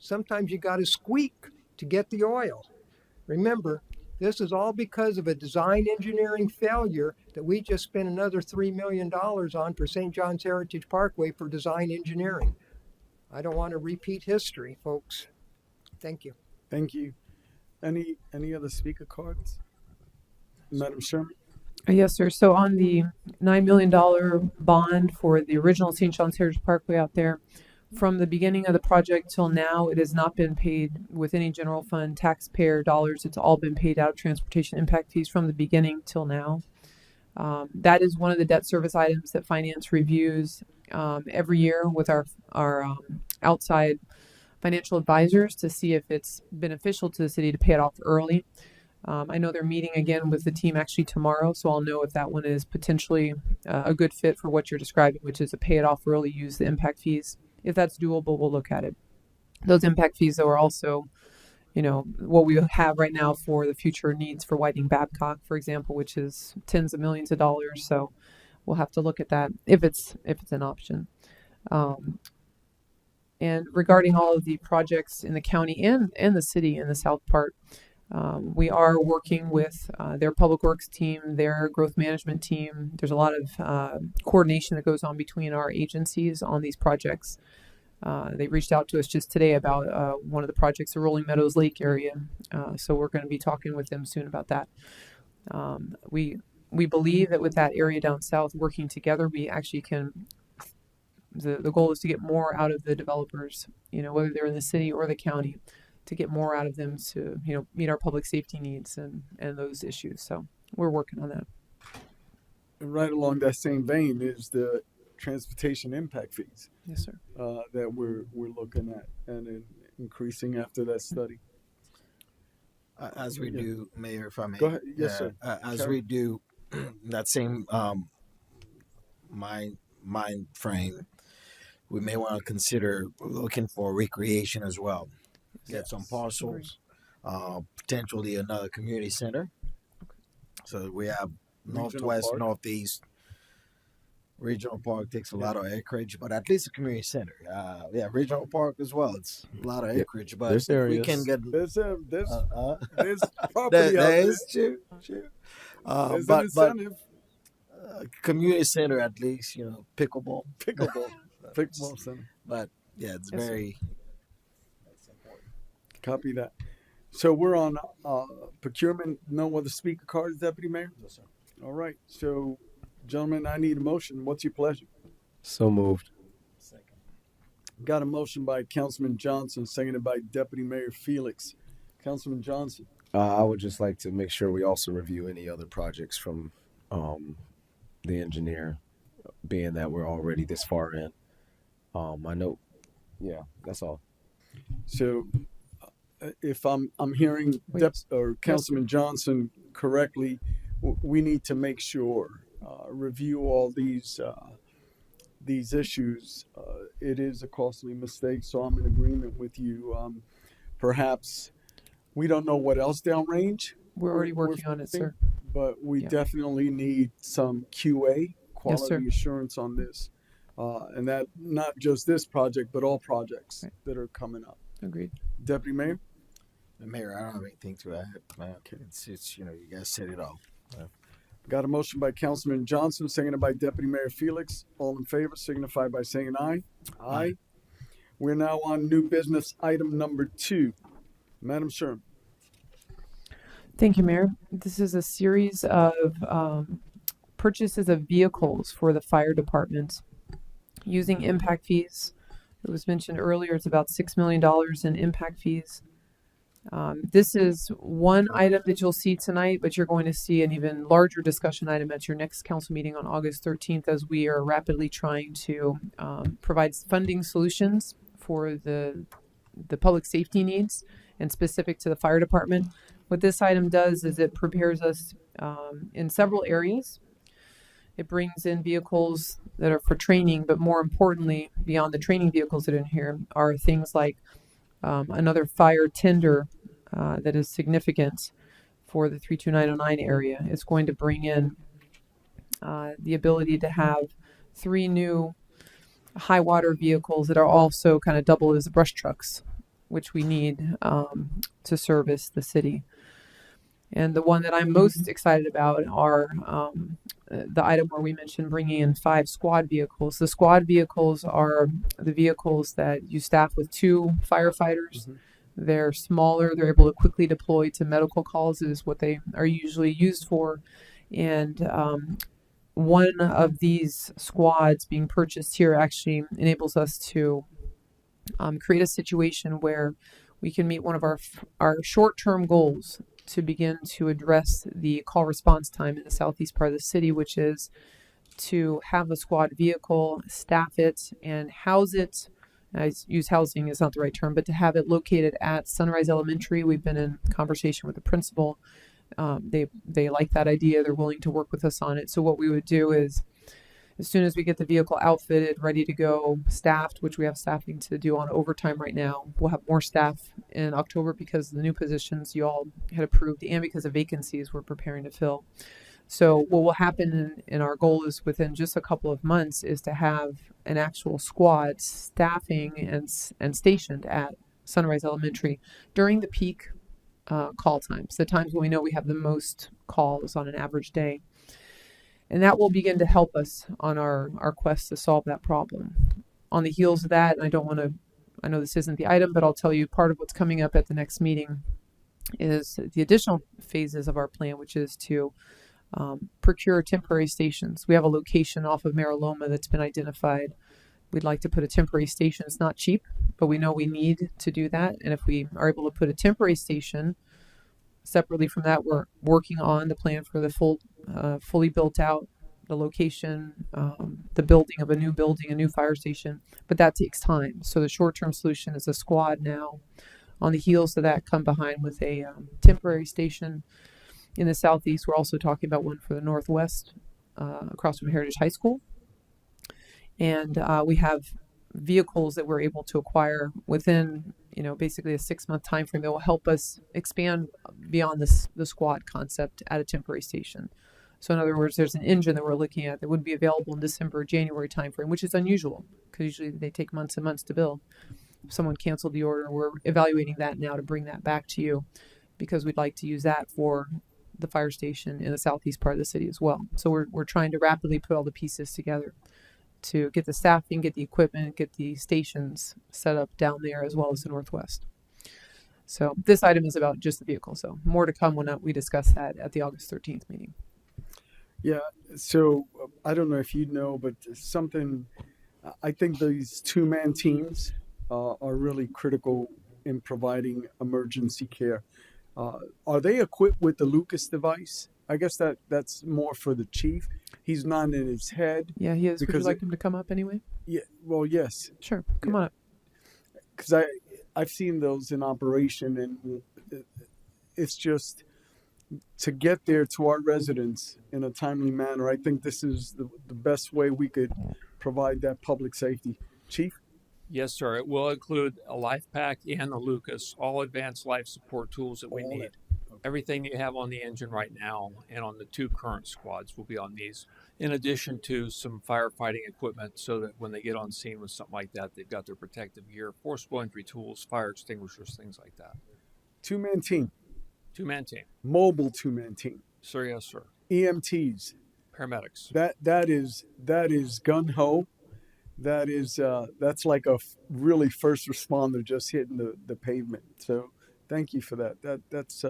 sometimes you got to squeak to get the oil. Remember, This is all because of a design engineering failure that we just spent another $3 million on for St. John's Heritage Parkway for design engineering. I don't want to repeat history, folks. Thank you. Thank you. Any other speaker cards? Madam Sherman? Yes, sir. So on the $9 million bond for the original St. John's Heritage Parkway out there, from the beginning of the project till now, it has not been paid with any general fund taxpayer dollars. It's all been paid out of transportation impact fees from the beginning till now. That is one of the debt service items that finance reviews every year with our outside financial advisors to see if it's beneficial to the city to pay it off early. I know they're meeting again with the team actually tomorrow, so I'll know if that one is potentially a good fit for what you're describing, which is a pay it off early, use the impact fees. If that's doable, we'll look at it. Those impact fees, though, are also, what we have right now for the future needs for widening Babcock, for example, which is tens of millions of dollars. So we'll have to look at that if it's an option. And regarding all of the projects in the county and the city in the south part, we are working with their public works team, their growth management team. There's a lot of coordination that goes on between our agencies on these projects. They reached out to us just today about one of the projects, the Rolling Meadows Lake area. So we're going to be talking with them soon about that. We believe that with that area down south working together, we actually can. The goal is to get more out of the developers, whether they're in the city or the county, to get more out of them to, meet our public safety needs and those issues. So we're working on that. And right along that same vein is the transportation impact fees. Yes, sir. That we're looking at and increasing after that study. As we do, Mayor, if I may. Go ahead. Yes, sir. As we do that same mind frame, we may want to consider looking for recreation as well. Get some parcels, potentially another community center. So we have northwest, northeast. Regional park takes a lot of acreage, but at least a community center. Regional park as well. It's a lot of acreage, but we can get there's property out there. True. There's an incentive. Community center at least, pickleball center. But yeah, it's very. Copy that. So we're on procurement. No other speaker cards, Deputy Mayor? Yes, sir. All right. So, gentlemen, I need a motion. What's your pleasure? So moved. Second. Got a motion by Councilman Johnson, seconded by Deputy Mayor Felix. Councilman Johnson. I would just like to make sure we also review any other projects from the engineer, being that we're already this far in. I know. Yeah, that's all. So, if I'm hearing Councilman Johnson correctly, we need to make sure review all these issues. It is a costly mistake, so I'm in agreement with you. Perhaps we don't know what else downrange. We're already working on it, sir. But we definitely need some QA, quality assurance on this. And that not just this project, but all projects that are coming up. Agreed. Deputy Mayor? Mayor, I don't have anything to add. Okay. It's you guys said it all. Got a motion by Councilman Johnson, seconded by Deputy Mayor Felix. All in favor, signify by saying aye. Aye. We're now on new business item number 2. Madam Sherman. Thank you, Mayor. This is a series of purchases of vehicles for the fire department using impact fees. It was mentioned earlier, it's about $6 million in impact fees. This is one item that you'll see tonight, but you're going to see an even larger discussion item at your next council meeting on August 13th, as we are rapidly trying to provide funding solutions for the public safety needs and specific to the fire department. What this item does is it prepares us in several areas. It brings in vehicles that are for training, but more importantly, beyond the training vehicles that are in here are things like another fire tender that is significant for the 32909 area. It's going to bring in the ability to have 3 new high water vehicles that are also kind of double as brush trucks, which we need to service the city. And the one that I'm most excited about are the item where we mentioned bringing in 5 squad vehicles. The squad vehicles are the vehicles that you staff with 2 firefighters. They're smaller. They're able to quickly deploy to medical calls is what they are usually used for. And one of these squads being purchased here actually enables us to create a situation where we can meet one of our short-term goals to begin to address the call response time in the southeast part of the city, which is to have a squad vehicle, staff it, and house it. I use housing is not the right term, but to have it located at Sunrise Elementary. We've been in conversation with the principal. They like that idea. They're willing to work with us on it. So what we would do is, as soon as we get the vehicle outfitted, ready to go, staffed, which we have staffing to do on overtime right now, we'll have more staff in October because of the new positions you all had approved and because of vacancies we're preparing to fill. So what will happen in our goal is within just a couple of months is to have an actual squad staffing and stationed at Sunrise Elementary during the peak call times, the times when we know we have the most calls on an average day. And that will begin to help us on our quest to solve that problem. On the heels of that, and I know this isn't the item, but I'll tell you part of what's coming up at the next meeting is the additional phases of our plan, which is to procure temporary stations. We have a location off of Mariloma that's been identified. We'd like to put a temporary station. It's not cheap, but we know we need to do that. And if we are able to put a temporary station, separately from that, we're working on the plan for the fully built out, the location, the building of a new fire station, but that takes time. So the short-term solution is a squad now. On the heels of that, come behind with a temporary station in the southeast. We're also talking about one for the northwest, across from Heritage High School. And we have vehicles that we're able to acquire within, basically a 6-month time frame that will help us expand beyond the squad concept at a temporary station. So in other words, there's an engine that we're looking at that would be available in December, January timeframe, which is unusual because usually they take months and months to build. If someone canceled the order, we're evaluating that now to bring that back to you because we'd like to use that for the fire station in the southeast part of the city as well. So we're trying to rapidly put all the pieces together to get the staffing, get the equipment, get the stations set up down there as well as the northwest. So this item is about just the vehicle. So more to come when we discuss that at the August 13th meeting. Yeah. So I don't know if you know, but I think these 2-man teams are really critical in providing emergency care. Are they equipped with the Lucas device? I guess that's more for the chief. He's not in his head. Yeah, he is. Would you like him to come up anyway? Yeah. Well, yes. Sure. Come on up. Because I've seen those in operation, and it's just to get there to our residents in a timely manner. I think this is the best way we could provide that public safety. Chief? Yes, sir. It will include a life pack and a Lucas, all advanced life support tools that we need. Everything you have on the engine right now and on the 2 current squads will be on these, in addition to some firefighting equipment so that when they get on scene with something like that, they've got their protective gear, forcible entry tools, fire extinguishers, things like that. 2-man team. 2-man team. Mobile 2-man team. Sir, yes, sir. EMTs. Paramedics. That is gun ho. That's like a really first responder just hitting the pavement. So thank you for that. That's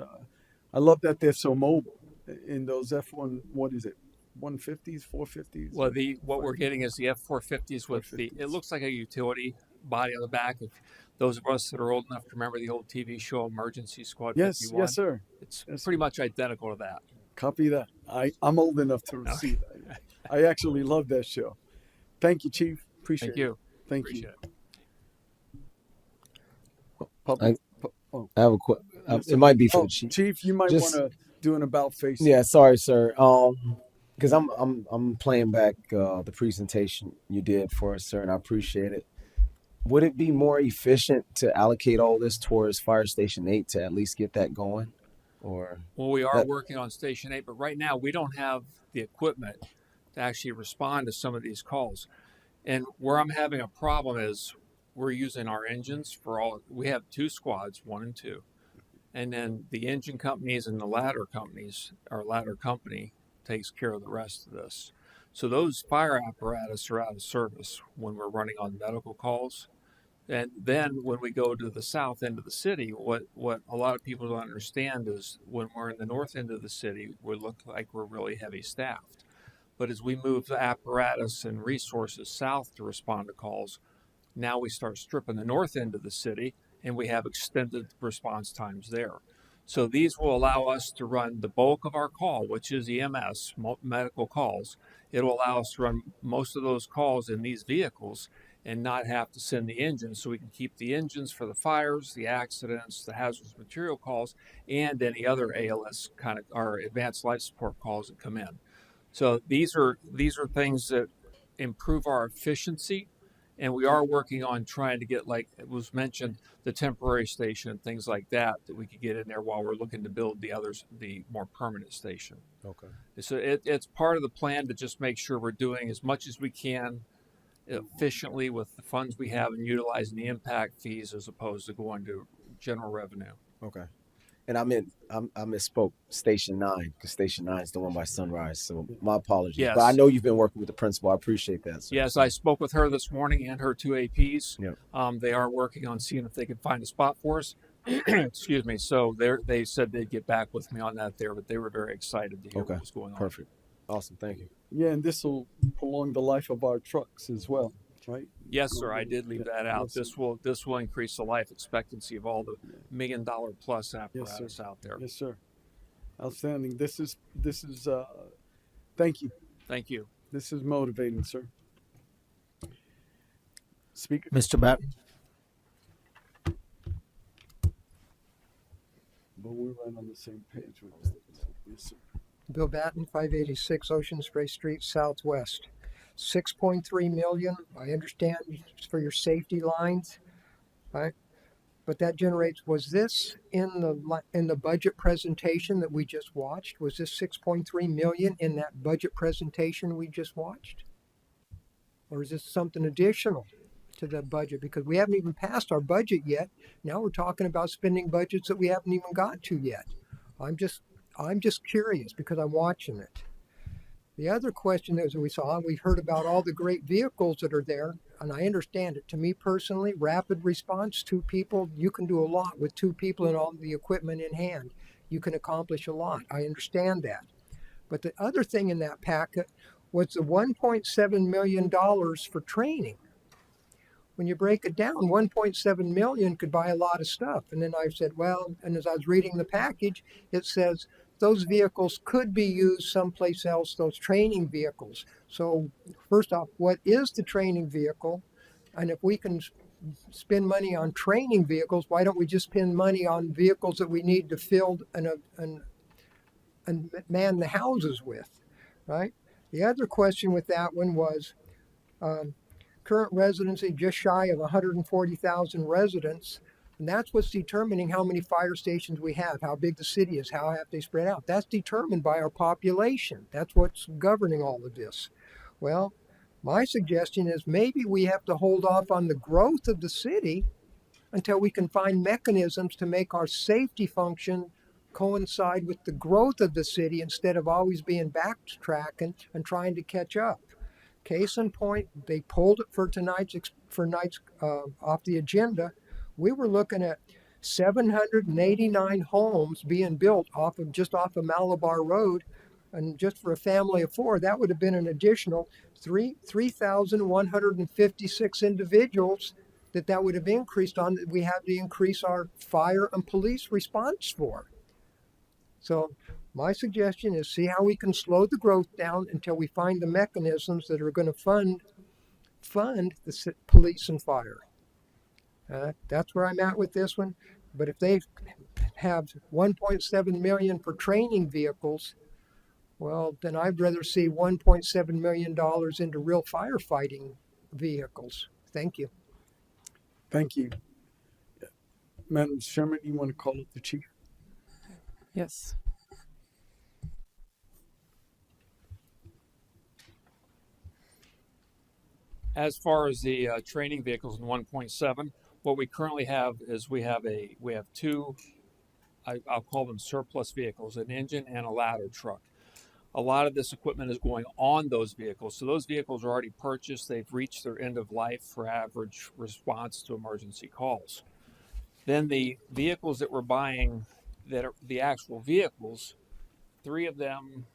I love that they're so mobile in those F1. What is it? 150s, 450s. Well, what we're getting is the F450s with it looks like a utility body on the back. If those of us that are old enough to remember the old TV show Emergency Squad 51. Yes, sir. It's pretty much identical to that. Copy that. I'm old enough to see that. I actually love that show. Thank you, Chief. Appreciate it. Thank you. I have a question. It might be for the chief. Chief, you might want to do an about face. Yeah, sorry, sir. Because I'm playing back the presentation you did for us, sir, and I appreciate it. Would it be more efficient to allocate all this towards Fire Station 8 to at least get that going? Well, we are working on Station 8, but right now we don't have the equipment to actually respond to some of these calls. And where I'm having a problem is we're using our engines for all. We have 2 squads, 1 and 2, and then the engine companies and the ladder companies, our ladder company takes care of the rest of this. So those fire apparatus are out of service when we're running on medical calls. And then when we go to the south end of the city, what a lot of people don't understand is when we're in the north end of the city, we look like we're really heavy staffed. But as we move the apparatus and resources south to respond to calls, now we start stripping the north end of the city and we have extended response times there. So these will allow us to run the bulk of our call, which is EMS, medical calls. It will allow us to run most of those calls in these vehicles and not have to send the engines, so we can keep the engines for the fires, the accidents, the hazardous material calls, and any other ALS kind of our advanced life support calls that come in. So these are things that improve our efficiency, and we are working on trying to get, like it was mentioned, the temporary station and things like that we could get in there while we're looking to build the more permanent station. Okay. So it's part of the plan to just make sure we're doing as much as we can efficiently with the funds we have and utilizing the impact fees as opposed to going to general revenue. Okay. And I misspoke. Station 9, because Station 9 is the one by Sunrise. So my apologies. Yes. But I know you've been working with the principal. I appreciate that, sir. Yes, I spoke with her this morning and her two APs. Yep. They are working on seeing if they can find a spot for us. Excuse me. So they said they'd get back with me on that there, but they were very excited to hear what was going on. Perfect. Awesome. Thank you. Yeah, and this will prolong the life of our trucks as well, right? Yes, sir. I did leave that out. Yes, This will increase the life expectancy of all the $1 million plus apparatus out there. Yes, sir. Outstanding. This is thank you. Thank you. This is motivating, sir. Speaker. Mr. Batten. But we're right on the same page with this. Yes, sir. Bill Batten, 586 Ocean Spray Street, Southwest. 6.3 million. I understand it's for your safety lines, right? But that generates. Was this in the budget presentation that we just watched? Was this 6.3 million in that budget presentation we just watched, or is this something additional to the budget? Because we haven't even passed our budget yet. Now we're talking about spending budgets that we haven't even got to yet. I'm just curious because I'm watching it. The other question that we heard about all the great vehicles that are there, and I understand it. To me personally, rapid response, 2 people, you can do a lot with 2 people and all the equipment in hand. You can accomplish a lot. I understand that. But the other thing in that packet was the $1.7 million for training. When you break it down, 1.7 million could buy a lot of stuff. And then I said, well, and as I was reading the package, it says those vehicles could be used someplace else, those training vehicles. So first off, what is the training vehicle? And if we can spend money on training vehicles, why don't we just spend money on vehicles that we need to fill and man the houses with, right? The other question with that one was, current residency just shy of 140,000 residents, and that's what's determining how many fire stations we have, how big the city is, how have they spread out. That's determined by our population. That's what's governing all of this. Well, my suggestion is maybe we have to hold off on the growth of the city until we can find mechanisms to make our safety function coincide with the growth of the city instead of always being backtracking and trying to catch up. Case in point, they pulled it for tonight's off the agenda. We were looking at 789 homes being built off of Malabar Road, and just for a family of 4, that would have been an additional 3,156 individuals that would have increased on. That we have to increase our fire and police response for. So my suggestion is see how we can slow the growth down until we find the mechanisms that are going to fund the police and fire. That's where I'm at with this one. But if they have 1.7 million for training vehicles, well, then I'd rather see $1.7 million into real firefighting vehicles. Thank you. Thank you. Madam Chairman, you want to call up the chief? Yes. As far as the training vehicles in 1.7, what we currently have is we have 2 I'll call them surplus vehicles, an engine and a ladder truck. A lot of this equipment is going on those vehicles. So those vehicles are already purchased. They've reached their end of life for average response to emergency calls. Then the vehicles that we're buying that are the actual vehicles, three of them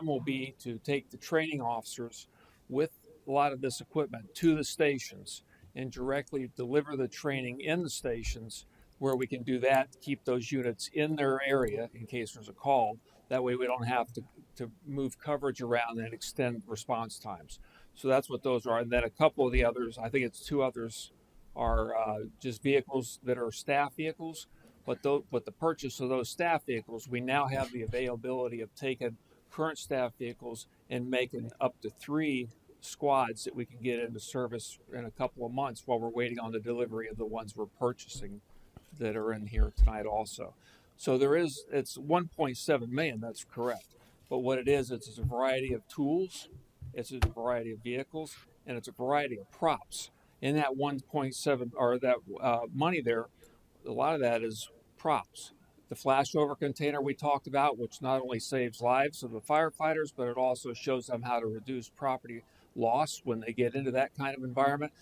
will be to take the training officers with a lot of this equipment to the stations and directly deliver the training in the stations where we can do that, keep those units in their area in case there's a call. That way we don't have to move coverage around and extend response times. So that's what those are. And then a couple of the others, I think it's two others, are just vehicles that are staff vehicles. But with the purchase of those staff vehicles, we now have the availability of taking current staff vehicles and making up to 3 squads that we can get into service in a couple of months while we're waiting on the delivery of the ones we're purchasing that are in here tonight also. So it's 1.7 million, that's correct. But what it is, it's a variety of tools, it's a variety of vehicles, and it's a variety of props. In that 1.7 or that money there, a lot of that is props. The flashover container we talked about, which not only saves lives of the firefighters, but it also shows them how to reduce property loss when they get into that kind of environment.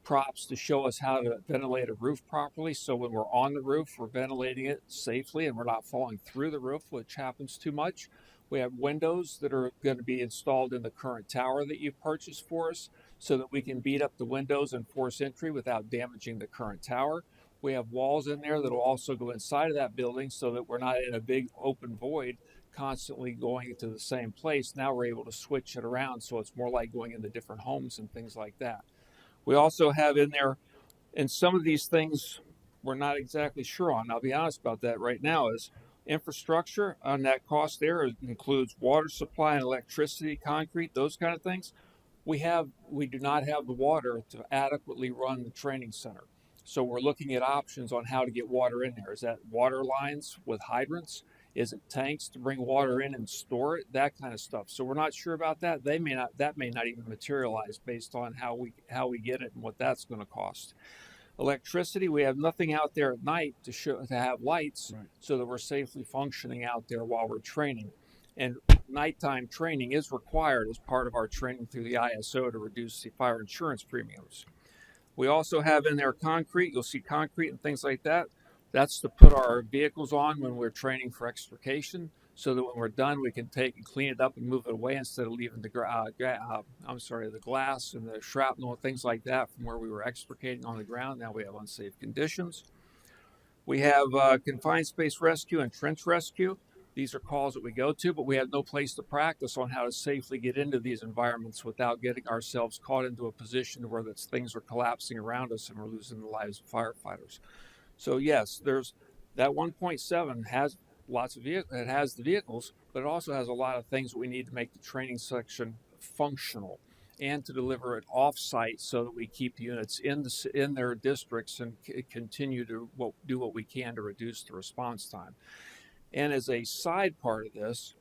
Props to show us how to ventilate a roof properly. So when we're on the roof, we're ventilating it safely and we're not falling through the roof, which happens too much. We have windows that are going to be installed in the current tower that you purchased for us so that we can beat up the windows and force entry without damaging the current tower. We have walls in there that will also go inside of that building so that we're not in a big open void constantly going to the same place. Now we're able to switch it around so it's more like going into different homes and things like that. We also have in there, and some of these things we're not exactly sure on. I'll be honest about that right now, is infrastructure on that cost there. It includes water supply and electricity, concrete, those kind of things. We do not have the water to adequately run the training center. So we're looking at options on how to get water in there. Is that water lines with hydrants? Is it tanks to bring water in and store it? That kind of stuff. So we're not sure about that. That may not even materialize based on how we get it and what that's going to cost. Electricity, we have nothing out there at night to have lights, right, so that we're safely functioning out there while we're training. And nighttime training is required as part of our training through the ISO to reduce the fire insurance premiums. We also have in there concrete. You'll see concrete and things like that. That's to put our vehicles on when we're training for extrication, so that when we're done, we can take and clean it up and move it away instead of leaving the glass and the shrapnel and things like that from where we were extricating on the ground. Now we have unsafe conditions. We have confined space rescue and trench rescue. These are calls that we go to, but we have no place to practice on how to safely get into these environments without getting ourselves caught into a position where things are collapsing around us and we're losing the lives of firefighters. So yes, there's that 1.7 has lots of vehicles. It has the vehicles, but it also has a lot of things that we need to make the training section functional and to deliver it off-site so that we keep the units in their districts and continue to do what we can to reduce the response time. And as a side part of this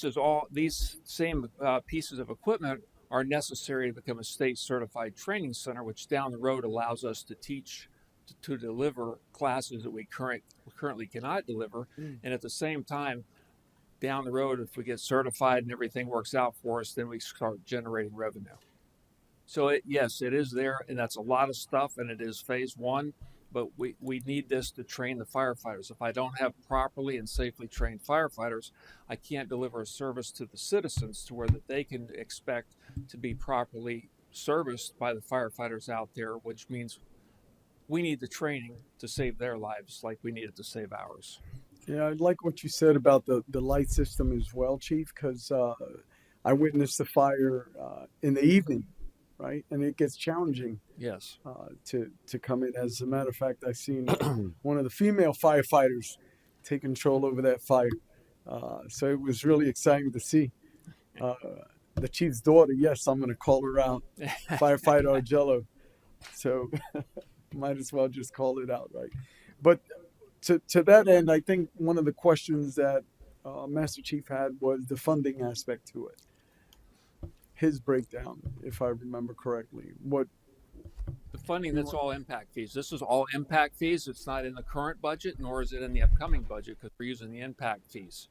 is all these same pieces of equipment are necessary to become a state certified training center, which down the road allows us to teach to deliver classes that we currently cannot deliver. And at the same time, down the road, if we get certified and everything works out for us, then we start generating revenue. So yes, it is there, and that's a lot of stuff, and it is phase one. But we need this to train the firefighters. If I don't have properly and safely trained firefighters, I can't deliver a service to the citizens to where that they can expect to be properly serviced by the firefighters out there, which means we need the training to save their lives like we needed to save ours. Yeah, I like what you said about the light system as well, Chief, because I witnessed the fire in the evening, right? And it gets challenging. Yes. To come in. As a matter of fact, I seen one of the female firefighters take control over that fire. So it was really exciting to see. The chief's daughter, yes, I'm going to call her out, Firefighter Argello. So might as well just call it out, right? But to that end, I think one of the questions that Master Chief had was the funding aspect to it. His breakdown, if I remember correctly. funding, that's all impact fees. This is all impact fees. It's not in the current budget, nor is it in the upcoming budget, because we're using the impact fees.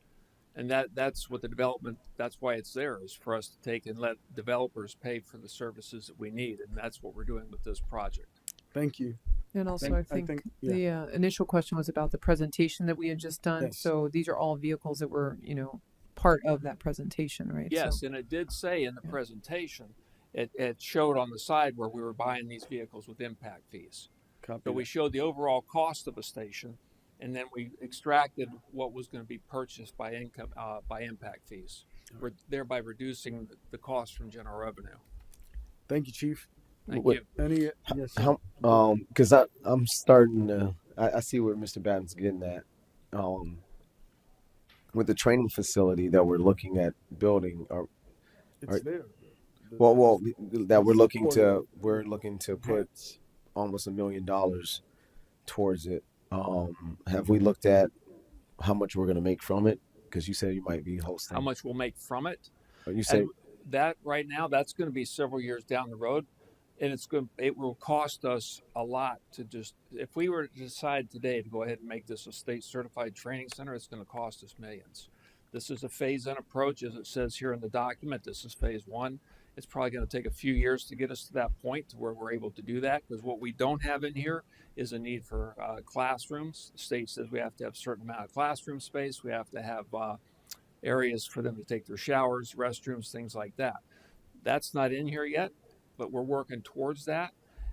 And that's what the development, that's why it's there, is for us to take and let developers pay for the services that we need. And that's what we're doing with this project. Thank you. And also, I think the initial question was about the presentation that we had just done. Yes. So these are all vehicles that were, part of that presentation, right? Yes, So, and it did say in the presentation, it showed on the side where we were buying these vehicles with impact fees. So we showed the overall cost of a station, and then we extracted what was going to be purchased by impact fees, thereby reducing the cost from general revenue. Thank you, Chief. Thank you. Any? Yes. Because I'm starting to. I see where Mr. Batten's getting at. With the training facility that we're looking at building, It's there. That we're looking to put almost $1 million towards it. Have we looked at how much we're going to make from it? Because you said you might be hosting. How much we'll make from it? You say that right now, that's going to be several years down the road, and it will cost us a lot to just, if we were to decide today to go ahead and make this a state certified training center, it's going to cost us millions. This is a phase-in approach, as it says here in the document. This is phase one. It's probably going to take a few years to get us to that point to where we're able to do that, because what we don't have in here is a need for classrooms. The state says we have to have a certain amount of classroom space. We have to have areas for them to take their showers, restrooms, things like that. That's not in here yet, but we're working towards that.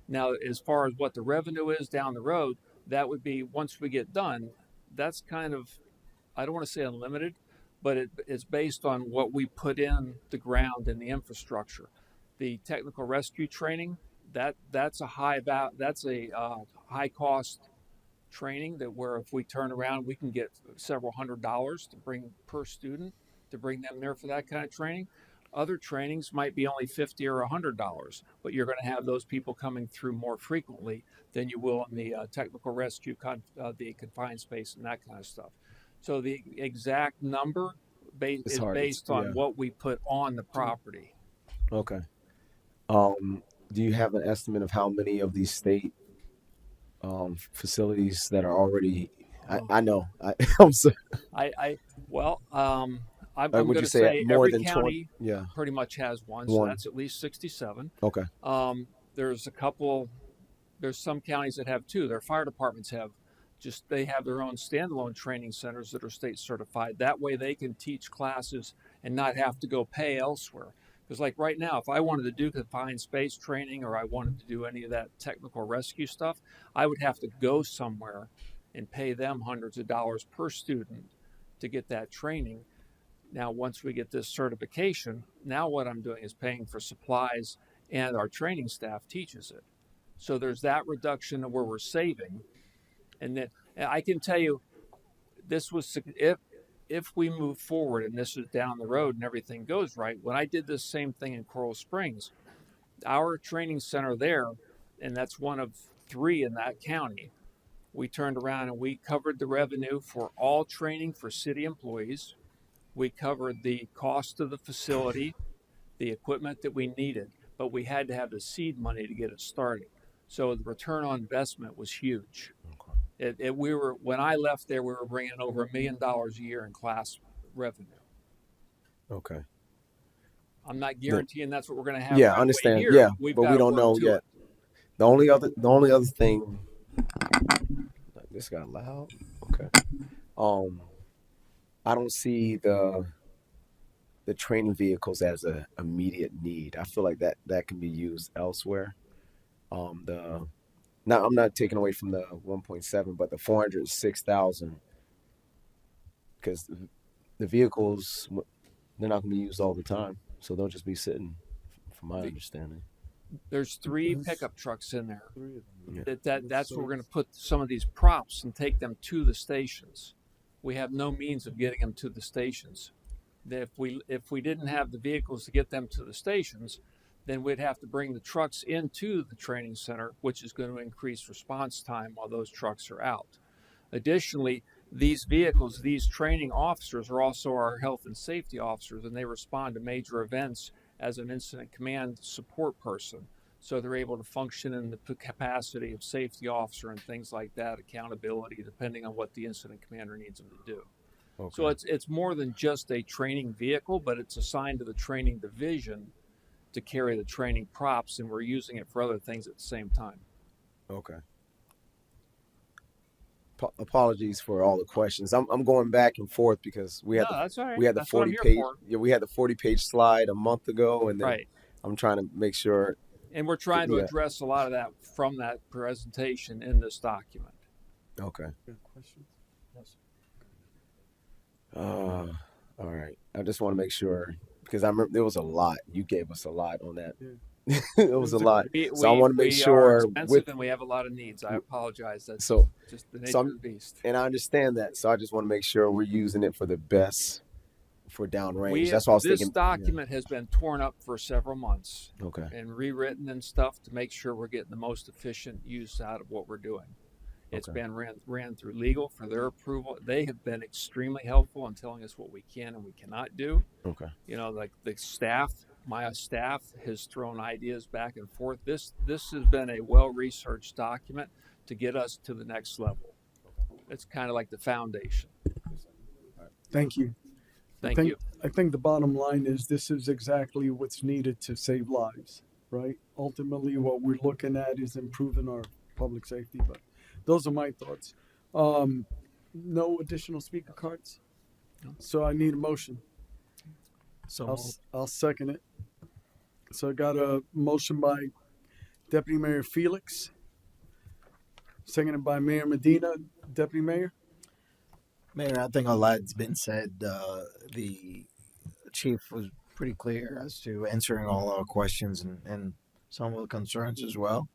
Now, as far as what the revenue is down the road, that would be, once we get done, that's kind of, I don't want to say unlimited, but it's based on what we put in the ground and the infrastructure. The technical rescue training, that's a high cost training, that where if we turn around, we can get several $100s to bring per student to bring them there for that kind of training. Other trainings might be only $50 or $100, but you're going to have those people coming through more frequently than you will in the technical rescue, the confined space, and that kind of stuff. So the exact number is based on what we put on the property. Okay. Do you have an estimate of how many of these state facilities that are already? I know. I'm sorry. I'm going to say more every than county 20? pretty much has one, so that's at least 67. Okay. There's some counties that have two. Their fire departments they have their own standalone training centers that are state certified. That way they can teach classes and not have to go pay elsewhere. Because like right now, if I wanted to do confined space training, or I wanted to do any of that technical rescue stuff, I would have to go somewhere and pay them hundreds of dollars per student to get that training. Now, once we get this certification, now what I'm doing is paying for supplies, and our training staff teaches it. So there's that reduction where we're saving. And then I can tell you, this was, if we move forward and this is down the road and everything goes right, when I did this same thing in Coral Springs, our training center there, and that's one of 3 in that county, we turned around and we covered the revenue for all training for city employees. We covered the cost of the facility, the equipment that we needed, but we had to have the seed money to get it started. So the return on investment was huge. When I left there, we were bringing over $1 million a year in class revenue. Okay. I'm not guaranteeing that's what we're going to have. Yeah, right I understand. here. Yeah, We've but we don't know yet. The only other thing. This got loud. Okay. I don't see the training vehicles as an immediate need. I feel like that can be used elsewhere. Now I'm not taking away from the 1.7, but the 406,000, because the vehicles, they're not going to be used all the time, so they'll just be sitting, from my understanding. There's 3 pickup trucks in there. That's where we're going to put some of these props and take them to the stations. We have no means of getting them to the stations. If we didn't have the vehicles to get them to the stations, then we'd have to bring the trucks into the training center, which is going to increase response time while those trucks are out. Additionally, these vehicles, these training officers are also our health and safety officers, and they respond to major events as an incident command support person. so they're able to function in the capacity of safety officer and things like that, accountability, depending on what the incident commander needs them to do. Okay. So it's more than just a training vehicle, but it's assigned to the training division to carry the training props, and we're using it for other things at the same time. Okay. Apologies for all the questions. I'm going back and forth because we had that's all right. we had the That's what I'm 40 here page for. yeah, we had the 40-page slide a month ago, and then Right. I'm trying to make sure. And we're trying to address a lot of that from that presentation in this document. Okay. Good questions? Yes. All right. I just want to make sure because I remember there was a lot. You gave us a lot on that. Yeah. It was a lot. So I want to make we sure are expensive and we have a lot of needs. I apologize. That's just the nature of the beast. And I understand that. So I just want to make sure we're using it for the best for downrange. That's what I was this thinking. document has been torn up for several months. Okay. And rewritten and stuff to make sure we're getting the most efficient use out of what we're doing. It's been ran through legal for their approval. They have been extremely helpful in telling us what we can and we cannot do. Okay. You know, like the staff, my staff has thrown ideas back and forth. This has been a well-researched document to get us to the next level. It's kind of like the foundation. Thank you. Thank you. I think the bottom line is this is exactly what's needed to save lives, right? Ultimately, what we're looking at is improving our public safety, but those are my thoughts. No additional speaker cards, so I need a motion. So I'll second it. So I got a motion by Deputy Mayor Felix, seconded by Mayor Medina. Deputy Mayor? Mayor, I think a lot's been said. The chief was pretty clear as to answering all our questions and some of the concerns as well.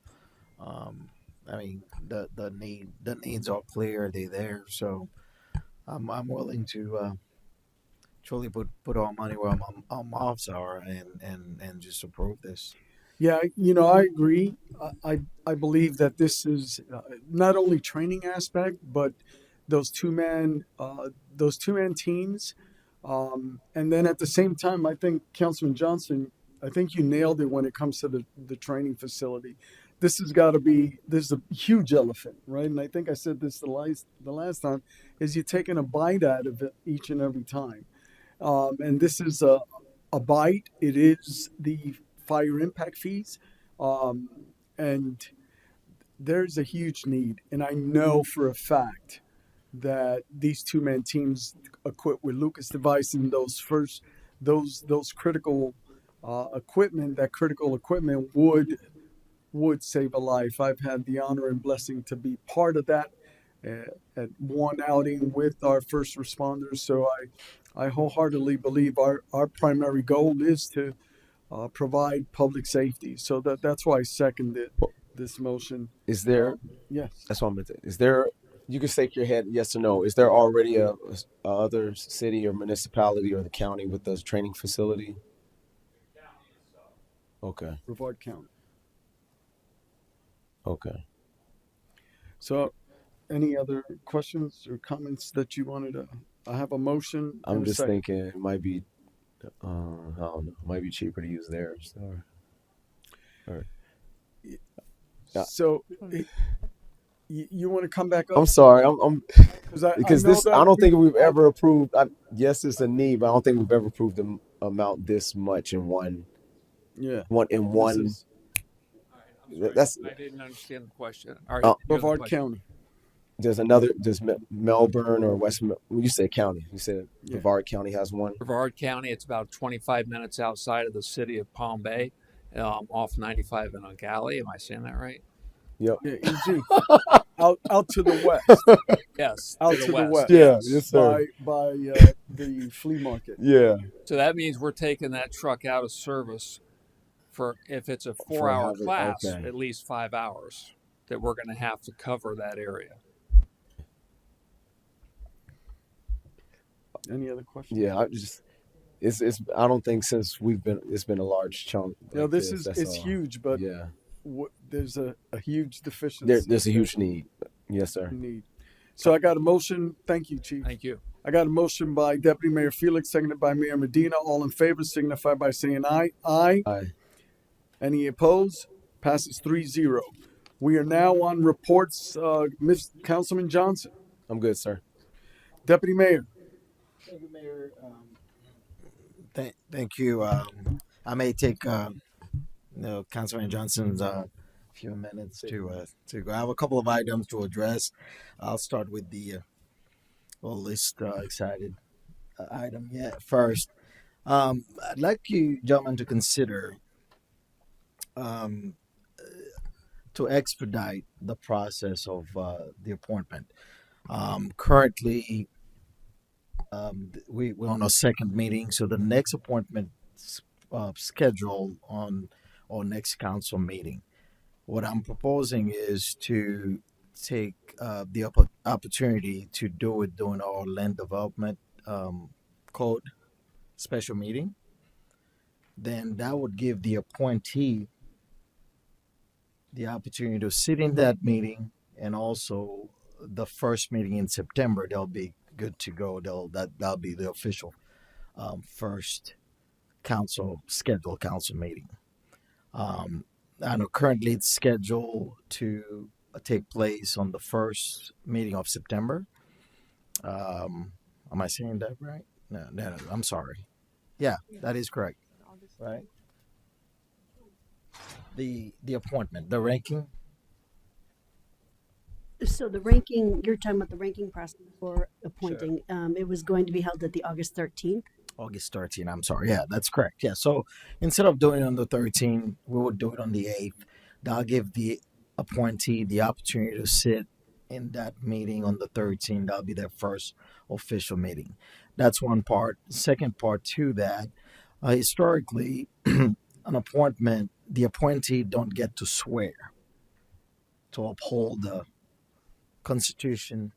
I mean, the needs are clear; they're there. So, I'm willing to truly put all money where our mouths are and just approve this. Yeah, you know, I agree. I believe that this is not only training aspect, but those two-man teams, and then at the same time, I think Councilman Johnson, I think you nailed it when it comes to the training facility. This is a huge elephant, right? And I think I said this the last time, is you're taking a bite out of it each and every time. And this is a bite. It is the fire impact fees. And there's a huge need. And I know for a fact that these two-man teams equipped with Lucas device and those critical equipment, that critical equipment would save a life. I've had the honor and blessing to be part of that at one outing with our first responders. So I wholeheartedly believe our primary goal is to provide public safety. So that's why I seconded this motion. Is there? Yes. That's what I'm going to say. Is there? You can shake your head yes or no. Is there already a other city or municipality or the county with a training facility? Okay. Brevard County. Okay. So, any other questions or comments that you wanted to? I have a motion. I'm just thinking it might be, I don't know, it might be cheaper to use theirs. Or So, you want to come back up? I'm sorry. I'm because this. I don't think we've ever approved. Yes, it's a need, but I don't think we've ever approved the amount this much in one. Yeah. One. That's. I didn't understand the question. All right, Brevard County. There's Melbourne or West. You said county. You said Brevard County has one. Brevard County, it's about 25 minutes outside of the city of Palm Bay, off 95 in O'Galley. Am I saying that right? Yep. Yeah, easy. out to the west. Yes. Out to the west. Yeah. Yes, sir. By the flea market. Yeah. So that means we're taking that truck out of service for, if it's a 4-hour class, at least 5 hours that we're going to have to cover that area. Any other questions? Yeah, it's I don't think since it's been a large chunk. No, it's huge, but yeah, there's a huge deficiency. There's a huge need. Yes, sir. So I got a motion. Thank you, Chief. Thank you. I got a motion by Deputy Mayor Felix, seconded by Mayor Medina. All in favor signify by saying aye. Aye. Aye. Any opposed? Passes 3-0. We are now on reports. Ms. Councilman Johnson. I'm good, sir. Deputy Mayor. Thank you, Mayor. Thank you. I may take Councilman Johnson's few minutes to go. I have a couple of items to address. I'll start with the least excited item yet first. I'd like you gentlemen to consider um, to expedite the process of the appointment. Currently, we're on our second meeting, so the next appointment scheduled on our next council meeting. What I'm proposing is to take the opportunity to do it during our land development code special meeting. Then that would give the appointee the opportunity to sit in that meeting, and also the first meeting in September, they'll be good to go. That'll be the official first scheduled council meeting. I know currently it's scheduled to take place on the first meeting of September. Am I saying that right? No, I'm sorry. Yeah, that is correct. Right. The appointment, the ranking. So the ranking, you're talking about the ranking process for appointing. Sure. It was going to be held at the August 13th. August 13th, I'm sorry. Yeah, that's correct. Yeah, so instead of doing it on the 13th, we would do it on the 8th. That'll give the appointee the opportunity to sit in that meeting on the 13th. That'll be their first official meeting. That's one part. Second part to that, historically, an appointment, the appointee don't get to swear to uphold the Constitution,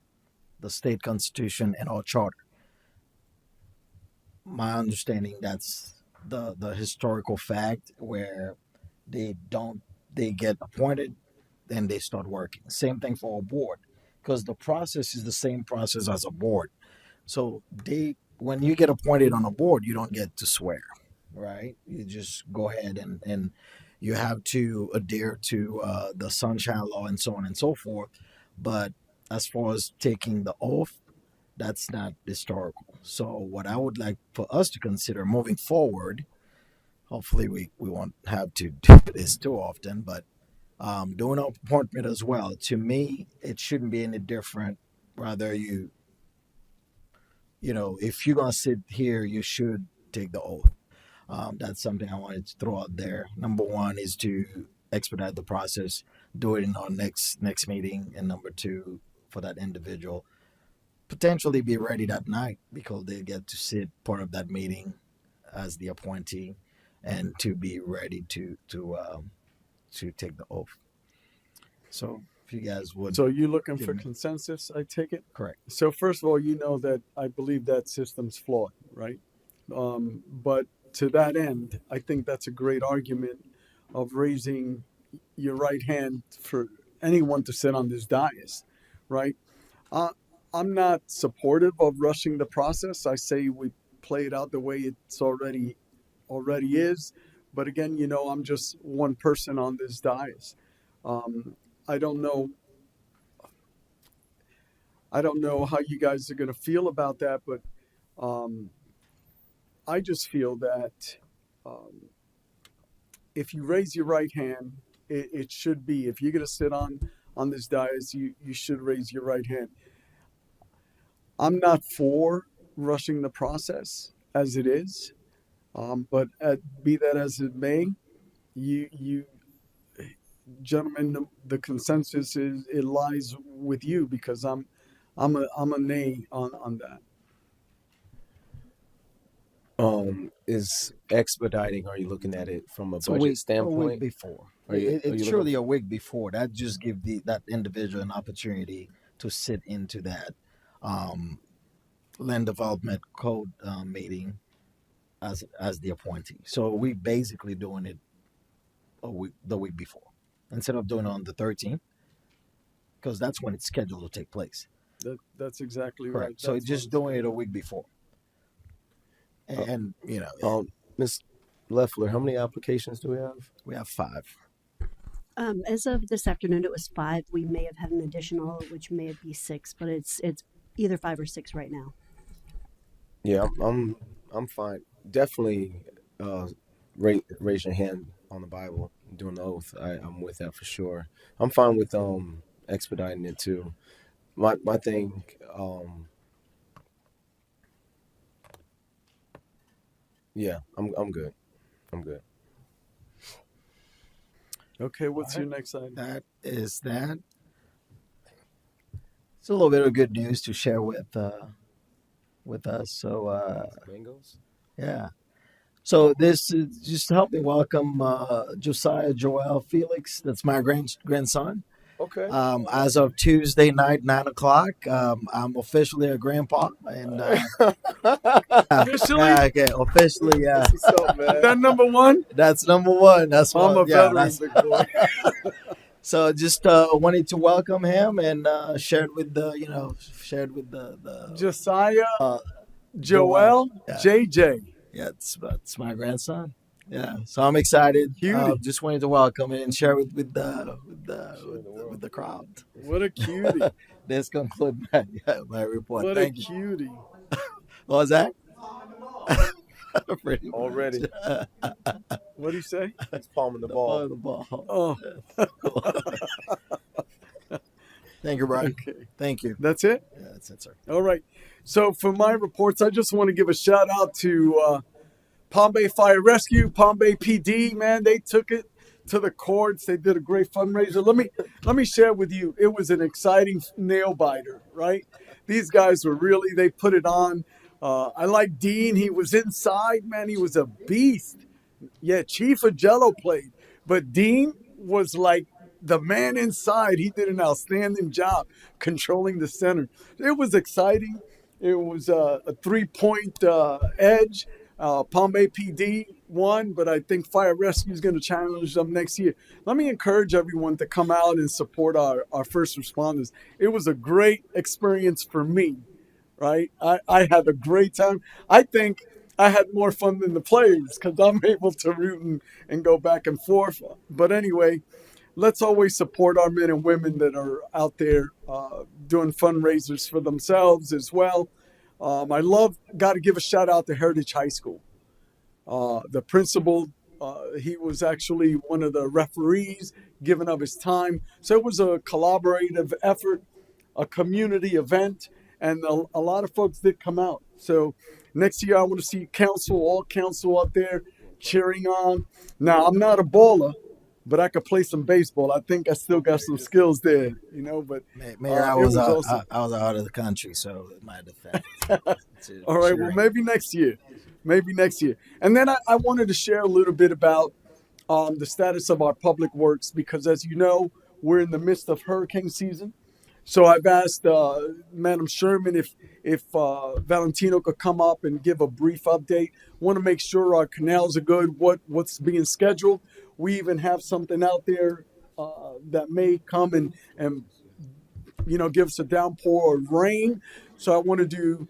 the state constitution, and our charter. My understanding, that's the historical fact where they get appointed, then they start working. Same thing for a board, because the process is the same process as a board. So when you get appointed on a board, you don't get to swear, right? You just go ahead and you have to adhere to the Sunshine Law and so on and so forth. But as far as taking the oath, that's not historical. So what I would like for us to consider moving forward, hopefully we won't have to do this too often, but doing an appointment as well, to me, it shouldn't be any different. Rather, if you're going to sit here, you should take the oath. That's something I wanted to throw out there. Number one is to expedite the process, do it in our next meeting. And number two, for that individual, potentially be ready that night, because they get to sit part of that meeting as the appointee and to be ready to take the oath. So if you guys would. So you're looking for consensus, I take it? Correct. So first of all, you know that I believe that system's flawed, right? But to that end, I think that's a great argument of raising your right hand for anyone to sit on this dais, right? I'm not supportive of rushing the process. I say we play it out the way it's already is. But again, I'm just one person on this dais. I don't know how you guys are going to feel about that, but I just feel that if you raise your right hand, it should be, if you're going to sit on this dais, you should raise your right hand. I'm not for rushing the process as it is, but be that as it may, you gentlemen, the consensus is it lies with you, because I'm a nay on that. Is expediting, are you looking at it from a It's budget standpoint? A week before. It's surely a week before. That just give that individual an opportunity to sit into that land development code meeting as the appointee. So we basically doing it the week before, instead of doing it on the 13th, because that's when it's scheduled to take place. That's exactly correct. Right. So That's just doing it a week before. And Ms. Leffler, how many applications do we have? We have 5. As of this afternoon, it was 5. We may have had an additional, which may be 6, but it's either 5 or 6 right now. Yeah, I'm fine. Definitely, raise your hand on the Bible, doing the oath. I'm with that for sure. I'm fine with expediting it too. My thing, yeah, I'm good. I'm good. Okay, what's All your right. next item? That is that. It's a little bit of good news to share with us. So Mangoes. yeah. So this is just to help me welcome Josiah Joel Felix. That's my grandson. Okay. As of Tuesday night, 9 o'clock, I'm officially a grandpa, and Officially? okay, officially, yeah. That's what's up, man. Is that number one? That's number one. That's I'm what, a yeah. veteran, That's big boy. so. Just wanted to welcome him and shared with the Josiah Joel. Joel Yeah, JJ. yeah. It's my grandson. Yeah, so I'm excited. Cutie. Just wanted to welcome and share with the crowd. What a cutie. This concludes my report. What a Thank you. cutie. What was that? Pretty Already. much. What do you say? He's palming the ball. The ball. Oh. Thank you, Brian. Okay. Thank you. That's it? Yeah, that's it, sir. All right. So for my reports, I just want to give a shout out to Palm Bay Fire Rescue, Palm Bay PD. Man, they took it to the courts. They did a great fundraiser. Let me share with you. It was an exciting nail biter, right? These guys were really, they put it on. I like Dean. He was inside, man. He was a beast. Yeah, Chief of Jello played, but Dean was like the man inside. He did an outstanding job controlling the center. It was exciting. It was a 3-point edge. Palm Bay PD won, but I think Fire Rescue is going to challenge them next year. Let me encourage everyone to come out and support our first responders. It was a great experience for me, right? I had a great time. I think I had more fun than the players because I'm able to root and go back and forth. But anyway, let's always support our men and women that are out there doing fundraisers for themselves as well. Got to give a shout out to Heritage High School. The principal, he was actually one of the referees, giving up his time. So it was a collaborative effort, a community event, and a lot of folks did come out. So next year, I want to see all council out there cheering on. Now, I'm not a baller, but I could play some baseball. I think I still got some skills there, but Mayor, I was out of the country, so it might affect. All right, well, maybe next year. And then I wanted to share a little bit about the status of our public works, because as you know, we're in the midst of hurricane season. So I've asked Madam Sherman if Valentino could come up and give a brief update. Want to make sure our canals are good, what's being scheduled. We even have something out there that may come and give us a downpour of rain. So I want to do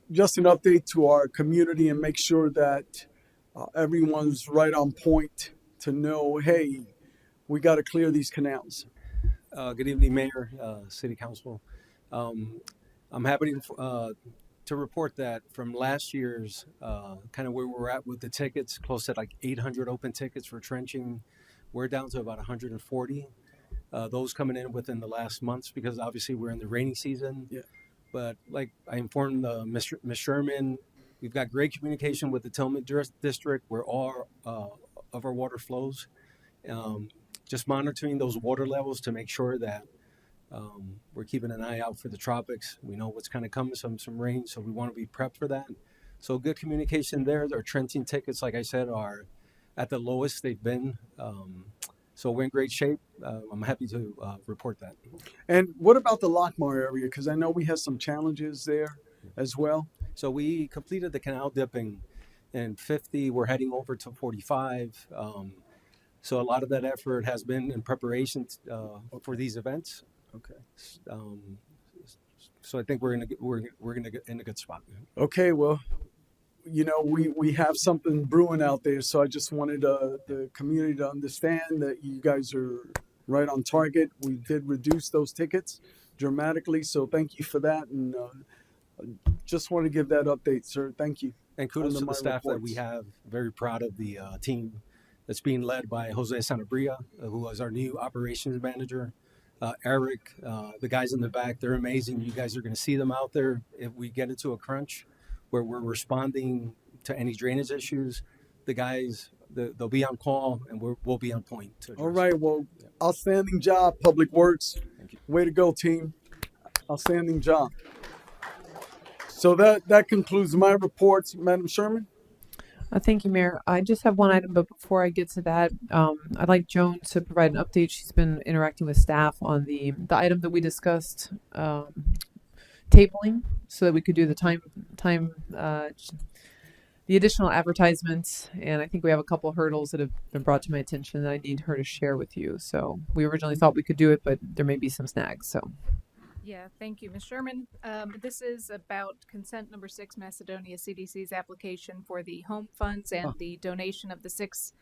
just an update to our community and make sure that everyone's right on point to know, hey, we got to clear these canals. Good evening, Mayor, City Council. I'm happy to report that from last year's kind of where we're at with the tickets, close to like 800 open tickets for trenching. We're down to about 140. Those coming in within the last months because obviously we're in the rainy season. Yeah. But like I informed Ms. Sherman, we've got great communication with the Tillman District where all of our water flows. Just monitoring those water levels to make sure that we're keeping an eye out for the tropics. We know what's kind of coming, some rain, so we want to be prepped for that. So good communication there. Our trenching tickets, like I said, are at the lowest they've been. So we're in great shape. I'm happy to report that. And what about the Lockmar area? Because I know we have some challenges there as well. So we completed the canal dipping in 50. We're heading over to 45. So a lot of that effort has been in preparation for these events. Okay. So I think we're gonna get in a good spot. Okay. Well, we have something brewing out there. So I just wanted the community to understand that you guys are right on target. We did reduce those tickets dramatically. So thank you for that. And just want to give that update, sir. Thank you. And kudos Under to my the staff that we reports. have. Very proud of the team that's being led by Jose Sanabria, who was our new operations manager. Eric, the guys in the back, they're amazing. You guys are going to see them out there if we get into a crunch where we're responding to any drainage issues. The guys, they'll be on call and we'll be on point. All right. Well, outstanding job, Public Works. Way to go, team. Outstanding job. So that concludes my reports, Madam Sherman. Thank you, Mayor. I just have one item, but before I get to that, I'd like Joan to provide an update. She's been interacting with staff on the item that we discussed, tabling, so that we could do the the additional advertisements. And I think we have a couple hurdles that have been brought to my attention that I need her to share with you. So we originally thought we could do it, but there may be some snags. So. Yeah, thank you, Ms. Sherman. This is about consent number 6, Macedonia CDC's application for the home funds and the donation of the 6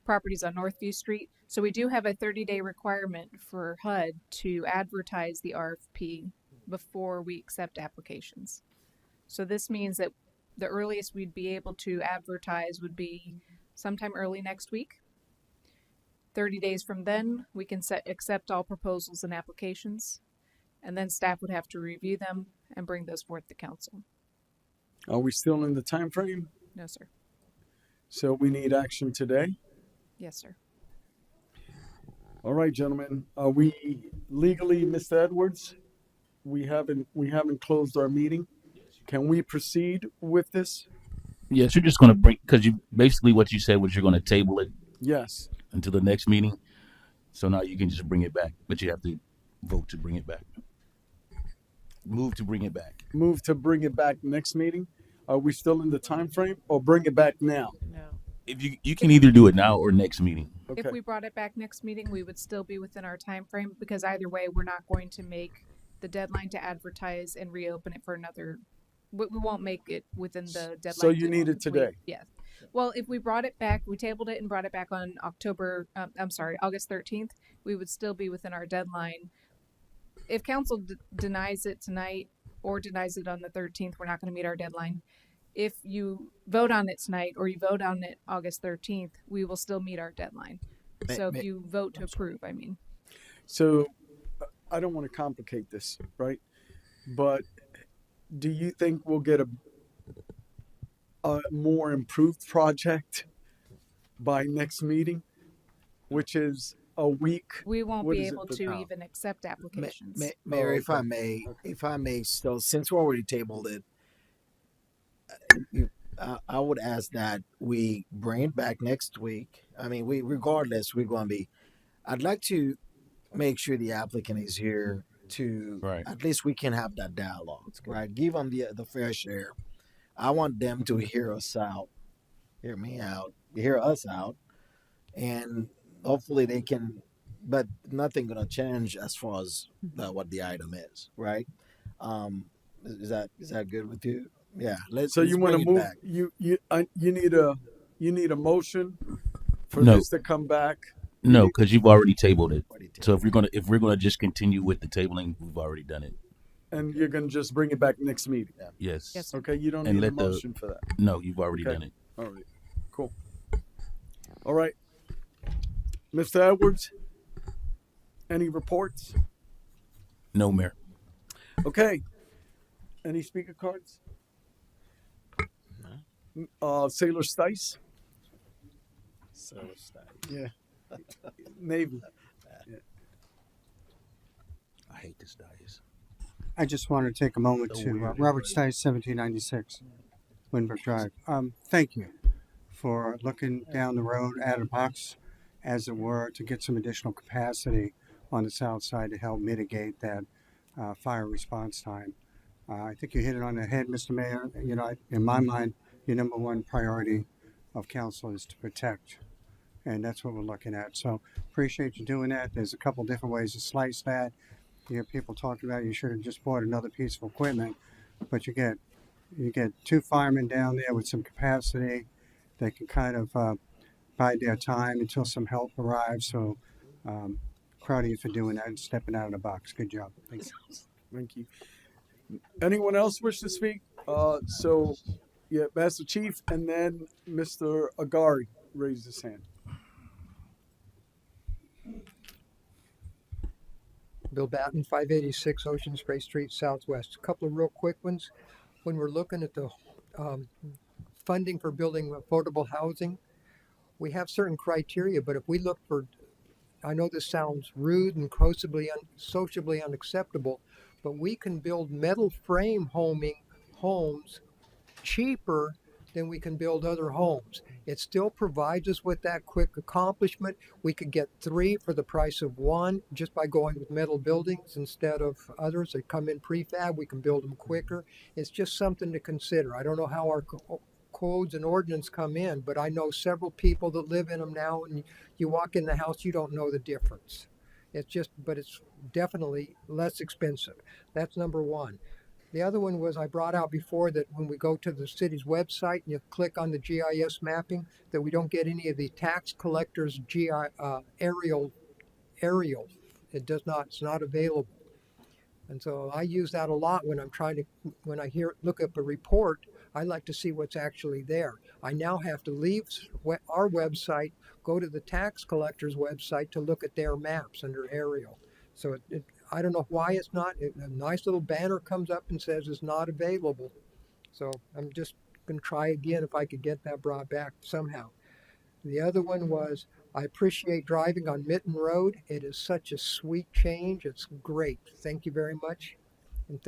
properties on Northview Street. So we do have a 30-day requirement for HUD to advertise the RFP before we accept applications. So this means that the earliest we'd be able to advertise would be sometime early next week. 30 days from then, we can accept all proposals and applications. And then staff would have to review them and bring those forth to council. Are we still in the time frame? No, sir. So we need action today. Yes, sir. All right, gentlemen. Are we legally, Mr. Edwards? We haven't closed our meeting. Can we proceed with this? Yes, you're just going to bring, because you basically what you said was you're going to table it. Yes. Until the next meeting. So now you can just bring it back, but you have to vote to bring it back. Move to bring it back. Move to bring it back next meeting. Are we still in the time frame, or bring it back now? No. If you can either do it now or next meeting. Okay. If we brought it back next meeting, we would still be within our time frame, because either way, we're not going to make the deadline to advertise and reopen it for another. We won't make it within the deadline. So you need it today. Yes. Well, if we brought it back, we tabled it and brought it back on August 13th, we would still be within our deadline. If council denies it tonight or denies it on the 13th, we're not going to meet our deadline. If you vote on it tonight or you vote on it August 13th, we will still meet our deadline. So if you vote to approve, I mean. So I don't want to complicate this, right? But do you think we'll get a more improved project by next meeting, which is a week? We won't be able to even accept applications. Mayor, if I may still, since we already tabled it, I would ask that we bring it back next week. I mean, regardless, we're going to be, I'd like to make sure the applicant is here to, at least we can have that dialogue, right? Give them the fair share. I want them to hear us out, hear me out, hear us out, and hopefully they can, but nothing going to change as far as what the item is, right? Is that good with you? Yeah. So you want to move? Back. You need a motion for No. this to come back. No, because you've already tabled it. So if we're gonna just continue with the tabling, we've already done it. And you're gonna just bring it back next meeting. Yes. Okay. You don't And need a let the- motion for that. No, you've already Okay. done it. All right. Cool. All right. Mr. Edwards, any reports? No, Mayor. Okay. Any speaker cards? Sailor Stice? Yeah. Navy. Yeah. I hate this dice. I just want to take a moment So to weird. Robert Stice, 1796, Windbrook Drive. Thank you for looking down the road at a box, as it were, to get some additional capacity on the south side to help mitigate that fire response time. I think you hit it on the head, Mr. Mayor. You know, in my mind, your number one priority of council is to protect, and that's what we're looking at. So appreciate you doing that. There's a couple different ways to slice that. You hear people talking about you should have just bought another piece of equipment, but you get You get two firemen down there with some capacity. They can kind of bide their time until some help arrives. So, proud of you for doing that and stepping out of the box. Good job. Thank you. Thank you. Anyone else wish to speak? So, yeah, Master Chief, and then Mr. Agari raised his hand. Bill Batten, 586 Ocean Spray Street, Southwest. A couple of real quick ones. When we're looking at the um, funding for building affordable housing, we have certain criteria, but if we look for, I know this sounds rude and sociably unacceptable, but we can build metal frame homes cheaper than we can build other homes. It still provides us with that quick accomplishment. We could get 3 for the price of 1 just by going with metal buildings instead of others that come in prefab. We can build them quicker. It's just something to consider. I don't know how our codes and ordinance come in, but I know several people that live in them now, and you walk in the house, you don't know the difference. But it's definitely less expensive. That's number one. The other one was I brought out before that when we go to the city's website and you click on the GIS mapping, that we don't get any of the tax collector's aerial. It's not available. And so I use that a lot when I'm when I look up a report, I like to see what's actually there. I now have to leave our website, go to the tax collector's website to look at their maps under aerial. So I don't know why it's not. A nice little banner comes up and says it's not available. So I'm just going to try again if I could get that brought back somehow. The other one was I appreciate driving on Mitten Road. It is such a sweet change. It's great. Thank you very much. And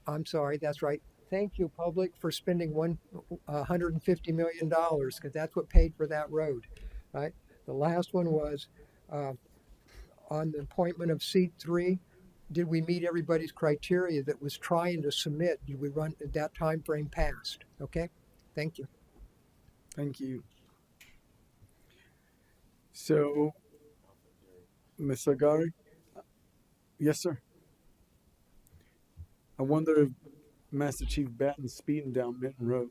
I'm sorry, that's right. Thank you, public, for spending $150 million because that's what paid for that road. Right. The last one was on the appointment of seat 3. Did we meet everybody's criteria that was trying to submit? Did we run that time frame past? Okay. Thank you. Thank you. So, Ms. Agari? Yes, sir. I wonder if Master Chief Batten's speeding down Minton Road.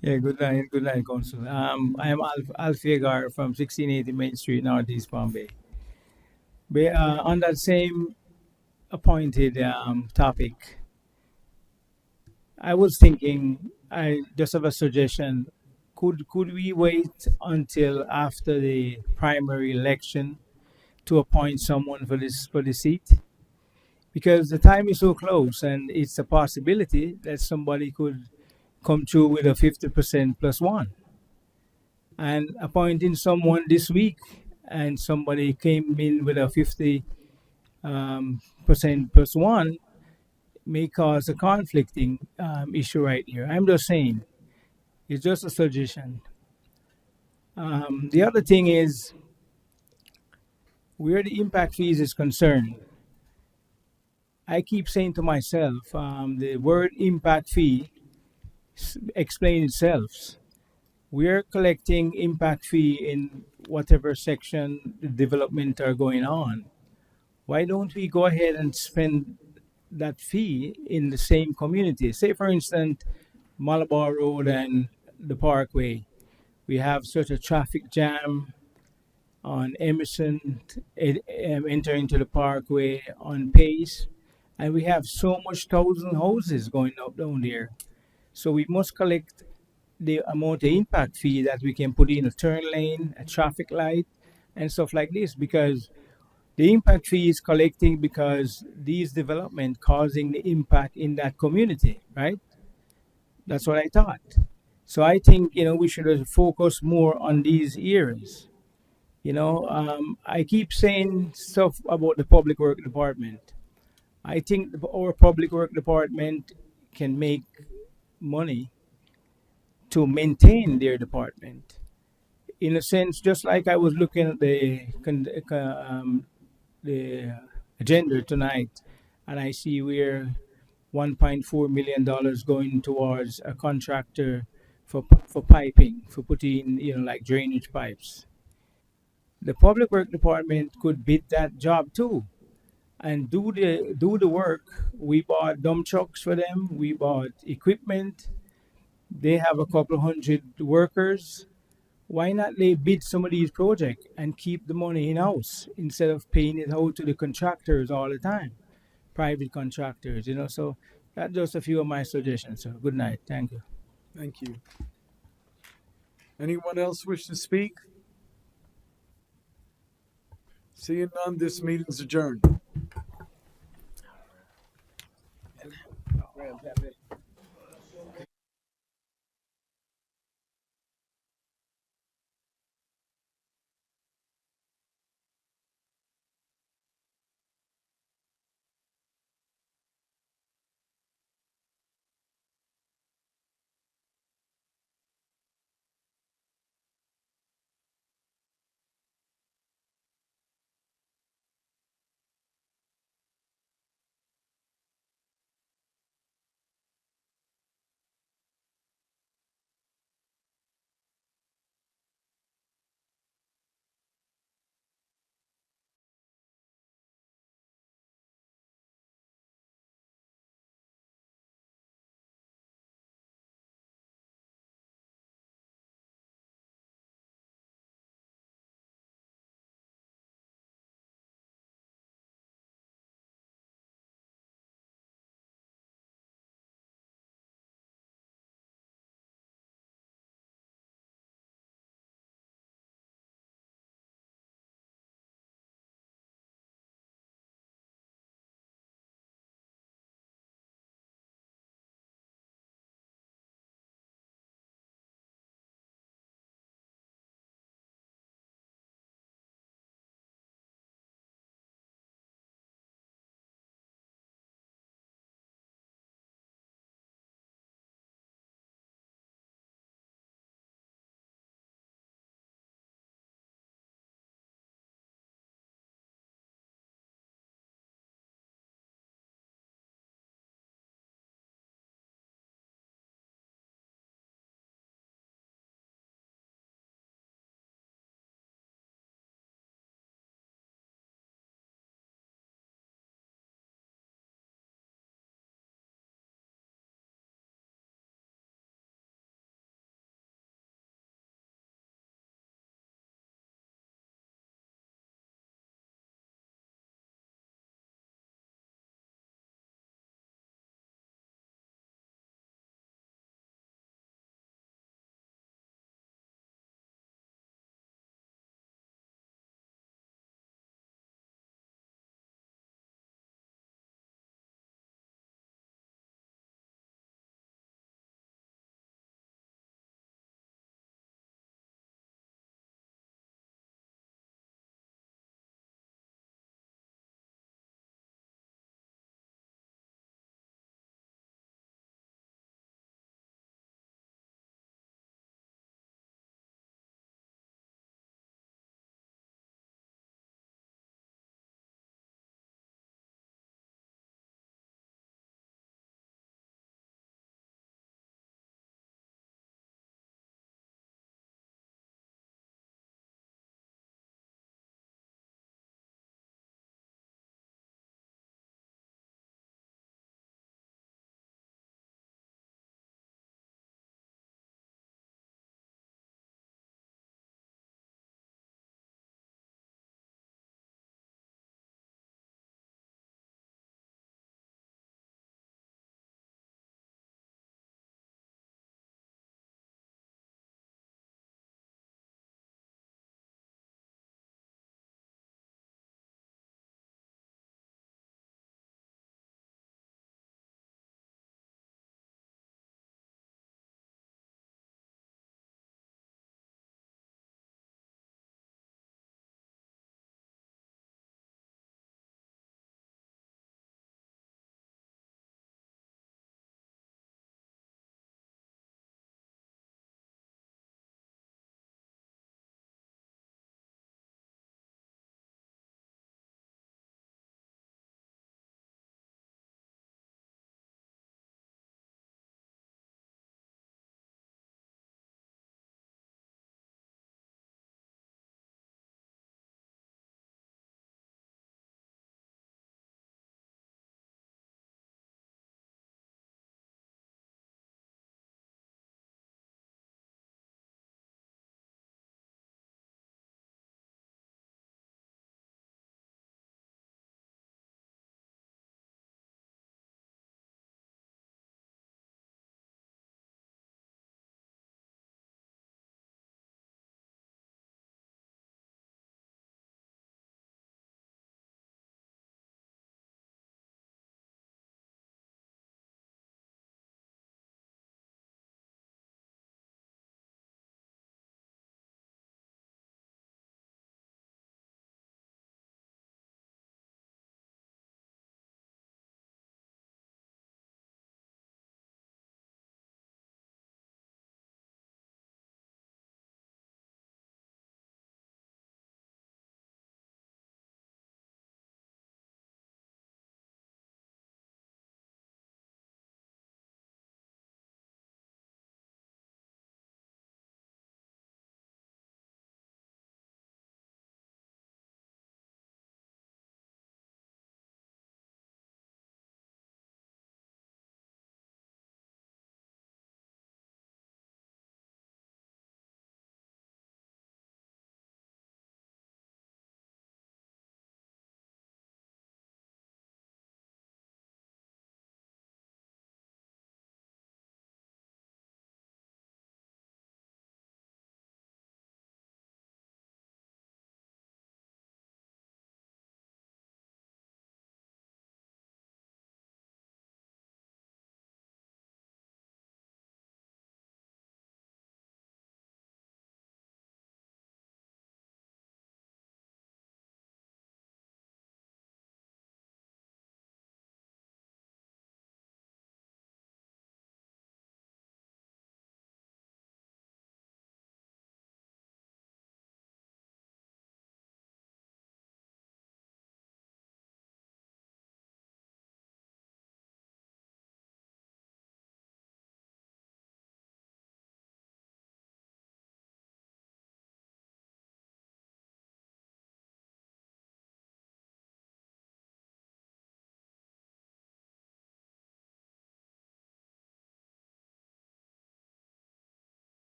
Yeah, good night, Council. I am Alfie Gar from 1680 Main Street, Northeast Bombay. But, on that same appointed topic, I was thinking, I just have a suggestion. Could we wait until after the primary election to appoint someone for the seat? Because the time is so close, and it's a possibility that somebody could come through with a 50% plus 1. And appointing someone this week, and somebody came in with a 50% plus 1 may cause a conflicting issue right here. I'm just saying, it's just a suggestion. The other thing is, where the impact fees is concerned, I keep saying to myself, the word impact fee explains itself. We're collecting impact fee in whatever section the development are going on. Why don't we go ahead and spend that fee in the same community? Say, for instance, Malabar Road and the Parkway. We have such a traffic jam on Emerson, entering into the Parkway on Pace, and we have so much thousand houses going up down there. So we must collect the amount of impact fee that we can put in a turn lane, a traffic light, and stuff like this, because the impact fee is collecting because these development causing the impact in that community, right? That's what I thought. So I think, we should focus more on these areas. I keep saying stuff about the public work department. I think our public work department can make money to maintain their department. In a sense, just like I was looking at the agenda tonight, and I see we're $1.4 million going towards a contractor for piping, for putting, like drainage pipes. The public work department could bid that job too. and do the work. We bought dump trucks for them. We bought equipment. They have a couple hundred workers. Why not they bid some of these projects and keep the money in house instead of paying it out to the contractors all the time, private contractors, you know? So that's just a few of my suggestions. So good night. Thank you. Thank you. Anyone else wish to speak? Seeing none, this meeting's adjourned.